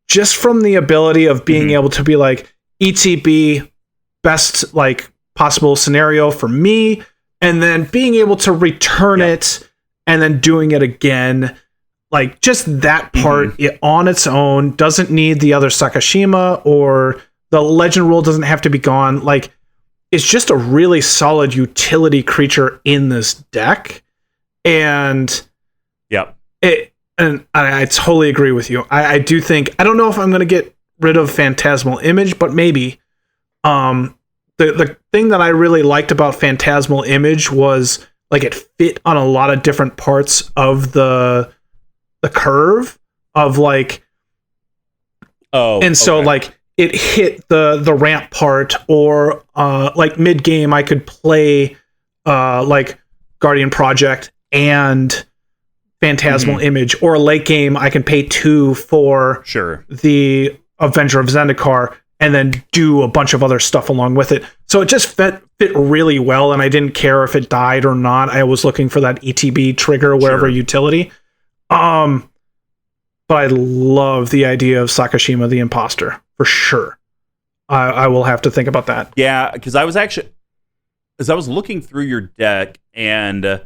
just from the ability of being able to be like ETB, best like possible scenario for me. And then being able to return it and then doing it again. Like, just that part it, on its own doesn't need the other Sakashima, or the legend rule doesn't have to be gone. Like, it's just a really solid utility creature in this deck. And I totally agree with you. I do think, I don't know if I'm going to get rid of Phantasmal Image, but maybe. The thing that I really liked about Phantasmal Image was like it fit on a lot of different parts of the curve of like, so like it hit the ramp part, or like mid game I could play like Guardian Project and Phantasmal Image, or late game I can pay 2 for the Avenger of Zendikar, and then do a bunch of other stuff along with it. So it just fit really well, and I didn't care if it died or not. I was looking for that ETB trigger wherever utility. But I love the idea of Sakashima the Imposter, for sure. I will have to think about that. Yeah, because I was looking through your deck, and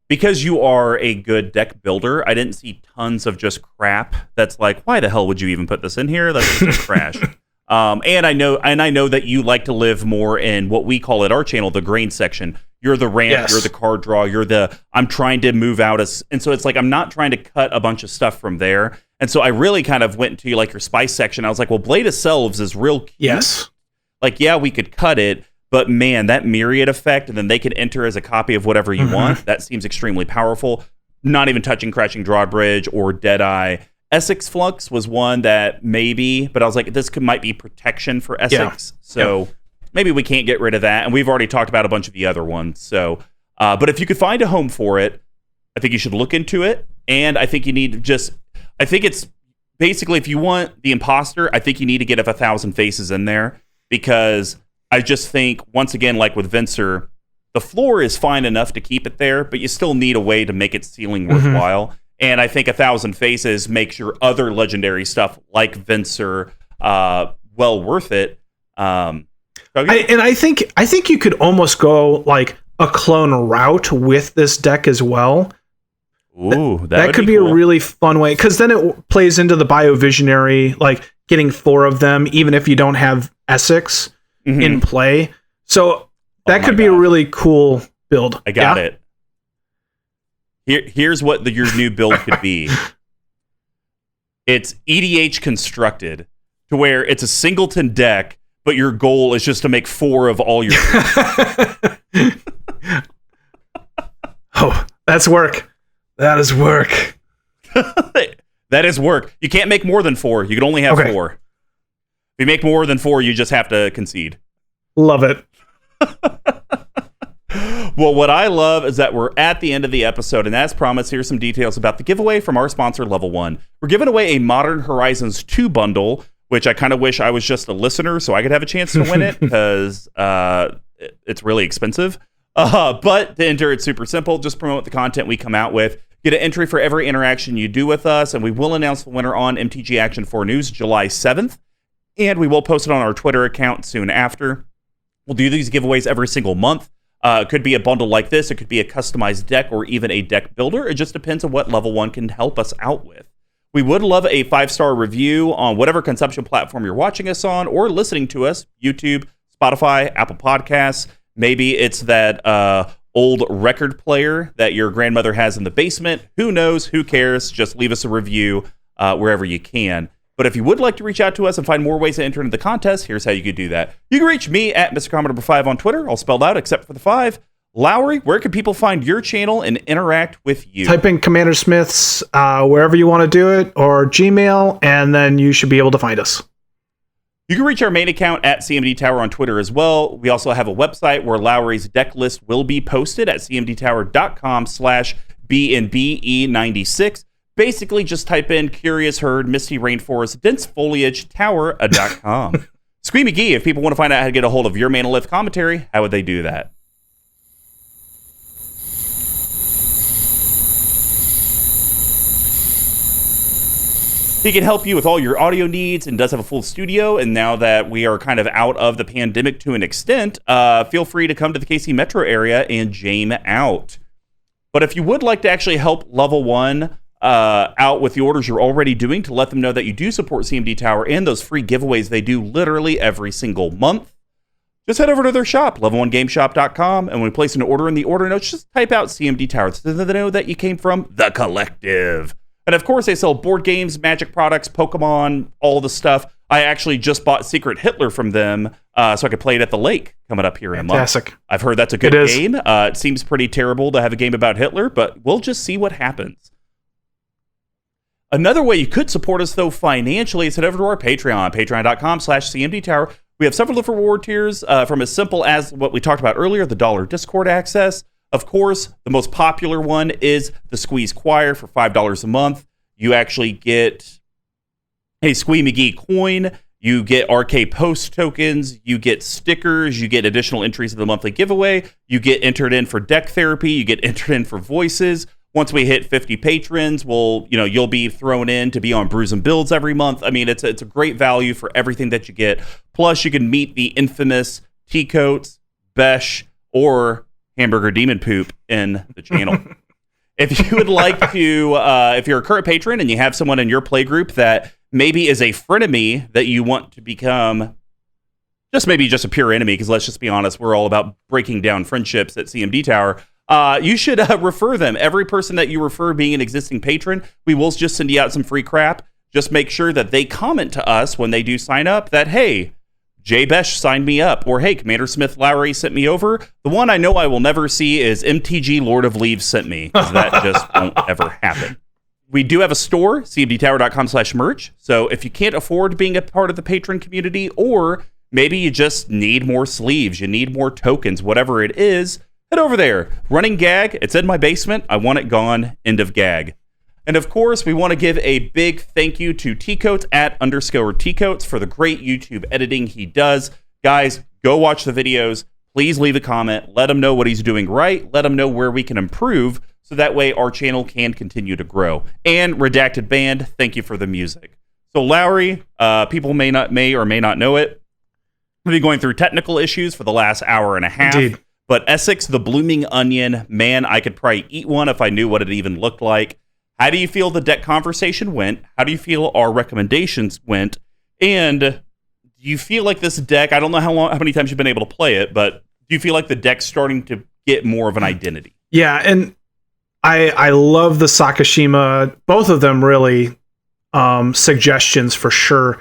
because you are a good deck builder, I didn't see tons of just crap that's like, why the hell would you even put this in here? That's just trash. And I know that you like to live more in what we call at our channel the grain section. You're the ramp, you're the card draw, I'm trying to move out and so it's like I'm not trying to cut a bunch of stuff from there. And so I really kind of went to like your spice section. I was like, well, Blade of Selves is real cute. Yes. Like, yeah, we could cut it, but man, that myriad effect, and then they could enter as a copy of whatever you want. That seems extremely powerful. not even touching Crashing Drawbridge or Deadeye. Esix Flux was one that maybe, but I was like, this might be protection for Esix. So maybe we can't get rid of that. And we've already talked about a bunch of the other ones. So, but if you could find a home for it, I think you should look into it. And I think you need to I think it's basically, if you want the imposter, I think you need to get 1,000 faces in there, because I just think, once again, like with Venser, the floor is fine enough to keep it there, but you still need a way to make its ceiling worthwhile. And I think 1,000 faces makes your other legendary stuff like Venser well worth it. I think you could almost go like a clone route with this deck as well. Ooh, that could be cool. A really fun way, because then it plays into the Biovisionary, like getting 4 of them, even if you don't have Esix in play. So that could be a really cool build. I got it. Here's what your new build could be. It's EDH constructed to where it's a singleton deck, but your goal is just to make 4 of all your. Oh, that's work. That is work. That is work. You can't make more than 4. You can only have 4. If you make more than 4, you just have to concede. Love it. Well, what I love is that we're at the end of the episode, and as promised, here's some details about the giveaway from our sponsor, Level 1. We're giving away a Modern Horizons 2 bundle, which I kind of wish I was just a listener so I could have a chance to win it, because it's really expensive. But to enter, it's super simple. Just promote the content we come out with. Get an entry for every interaction you do with us, and we will announce the winner on MTG Action 4 News July 7th, and we will post it on our Twitter account soon after. We'll do these giveaways every single month. It could be a bundle like this. It could be a customized deck or even a deck builder. It just depends on what Level 1 can help us out with. We would love a 5-star review on whatever consumption platform you're watching us on or listening to us, YouTube, Spotify, Apple Podcasts. Maybe it's that old record player that your grandmother has in the basement. Who knows? Who cares? Just leave us a review wherever you can. But if you would like to reach out to us and find more ways to enter into the contest, here's how you could do that. You can reach me at Mr. Commodore 5 on Twitter, all spelled out except for the 5. Lowry, where can people find your channel and interact with you? Type in CommanderSmith's wherever you want to do it, or Gmail, and then you should be able to find us. You can reach our main account at CMD Tower on Twitter as well. We also have a website where Lowry's deck list will be posted at cmdtower.com/BNBE96. Basically, just type in Curious Herd, Misty Rainforest, Dense Foliage, Tower.com. Squee McGee, if people want to find out how to get a hold of your Manolith commentary, how would they do that? He can help you with all your audio needs and does have a full studio. And now that we are kind of out of the pandemic to an extent, feel free to come to the KC Metro area and jam out. But if you would like to actually help Level 1 out with the orders you're already doing, to let them know that you do support CMD Tower and those free giveaways they do literally every single month, just head over to their shop, level1gameshop.com, and when we place an order in the order notes, just type out CMD Tower so they know that you came from the collective. And of course, they sell board games, Magic products, Pokemon, all the stuff. I actually just bought Secret Hitler from them so I could play it at the lake coming up here in a month. Fantastic. I've heard that's a good game. It seems pretty terrible to have a game about Hitler, but we'll just see what happens. Another way you could support us, though, financially is head over to our Patreon, patreon.com/CMD Tower. We have several different reward tiers, from as simple as what we talked about earlier, the $1 Discord access. Of course, the most popular one is the Squeeze Choir for $5 a month. You actually get a Squee McGee coin. You get RK Post tokens. You get stickers. You get additional entries in the monthly giveaway. You get entered in for deck therapy. You get entered in for voices. Once we hit 50 patrons, you'll be thrown in to be on Brews and Builds every month. I mean, it's a great value for everything that you get. Plus, you can meet the infamous T-Coats, Besh, or Hamburger Demon Poop in the channel. If you would like to, if you're a current patron and you have someone in your play group that maybe is a frenemy that you want to become just a pure enemy, because let's just be honest, we're all about breaking down friendships at CMD Tower. You should refer them. Every person that you refer being an existing patron, we will just send you out some free crap. Just make sure that they comment to us when they do sign up that, hey, Jay Besh signed me up, or hey, Commander Smith Lowry sent me over. The one I know I will never see is MTG Lord of Leaves sent me, because that just won't ever happen. We do have a store, cmdtower.com/merch. So if you can't afford being a part of the Patron community, or maybe you just need more sleeves, you need more tokens, whatever it is, head over there. Running gag, it's in my basement. I want it gone. End of gag. And of course, we want to give a big thank you to Tcoats @_Tcoats for the great YouTube editing he does. Guys, go watch the videos. Please leave a comment. Let him know what he's doing right. Let him know where we can improve, so that way our channel can continue to grow. And Redacted Band, thank you for the music. So Lowry, people may or may not know it. We've been going through technical issues for the last hour and a half. Indeed. But Esix, the blooming onion, man, I could probably eat one if I knew what it even looked like. How do you feel the deck conversation went? How do you feel our recommendations went? And do you feel like this deck, I don't know how many times you've been able to play it, but do you feel like the deck's starting to get more of an identity? Yeah, and I love the Sakashima, both of them really, suggestions for sure,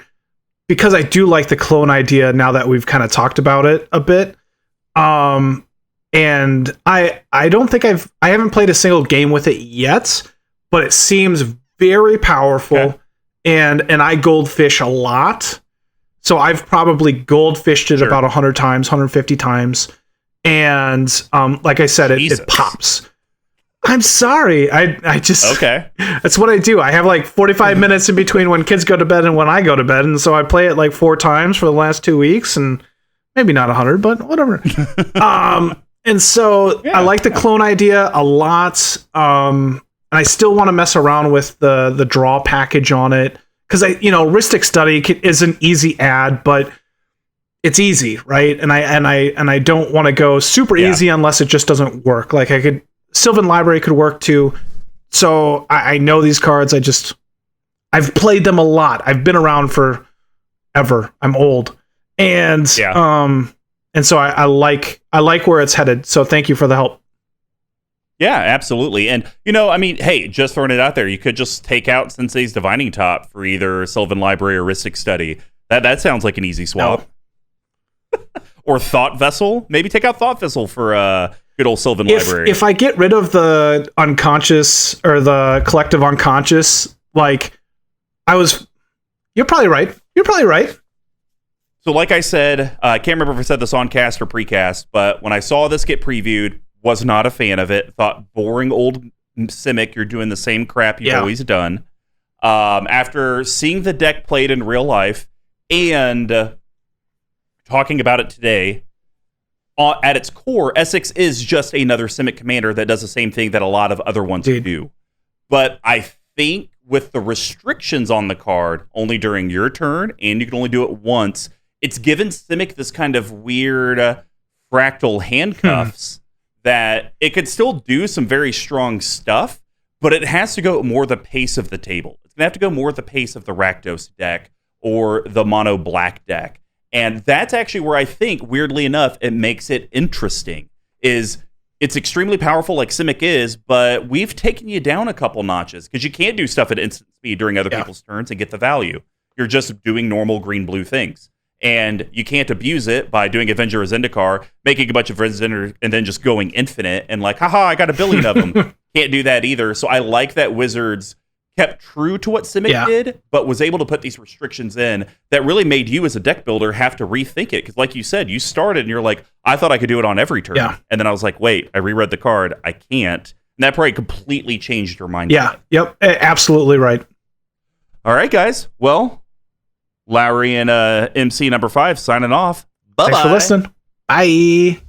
because I do like the clone idea now that we've kind of talked about it a bit. And I don't think I haven't played a single game with it yet, but it seems very powerful. Okay. And I goldfish a lot. So I've probably goldfished it about 100 times, 150 times. And like I said, it pops. I'm sorry. I just... Okay. That's what I do. I have like 45 minutes in between when kids go to bed and when I go to bed. And so I play it like 4 times for the last 2 weeks. And maybe not 100, but whatever. And so I like the clone idea a lot. And I still want to mess around with the draw package on it. Because Ristic Study is an easy add, but it's easy, right? And I don't want to go super easy unless it just doesn't work. Like Sylvan Library could work too. So I know these cards. I've played them a lot. I've been around for ever. I'm old, and so I like where it's headed. So thank you for the help. Yeah, absolutely. And, hey, just throwing it out there, you could just take out Sensei's Divining Top for either Sylvan Library or Ristic Study. That sounds like an easy swap. No. Or Thought Vessel. Maybe take out Thought Vessel for good old Sylvan Library. If I get rid of the unconscious or the collective unconscious, you're probably right. So like I said, I can't remember if I said this on cast or precast, but when I saw this get previewed, was not a fan of it. Thought boring old Simic, you're doing the same crap you've always done. After seeing the deck played in real life and talking about it today, at its core, Esix is just another Simic commander that does the same thing that a lot of other ones do. But I think with the restrictions on the card, only during your turn, and you can only do it once, it's given Simic this kind of weird fractal handcuffs that it could still do some very strong stuff, but it has to go more the pace of the table. It's going to have to go more the pace of the Rakdos deck or the mono black deck. And that's actually where I think, weirdly enough, it makes it interesting. Is it's extremely powerful like Simic is, but we've taken you down a couple notches because you can't do stuff at instant speed during other people's turns and get the value. You're just doing normal green-blue things. And you can't abuse it by doing Avenger or Zendikar, making a bunch of Zendikar, and then just going infinite and like, haha, I got a billion of them. Can't do that either. So I like that Wizards kept true to what Simic did, but was able to put these restrictions in that really made you as a deck builder have to rethink it. Because like you said, you started and you're like, I thought I could do it on every turn. Yeah. And then I was like, wait, I reread the card. I can't. And that probably completely changed your mind. Yeah. Yep. Absolutely right. All right, guys. Well, Lowry and MC number 5 signing off. Bye-bye. Thanks for listening. Bye.